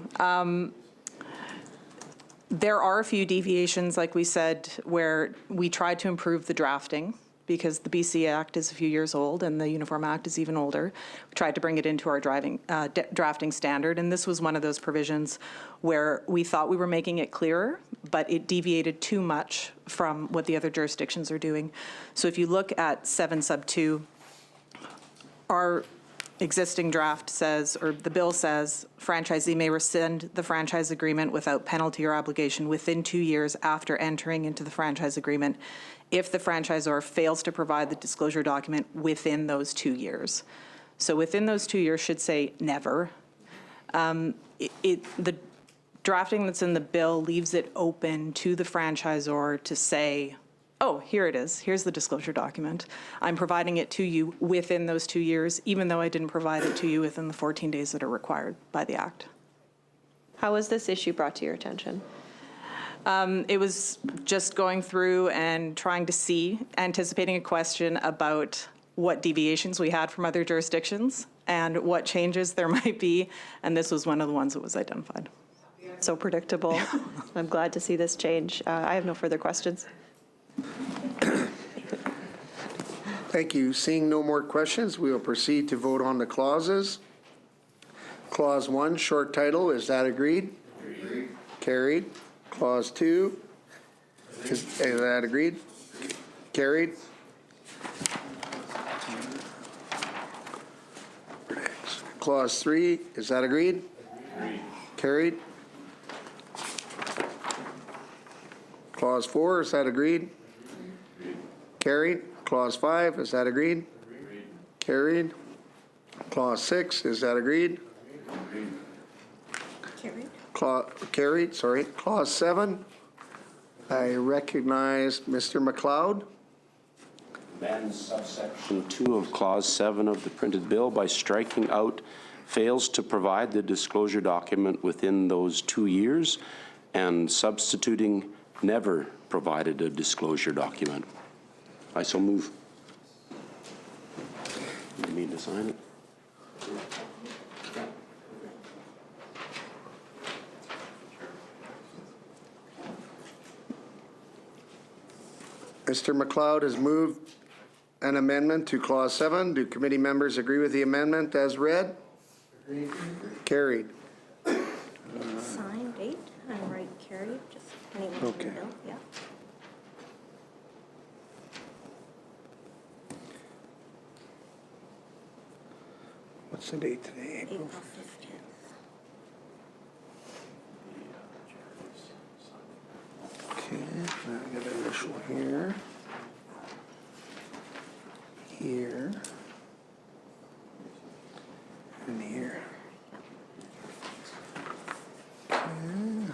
There are a few deviations, like we said, where we tried to improve the drafting, because the BC Act is a few years old and the Uniform Act is even older. We tried to bring it into our drafting standard, and this was one of those provisions where we thought we were making it clearer, but it deviated too much from what the other jurisdictions are doing. So if you look at 7 sub 2, our existing draft says, or the bill says, franchisee may rescind the franchise agreement without penalty or obligation within 2 years after entering into the franchise agreement if the franchisor fails to provide the disclosure document within those 2 years. So within those 2 years should say never. The drafting that's in the bill leaves it open to the franchisor to say, oh, here it is. Here's the disclosure document. I'm providing it to you within those 2 years, even though I didn't provide it to you within the 14 days that are required by the Act. How was this issue brought to your attention? It was just going through and trying to see, anticipating a question about what deviations we had from other jurisdictions and what changes there might be, and this was one of the ones that was identified. So predictable. I'm glad to see this change. I have no further questions. Thank you. Seeing no more questions, we will proceed to vote on the clauses. Clause 1, short title, is that agreed? Agreed. Carried. Clause 2, is that agreed? Carried. Clause 3, is that agreed? Agreed. Carried. Clause 4, is that agreed? Agreed. Carried. Clause 5, is that agreed? Agreed. Carried. Clause 6, is that agreed? Agreed. Carried, sorry. Clause 7, I recognize Mr. McLeod. Amend subsection 2 of clause 7 of the printed bill by striking out fails to provide the disclosure document within those 2 years and substituting never provided a disclosure document. I so move. You need to sign it? Mr. McLeod has moved an amendment to clause 7. Do committee members agree with the amendment as read? Agreed. Carried. Sign date, I'm right, carried, just anyway. Okay. Bill, yeah. What's the date today? April 15th. Okay, I got an initial here. Here. And here. Okay.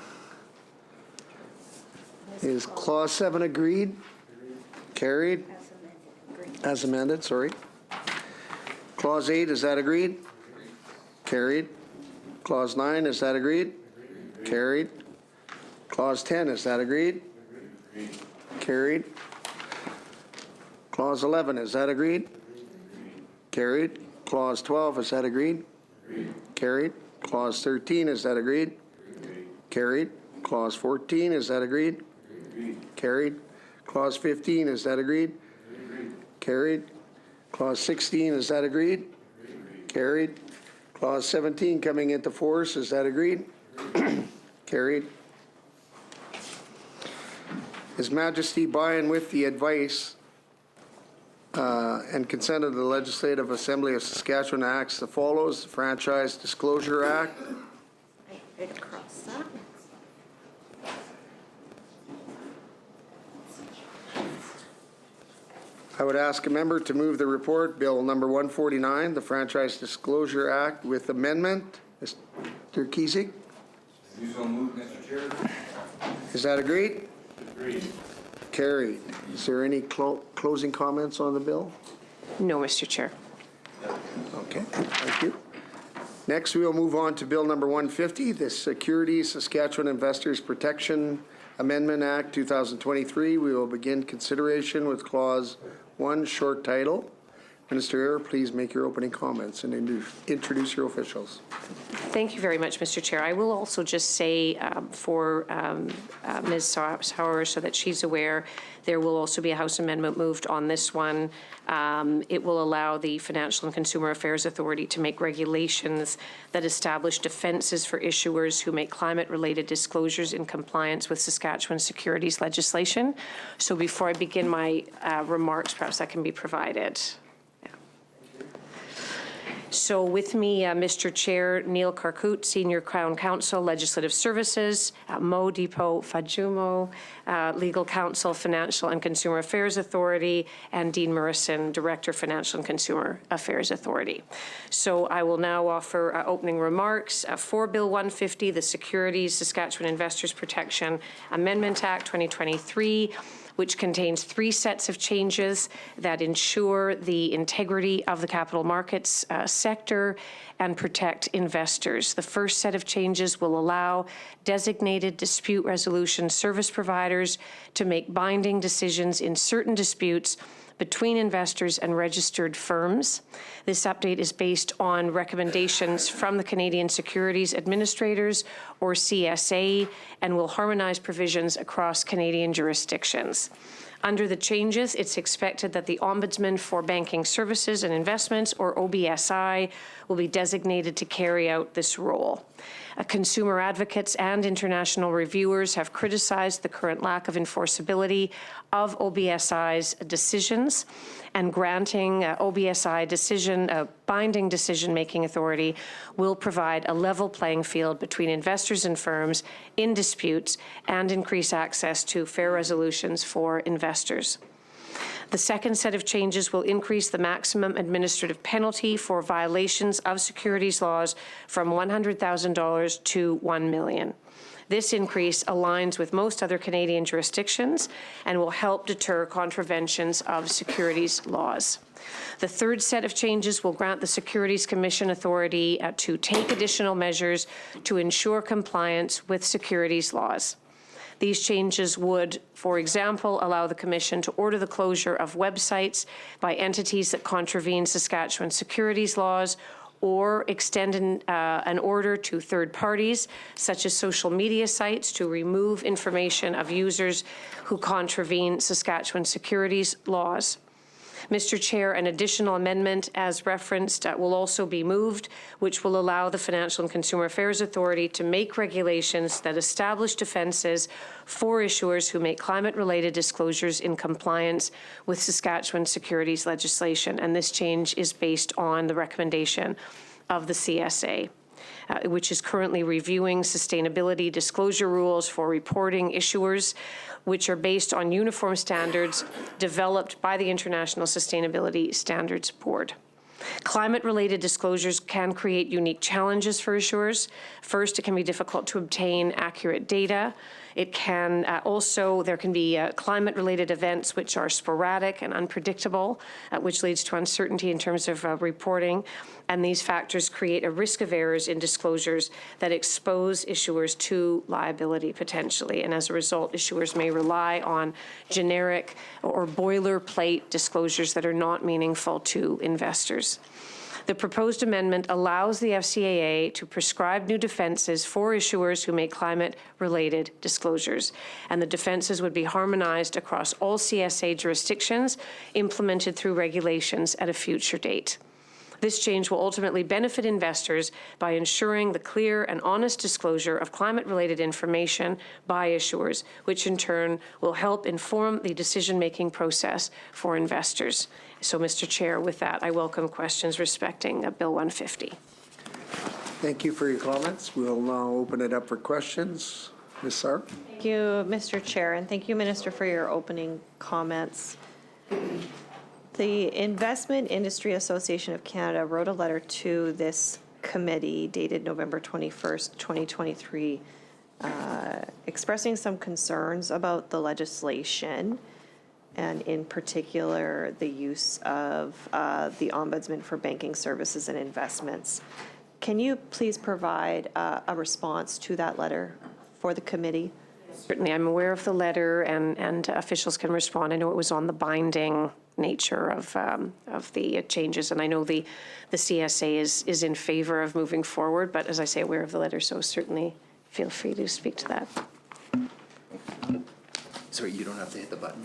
Is clause 7 agreed? Carried? As amended, sorry. Clause 8, is that agreed? Carried. Clause 9, is that agreed? Carried. Clause 10, is that agreed? Carried. Clause 11, is that agreed? Carried. Clause 12, is that agreed? Carried. Clause 13, is that agreed? Carried. Clause 14, is that agreed? Carried. Clause 15, is that agreed? Carried. Clause 16, is that agreed? Carried. Clause 17 coming into force, is that agreed? Carried. His Majesty, by and with the advice and consent of the Legislative Assembly of Saskatchewan, acts the follows: the Franchise Disclosure Act. Right across that. I would ask a member to move the report, Bill number 149, the Franchise Disclosure Act with amendment. Mr. Kiesig? You so move, Mr. Chair. Is that agreed? Agreed. Carried. Is there any closing comments on the bill? No, Mr. Chair. Okay, thank you. Next, we will move on to Bill number 150, the Securities Saskatchewan Investors Protection Amendment Act 2023. We will begin consideration with Clause 1, short title. Minister Eyre, please make your opening comments and introduce your officials. Thank you very much, Mr. Chair. I will also just say for Ms. Sauer, so that she's aware, there will also be a House amendment moved on this one. It will allow the Financial and Consumer Affairs Authority to make regulations that establish defenses for issuers who make climate-related disclosures in compliance with Saskatchewan securities legislation. So before I begin my remarks, perhaps that can be provided. So with me, Mr. Chair, Neil Karkut, Senior Crown Counsel, Legislative Services, Mo Depot Fajumo, Legal Counsel, Financial and Consumer Affairs Authority, and Dean Morrison, Director, Financial and Consumer Affairs Authority. So I will now offer opening remarks for Bill 150, the Securities Saskatchewan Investors Protection Amendment Act 2023, which contains 3 sets of changes that ensure the integrity of the capital markets sector and protect investors. The first set of changes will allow designated dispute resolution service providers to make binding decisions in certain disputes between investors and registered firms. This update is based on recommendations from the Canadian Securities Administrators, or CSA, and will harmonize provisions across Canadian jurisdictions. Under the changes, it's expected that the Ombudsman for Banking Services and Investments, or OBSI, will be designated to carry out this role. Consumer advocates and international reviewers have criticized the current lack of enforceability of OBSI's decisions, and granting OBSI binding decision-making authority will provide a level playing field between investors and firms in disputes and increase access to fair resolutions for investors. The second set of changes will increase the maximum administrative penalty for violations of securities laws from $100,000 to $1 million. This increase aligns with most other Canadian jurisdictions and will help deter contraventions of securities laws. The third set of changes will grant the Securities Commission authority to take additional measures to ensure compliance with securities laws. These changes would, for example, allow the Commission to order the closure of websites by entities that contravene Saskatchewan securities laws, or extend an order to third parties, such as social media sites, to remove information of users who contravene Saskatchewan securities laws. Mr. Chair, an additional amendment, as referenced, will also be moved, which will allow the Financial and Consumer Affairs Authority to make regulations that establish defenses for issuers who make climate-related disclosures in compliance with Saskatchewan securities legislation. And this change is based on the recommendation of the CSA. Which is currently reviewing sustainability disclosure rules for reporting issuers, which are based on uniform standards developed by the International Sustainability Standards Board. Climate-related disclosures can create unique challenges for issuers. First, it can be difficult to obtain accurate data. It can there can be climate-related events which are sporadic and unpredictable, which leads to uncertainty in terms of reporting. And these factors create a risk of errors in disclosures that expose issuers to liability potentially. And as a result, issuers may rely on generic or boilerplate disclosures that are not meaningful to investors. The proposed amendment allows the FCAA to prescribe new defenses for issuers who make climate-related disclosures, and the defenses would be harmonized across all CSA jurisdictions, implemented through regulations at a future date. This change will ultimately benefit investors by ensuring the clear and honest disclosure of climate-related information by issuers, which in turn will help inform the decision-making process for investors. So, Mr. Chair, with that, I welcome questions respecting Bill 150. Thank you for your comments. We'll now open it up for questions. Ms. Sark? Thank you, Mr. Chair, and thank you, Minister, for your opening comments. The Investment Industry Association of Canada wrote a letter to this committee dated November 21st, 2023, expressing some concerns about the legislation, and in particular, the use of the Ombudsman for Banking Services and Investments. Can you please provide a response to that letter for the committee? Certainly, I'm aware of the letter, and officials can respond. I know it was on the binding nature of the changes, and I know the CSA is in favor of moving forward, but as I say, aware of the letter, so certainly feel free to speak to that. Sorry, you don't have to hit the button.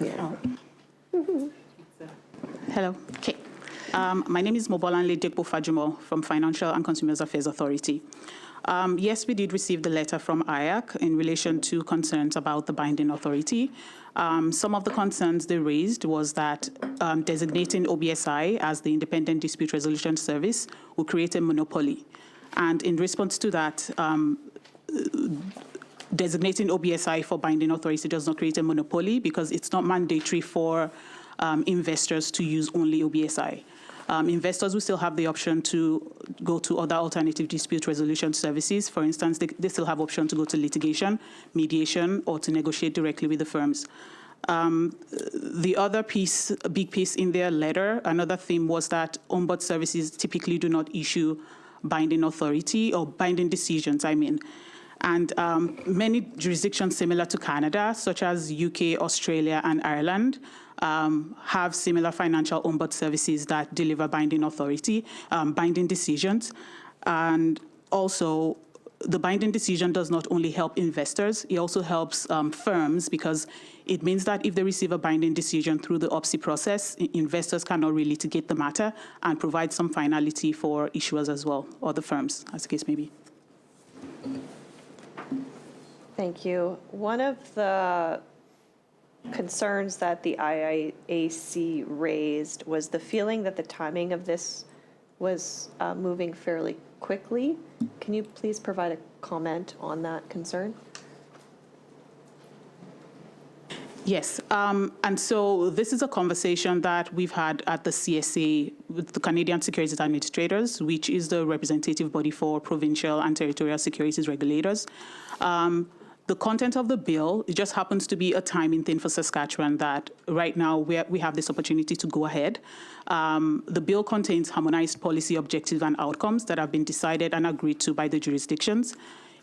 Yeah. Hello. Okay. My name is Mobolanle Dekpo-Fajimo from Financial and Consumers Affairs Authority. Yes, we did receive the letter from IAC in relation to concerns about the binding authority. Some of the concerns they raised was that designating OBSI as the Independent Dispute Resolution Service will create a monopoly. And in response to that, designating OBSI for binding authority does not create a monopoly because it's not mandatory for investors to use only OBSI. Investors will still have the option to go to other alternative dispute resolution services. For instance, they still have option to go to litigation, mediation, or to negotiate directly with the firms. The other piece, a big piece in their letter, another theme was that ombud services typically do not issue binding authority or binding decisions, And many jurisdictions similar to Canada, such as UK, Australia, and Ireland, have similar financial ombud services that deliver binding authority, binding decisions. And also, the binding decision does not only help investors, it also helps firms because it means that if they receive a binding decision through the OPSI process, investors can now relitigate the matter and provide some finality for issuers as well, or the firms, as the case may be. Thank you. One of the concerns that the IAC raised was the feeling that the timing of this was moving fairly quickly. Can you please provide a comment on that concern? Yes, and so this is a conversation that we've had at the CSA with the Canadian Securities Administrators, which is the representative body for provincial and territorial securities regulators. The content of the bill, it just happens to be a timing thing for Saskatchewan that right now we have this opportunity to go ahead. The bill contains harmonized policy objectives and outcomes that have been decided and agreed to by the jurisdictions.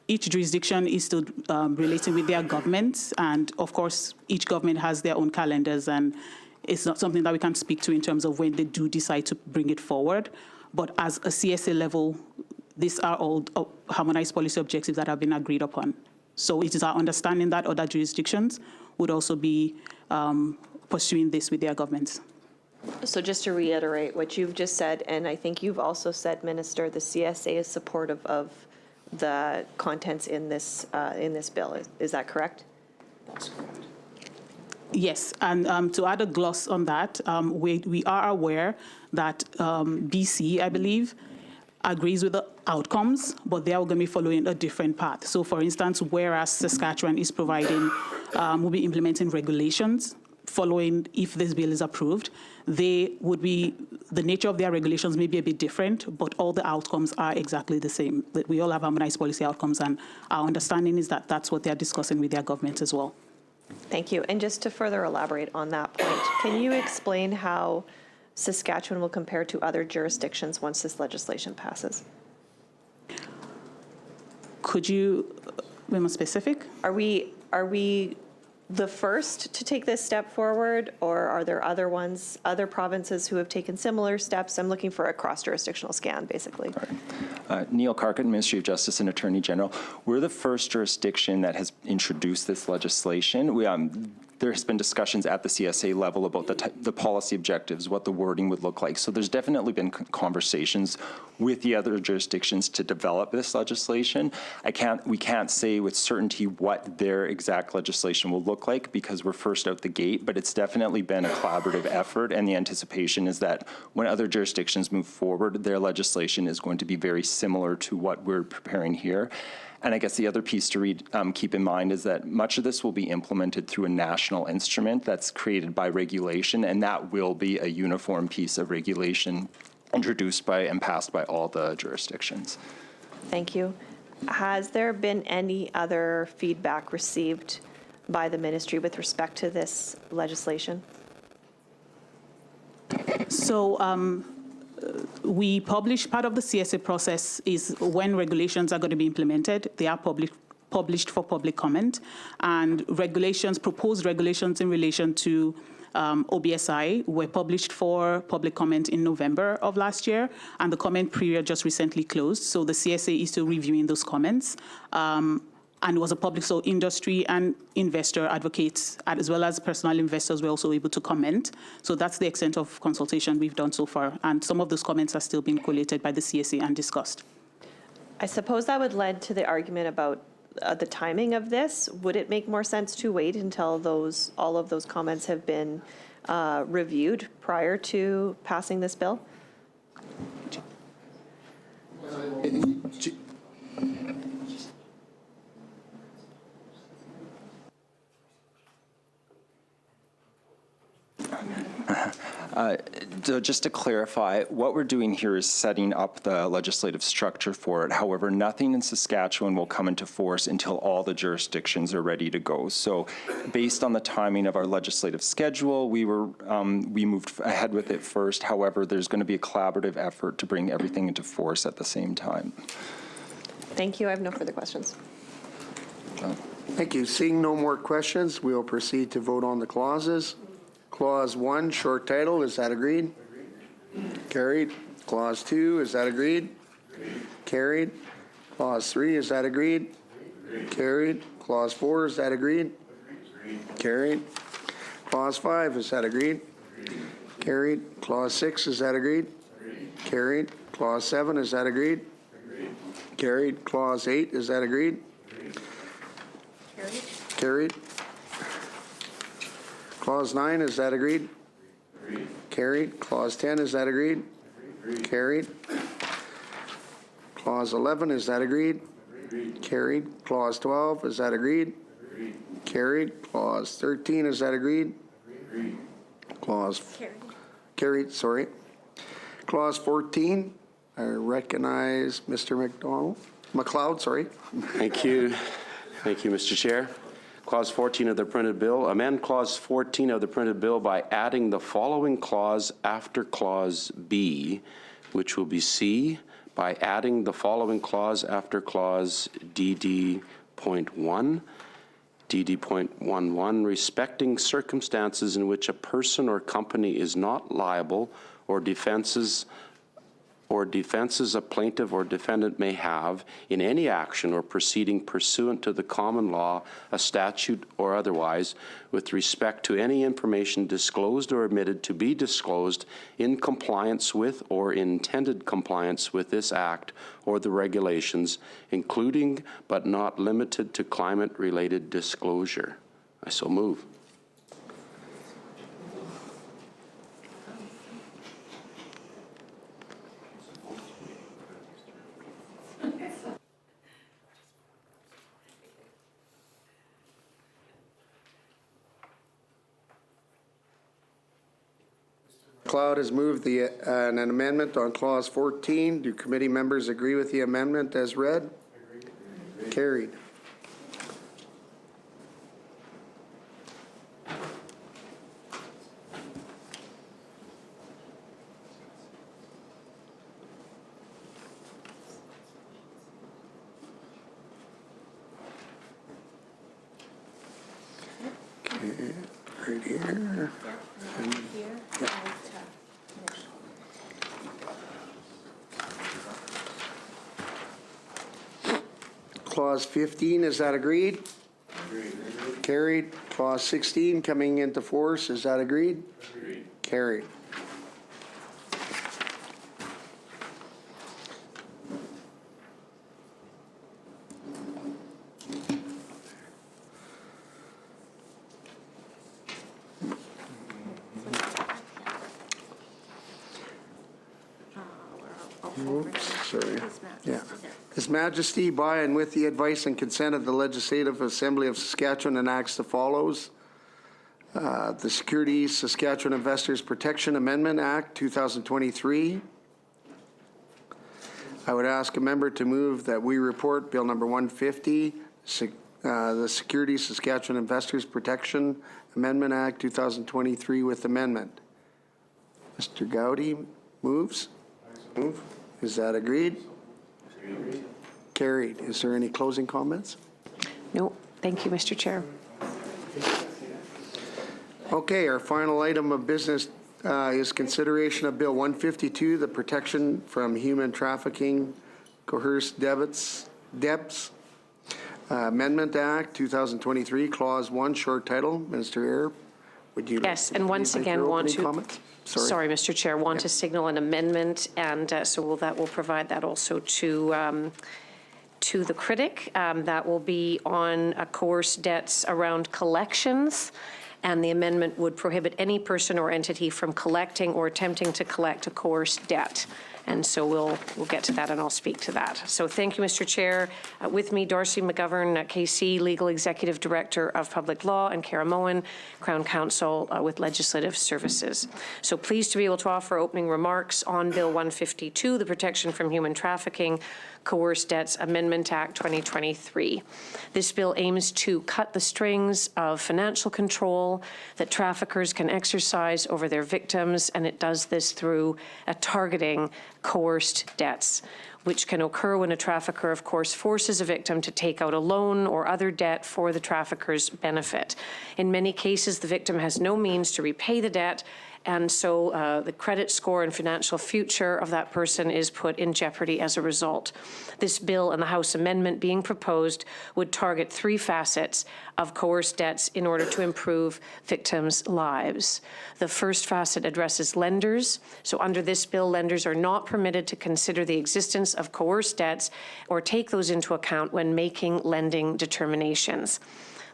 Each jurisdiction is still relating with their governments, and of course, each government has their own calendars, and it's not something that we can speak to in terms of when they do decide to bring it forward. But as a CSA level, these are all harmonized policy objectives that have been agreed upon. So it is our understanding that other jurisdictions would also be pursuing this with their governments. So just to reiterate what you've just said, and I think you've also said, Minister, the CSA is supportive of the contents in this bill. Is that correct? That's correct. Yes, and to add a gloss on that, we are aware that BC, I believe, agrees with the outcomes, but they are going to be following a different path. So, for instance, whereas Saskatchewan is providing, will be implementing regulations following if this bill is approved, they would be, the nature of their regulations may be a bit different, but all the outcomes are exactly the same. That we all have harmonized policy outcomes, and our understanding is that that's what they're discussing with their governments as well. Thank you. And just to further elaborate on that point, can you explain how Saskatchewan will compare to other jurisdictions once this legislation passes? Could you be more specific? Are we the first to take this step forward, or are there other provinces who have taken similar steps? I'm looking for a cross-jurisdictional scan, basically. Neil Carkett, Ministry of Justice and Attorney General. We're the first jurisdiction that has introduced this legislation. There has been discussions at the CSA level about the policy objectives, what the wording would look like. So there's definitely been conversations with the other jurisdictions to develop this legislation. We can't say with certainty what their exact legislation will look like because we're first out the gate, but it's definitely been a collaborative effort, and the anticipation is that when other jurisdictions move forward, their legislation is going to be very similar to what we're preparing here. And I guess the other piece to keep in mind is that much of this will be implemented through a national instrument that's created by regulation, and that will be a uniform piece of regulation introduced by and passed by all the jurisdictions. Thank you. Has there been any other feedback received by the ministry with respect to this legislation? So we publish, part of the CSA process is when regulations are going to be implemented, they are published for public comment, and regulations, proposed regulations in relation to OBSI were published for public comment in November of last year, and the comment period just recently closed, so the CSA is still reviewing those comments. and it was a public, so industry and investor advocates, as well as personal investors, were also able to comment. So that's the extent of consultation we've done so far. And some of those comments are still being collated by the CSA and discussed. I suppose that would lead to the argument about the timing of this. Would it make more sense to wait until all of those comments have been reviewed prior to passing this bill? So just to clarify, what we're doing here is setting up the legislative structure for it. However, nothing in Saskatchewan will come into force until all the jurisdictions are ready to go. So based on the timing of our legislative schedule, we moved ahead with it first. However, there's going to be a collaborative effort to bring everything into force at the same time. Thank you. I have no further questions. Thank you. Seeing no more questions, we will proceed to vote on the clauses. Clause 1, short title, is that agreed? Carried. Clause 2, is that agreed? Carried. Clause 3, is that agreed? Carried. Clause 4, is that agreed? Carried. Clause 5, is that agreed? Carried. Clause 6, is that agreed? Carried. Clause 7, is that agreed? Carried. Clause 8, is that agreed? Carried. Clause 9, is that agreed? Carried. Clause 10, is that agreed? Carried. Clause 11, is that agreed? Carried. Clause 12, is that agreed? Carried. Clause 13, is that agreed? Clause carried, sorry. Clause 14, I recognize Mr. McLeod, sorry. Thank you. Thank you, Mr. Chair. Clause 14 of the printed bill, amend Clause 14 of the printed bill by adding the following clause after Clause B, which will be C, by adding the following clause after Clause DD.1. DD.11, respecting circumstances in which a person or company is not liable or defenses a plaintiff or defendant may have in any action or proceeding pursuant to the common law, a statute, or otherwise, with respect to any information disclosed or admitted to be disclosed in compliance with or intended compliance with this Act or the regulations, including but not limited to climate-related disclosure. I so move. McLeod has moved an amendment on Clause 14. Do committee members agree with the amendment as read? Carried. Okay, right here. Clause 15, is that agreed? Carried. Clause 16 coming into force, is that agreed? Carried. Oops, sorry. Yeah. His Majesty, by and with the advice and consent of the Legislative Assembly of Saskatchewan, enacts the follows. The Securities Saskatchewan Investors Protection Amendment Act 2023. I would ask a member to move that we report Bill number 150, the Securities Saskatchewan Investors Protection Amendment Act 2023 with amendment. Mr. Gowdy moves. Move. Is that agreed? Carried. Is there any closing comments? No, thank you, Mr. Chair. Okay, our final item of business is consideration of Bill 152, the Protection from Human Trafficking Coerced Debts. Amendment Act 2023, Clause 1, short title. Minister Eyre, would you? Yes, and once please make again, your want opening to, comments? sorry, Mr. Chair, want to signal an amendment, and that will provide that also to the critic. That will be on coerced debts around collections, and the amendment would prohibit any person or entity from collecting or attempting to collect a coerced debt. And so we'll get to that, and I'll speak to that. So thank you, Mr. Chair. With me, Darcy McGovern, KC, Legal Executive Director of Public Law, and Kara Moen, Crown Counsel with Legislative Services. So pleased to be able to offer opening remarks on Bill 152, the Protection from Human Trafficking, Coerced Debts Amendment Act 2023. This bill aims to cut the strings of financial control that traffickers can exercise over their victims, and it does this through targeting coerced debts, which can occur when a trafficker, of course, forces a victim to take out a loan or other debt for the trafficker's benefit. In many cases, the victim has no means to repay the debt, and so the credit score and financial future of that person is put in jeopardy as a result. This bill and the House amendment being proposed would target three facets of coerced debts in order to improve victims' lives. The first facet addresses lenders. So under this bill, lenders are not permitted to consider the existence of coerced debts or take those into account when making lending determinations.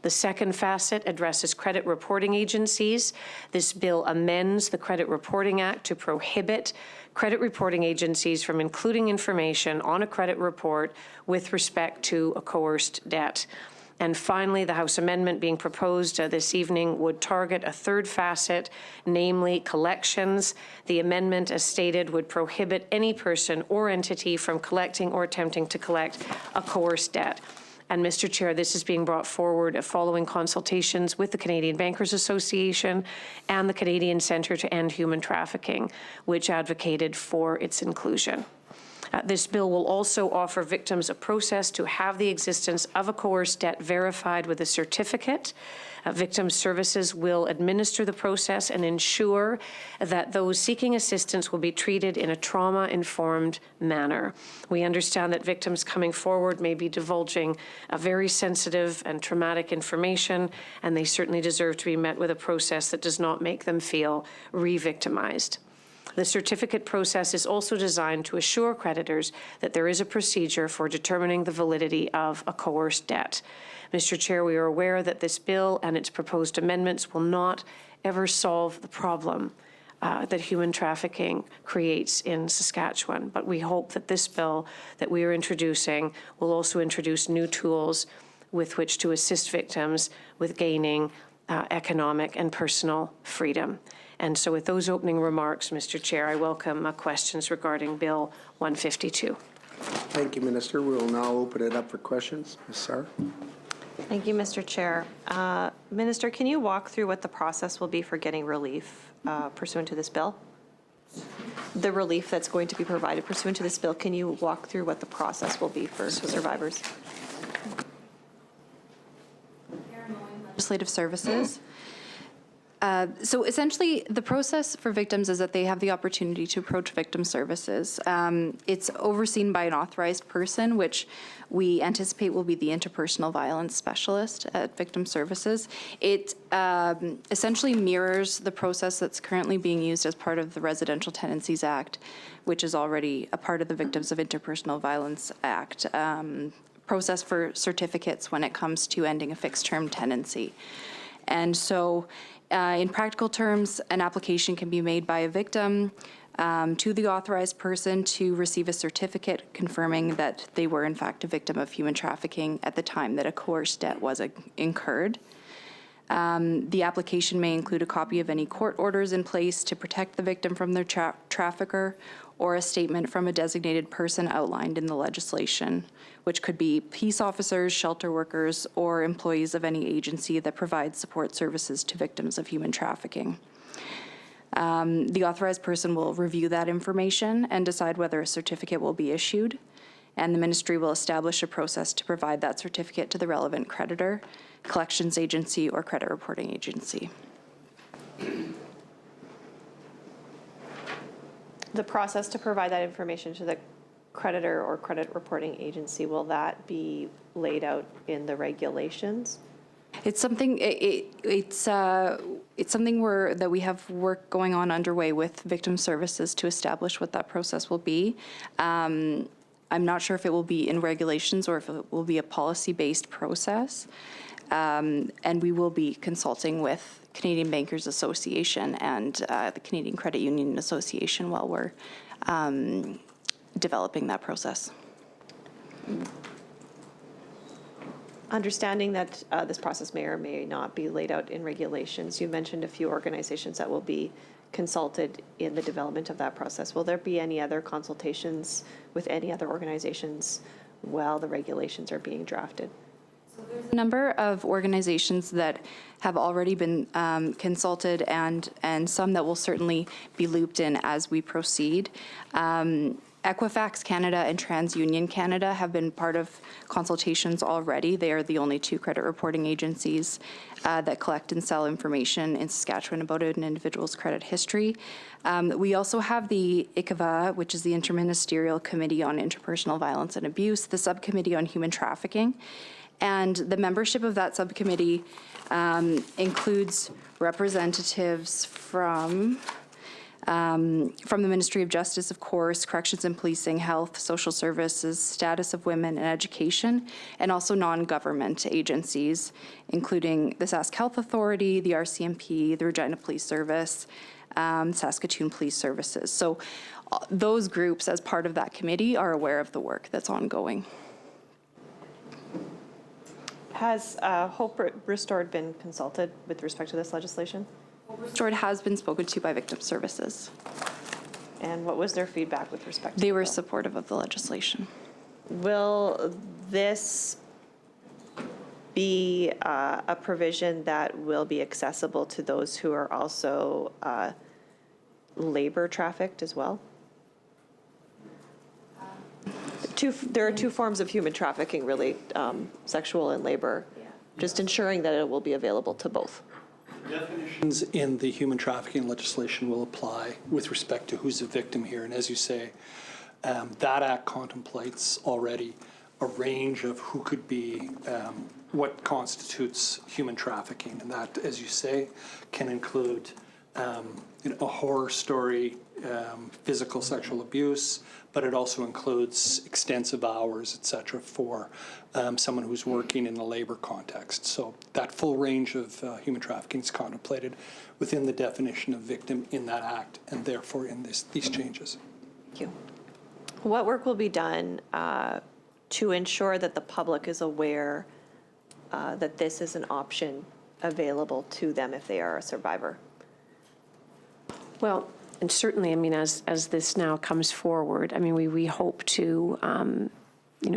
The second facet addresses credit reporting agencies. This bill amends the Credit Reporting Act to prohibit credit reporting agencies from including information on a credit report with respect to a coerced debt. And finally, the House amendment being proposed this evening would target a third facet, namely collections. The amendment, as stated, would prohibit any person or entity from collecting or attempting to collect a coerced debt. And Mr. Chair, this is being brought forward following consultations with the Canadian Bankers Association and the Canadian Centre to End Human Trafficking, which advocated for its inclusion. This bill will also offer victims a process to have the existence of a coerced debt verified with a certificate. Victim Services will administer the process and ensure that those seeking assistance will be treated in a trauma-informed manner. We understand that victims coming forward may be divulging a very sensitive and traumatic information, and they certainly deserve to be met with a process that does not make them feel re-victimized. The certificate process is also designed to assure creditors that there is a procedure for determining the validity of a coerced debt. Mr. Chair, we are aware that this bill and its proposed amendments will not ever solve the problem that human trafficking creates in Saskatchewan, but we hope that this bill that we are introducing will also introduce new tools with which to assist victims with gaining economic and personal freedom. And so with those opening remarks, Mr. Chair, I welcome questions regarding Bill 152. Thank you, Minister. We will now open it up for questions. Ms. Sarr. Thank you, Mr. Chair. Minister, can you walk through what the process will be for getting relief pursuant to this bill? The relief that's going to be provided pursuant to this bill, can you walk through what the process will be for survivors? Legislative Services. So essentially, the process for victims is that they have the opportunity to approach Victim Services. It's overseen by an authorized person, which we anticipate will be the interpersonal violence specialist at Victim Services. It essentially mirrors the process that's currently being used as part of the Residential Tenancies Act, which is already a part of the Victims of Interpersonal Violence Act. Process for certificates when it comes to ending a fixed-term tenancy. And so in practical terms, an application can be made by a victim to the authorized person to receive a certificate confirming that they were in fact a victim of human trafficking at the time that a coerced debt was incurred. The application may include a copy of any court orders in place to protect the victim from their trafficker, or a statement from a designated person outlined in the legislation, which could be peace officers, shelter workers, or employees of any agency that provides support services to victims of human trafficking. The authorized person will review that information and decide whether a certificate will be issued, and the ministry will establish a process to provide that certificate to the relevant creditor, collections agency, or credit reporting agency. The process to provide that information to the creditor or credit reporting agency, will that be laid out in the regulations? It's something, it's something that we have work going on underway with Victim Services to establish what that process will be. I'm not sure if it will be in regulations or if it will be a policy-based process. And we will be consulting with Canadian Bankers Association and the Canadian Credit Union Association while we're developing that process. Understanding that this process may or may not be laid out in regulations, you mentioned a few organizations that will be consulted in the development of that process. Will there be any other consultations with any other organizations while the regulations are being drafted? There's a number of organizations that have already been consulted and some that will certainly be looped in as we proceed. Equifax Canada and TransUnion Canada have been part of consultations already. They are the only two credit reporting agencies that collect and sell information in Saskatchewan about an individual's credit history. We also have the ICAVA, which is the Interministerial Committee on Interpersonal Violence and Abuse, the Subcommittee on Human Trafficking. And the membership of that subcommittee includes representatives from the Ministry of Justice, of course, Corrections and Policing, Health, Social Services, Status of Women, and Education, and also non-government agencies, including the Sask Health Authority, the RCMP, the Regina Police Service, Saskatoon Police Services. So those groups, as part of that committee, are aware of the work that's ongoing. Has Hope Restored been consulted with respect to this legislation? Restored has been spoken to by Victim Services. And what was their feedback with respect to They the were bill? supportive of the legislation. Will this be a provision that will be accessible to those who are also labor trafficked as well? There are two forms of human trafficking, really, sexual and labor. Just ensuring that it will be available to both. Definitions in the human trafficking legislation will apply with respect to who's a victim here. And as you say, that act contemplates already a range of who could be, what constitutes human trafficking. And that, as you say, can include a horror story, physical sexual abuse, but it also includes extensive hours, et cetera, for someone who's working in a labor context. So that full range of human trafficking is contemplated within the definition of victim in that act, and therefore in these changes. Thank you. What work will be done to ensure that the public is aware that this is an option available to them if they are a survivor? Well, and certainly, I mean, as this now comes forward, I mean, we hope to,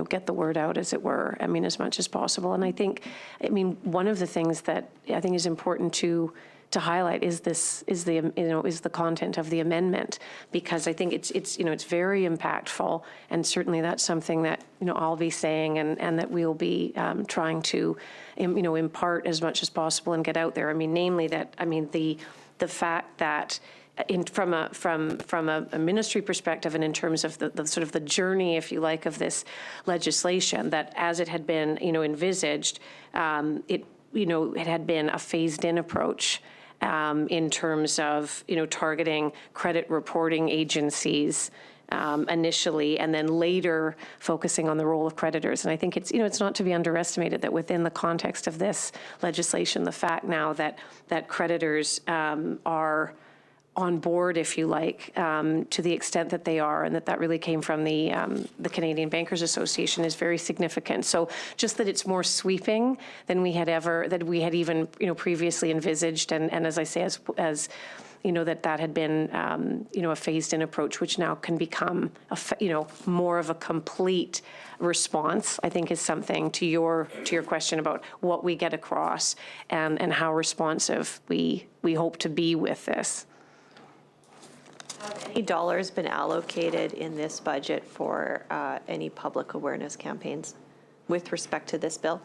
get the word out, as it were, I mean, as much as possible. And I think, I mean, one of the things that I think is important to highlight is the content of the amendment, because I think it's very impactful, and certainly that's something that I'll be saying and that we'll be trying to impart as much as possible and get out there. I mean, namely that, I mean, the fact that from a ministry perspective and in terms of the sort of the journey, if you like, of this legislation, that as it had been envisaged, it had been a phased-in approach in terms of targeting credit reporting agencies initially, and then later focusing on the role of creditors. And I think it's not to be underestimated that within the context of this legislation, the fact now that creditors are on board, if you like, to the extent that they are, and that really came from the Canadian Bankers Association, is very significant. So just that it's more sweeping than we had even previously envisaged, and as I say, as that had been a phased-in approach, which now can become more of a complete response, I think, is something to your question about what we get across and how responsive we hope to be with this. Have any dollars been allocated in this budget for any public awareness campaigns with respect to this bill?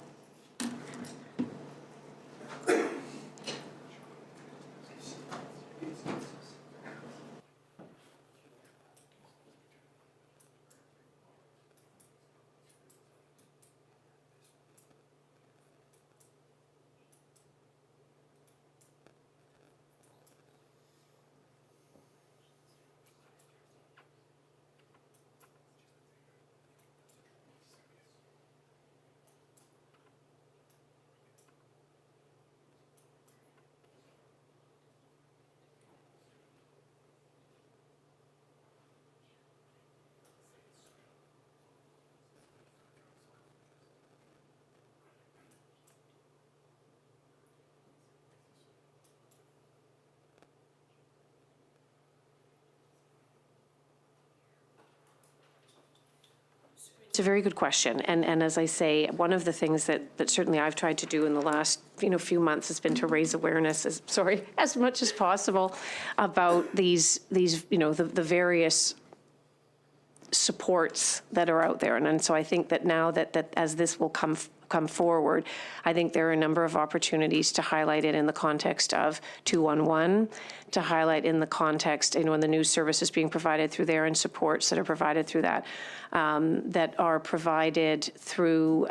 a very good question. And as I say, one of the things that certainly I've tried to do in the last few months has been to raise awareness, as much as possible about these the various supports that are out there. And so I think that now that as this will come forward, I think there are a number of opportunities to highlight it in the context of 211, to highlight in the context, and the news services being provided through there and supports that are provided through that, that are provided through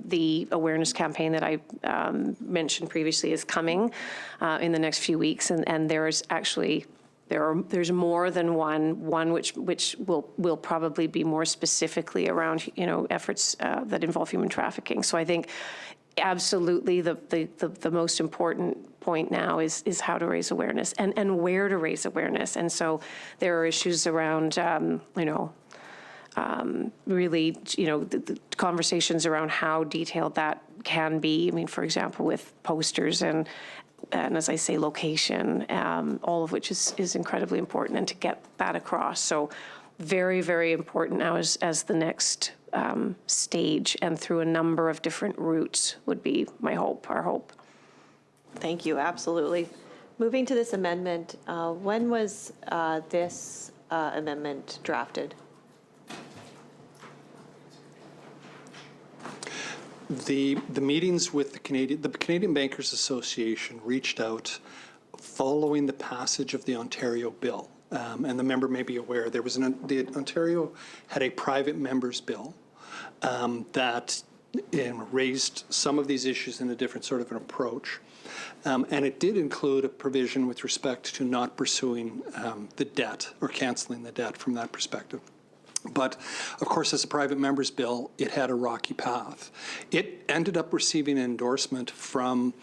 the awareness campaign that I mentioned previously is coming in the next few weeks. And there's actually there's more than one which will probably be more specifically around efforts that involve human trafficking. So I think absolutely the most important point now is how to raise awareness and where to raise awareness. And so there are issues around really the conversations around how detailed that can be. I mean, for example, with posters and as I say, location, all of which is incredibly important, and to get that across. So very, very important now as the next stage, and through a number of different routes would be our hope. Thank you, absolutely. Moving to this amendment, when was this amendment drafted? The meetings with the Canadian Bankers Association reached out following the passage of the Ontario bill. And the member may be aware, the Ontario had a private members bill that raised some of these issues in a different sort of an approach. And it did include a provision with respect to not pursuing the debt or canceling the debt from that perspective. But, of course, as a private member's bill, it had a rocky path. It ended up receiving an endorsement from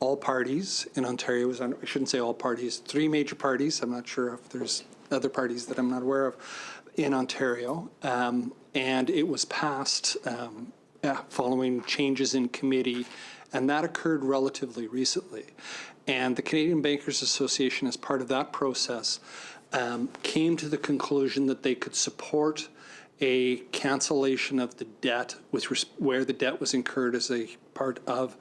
all parties in Ontario. I shouldn't say all parties, 3 major parties. I'm not sure if there's other parties that I'm not aware of in Ontario. And it was passed following changes in committee, and that occurred relatively recently. And the Canadian Bankers Association, as part of that process, came to the conclusion that they could support a cancellation of the debt where the debt was incurred as a part of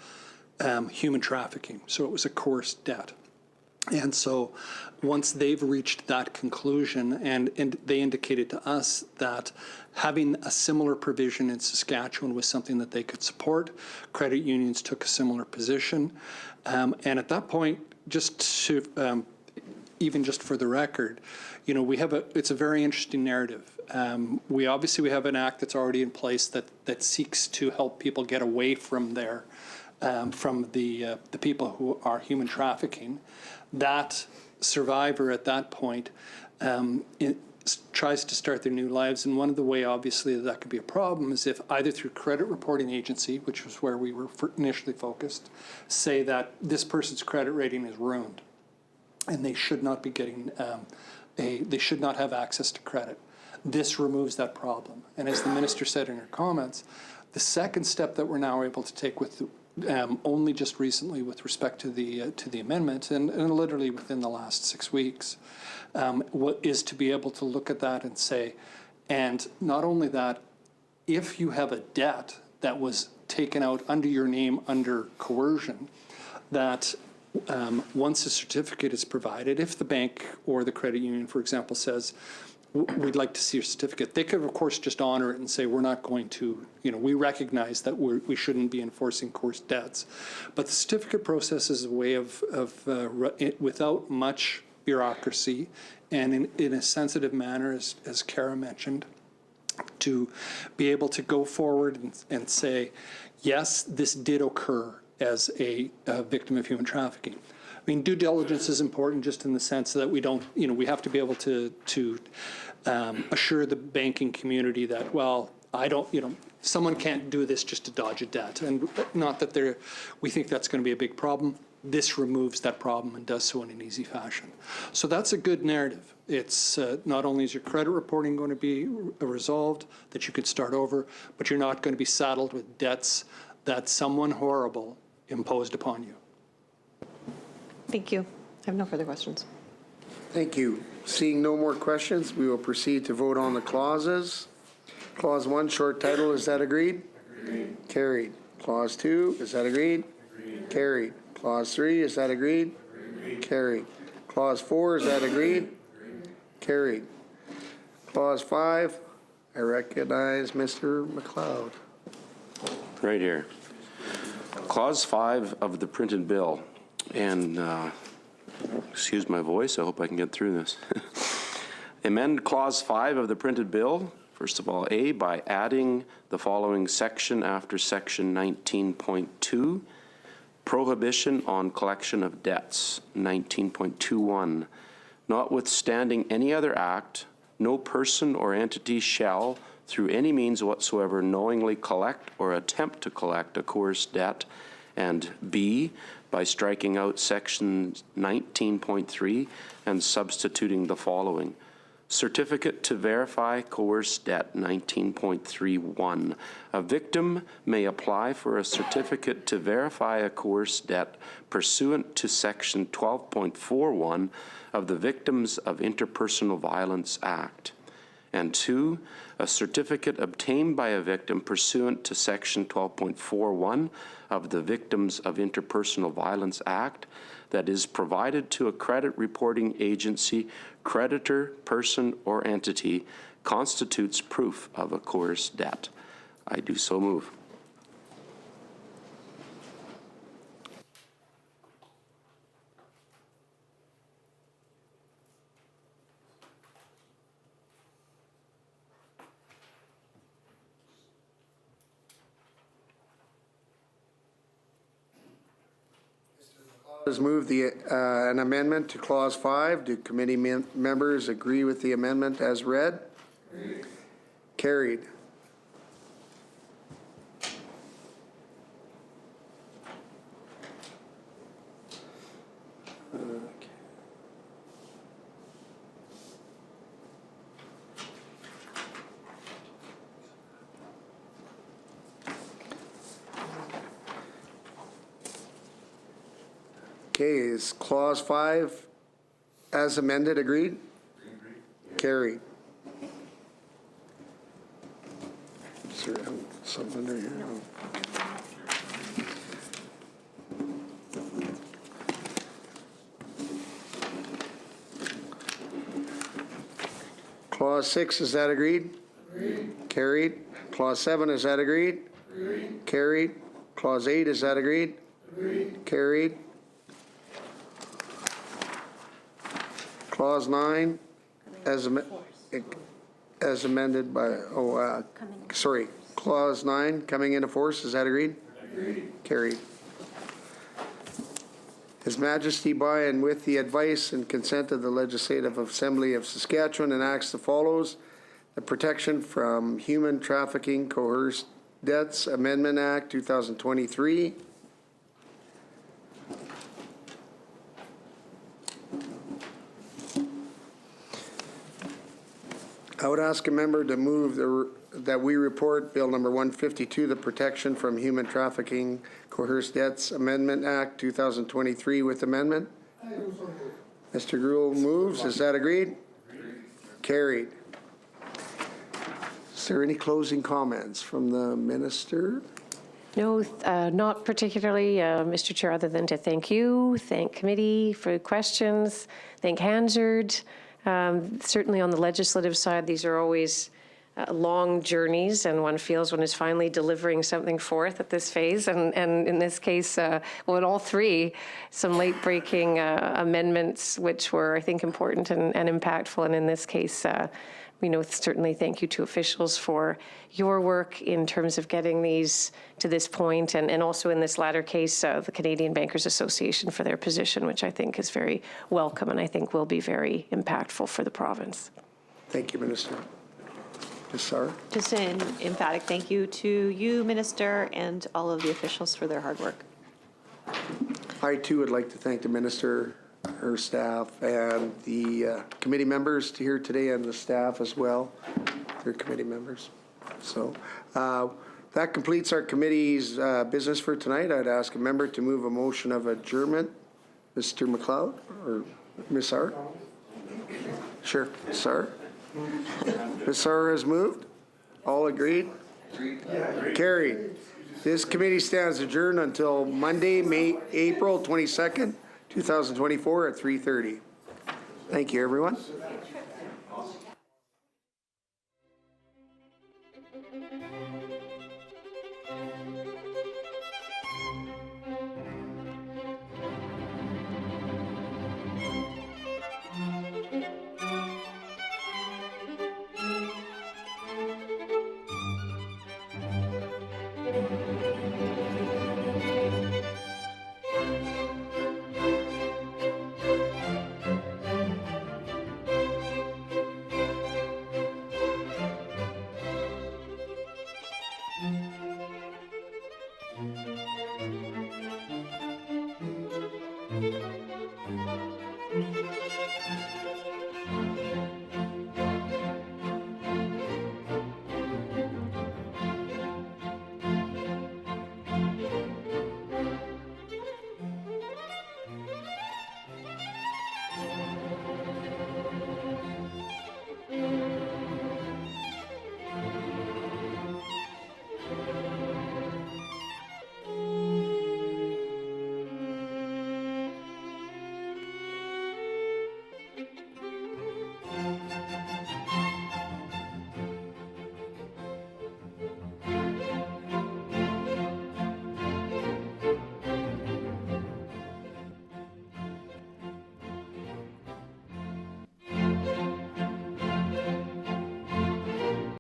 human trafficking. So it was a coerced debt. And so once they've reached that conclusion, and they indicated to us that having a similar provision in Saskatchewan was something that they could support. Credit unions took a similar position. And at that point, even just for the record, it's a very interesting narrative. We have an act that's already in place that seeks to help people get away from the people who are human trafficking. That survivor at that point tries to start their new lives, and one of the way, obviously, that could be a problem is if either through credit reporting agency, which was where we were initially focused, say that this person's credit rating is ruined, and they should not be getting they should not have access to credit. This removes that problem. And as the minister said in her comments, the second step that we're now able to take with only just recently with respect to the amendment, and literally within the last 6 weeks, is to be able to look at that and say, and not only that, if you have a debt that was taken out under your name under coercion, that once a certificate is provided, if the bank or the credit union, for example, says, we'd like to see a certificate, they could, of course, just honor it and say, we're not going to, we recognize that we shouldn't be enforcing coerced debts. But the certificate process is a way of without much bureaucracy and in a sensitive manner, as Kara mentioned, to be able to go forward and say, yes, this did occur as a victim of human trafficking. I mean, due diligence is important just in the sense that we don't, we have to be able to assure the banking community that, well, someone can't do this just to dodge a debt. And not that we think that's going to be a big problem. This removes that problem and does so in an easy fashion. So that's a good narrative. It's not only is your credit reporting going to be resolved, that you could start over, but you're not going to be saddled with debts that someone horrible imposed upon you. Thank you. I have no further questions. Thank you. Seeing no more questions, we will proceed to vote on the clauses. Clause 1, short title, is that agreed? Agreed. Carried. Clause 2, is that agreed? Agreed. Carried. Clause 3, is that agreed? Agreed. Carried. Clause 4, is that agreed? Agreed. Carried. Clause 5, I recognize Mr. McLeod. Right here. Clause 5 of the printed bill, and excuse my voice, I hope I can get through this. Amend Clause 5 of the printed bill, first of all, A, by adding the following section after Section 19.2, Prohibition on Collection of Debts, 19.21. Notwithstanding any other act, no person or entity shall, through any means whatsoever, knowingly collect or attempt to collect a coerced debt, and B, by striking out Section 19.3 and substituting the following. Certificate to verify coerced debt, 19.31. A victim may apply for a certificate to verify a coerced debt pursuant to Section 12.41 of the Victims of Interpersonal Violence Act. And 2, a certificate obtained by a victim pursuant to Section 12.41 of the Victims of Interpersonal Violence Act that is provided to a credit reporting agency, creditor, person, or entity constitutes proof of a coerced debt. I do so move. Has moved an amendment to Clause 5. Do committee members agree with the amendment as read? Agreed. Carried. Okay, is Clause 5 as amended agreed? Carried. Is there something under here? No. Clause 6, is that agreed? Agreed. Carried. Clause 7, is that agreed? Agreed. Carried. Clause 8, is that agreed? Agreed. Carried. Clause 9, as amended by, sorry, Clause 9, coming into force, is that agreed? Agreed. Carried. His Majesty, by and with the advice and consent of the Legislative Assembly of Saskatchewan, enacts the follows: the Protection from Human Trafficking Coerced Debts Amendment Act 2023, I would ask a member to move that we report Bill number 152, the Protection from Human Trafficking Coerced Debts Amendment Act 2023 with amendment. Mr. Gruhl moves. Is that agreed? Agreed. Carried. Is there any closing comments from the minister? No, not particularly, Mr. Chair, other than to thank you, thank committee for questions, thank Hansard. Certainly on the legislative side, these are always long journeys, and one feels one is finally delivering something forth at this phase. And in this case, well, in all three, some late-breaking amendments, which were, I think, important and impactful. And in this case, we know certainly thank you to officials for your work in terms of getting these to this point, and also in this latter case, the Canadian Bankers Association for their position, which I think is very welcome and I think will be very impactful for the province. Thank you, Minister. Ms. Sarr? Just an emphatic thank you to you, Minister, and all of the officials for their hard work. I, too, would like to thank the Minister, her staff, and the committee members here today, and the staff as well, their committee members. So that completes our committee's business for tonight. I'd ask a member to move a motion of adjournment. Mr. McLeod or Ms. Sarr? Sure, Sarr. Ms. Sarr has moved. All agreed? Carried. This committee stands adjourned until Monday, April 22nd, 2024 at 3:30. Thank you, everyone.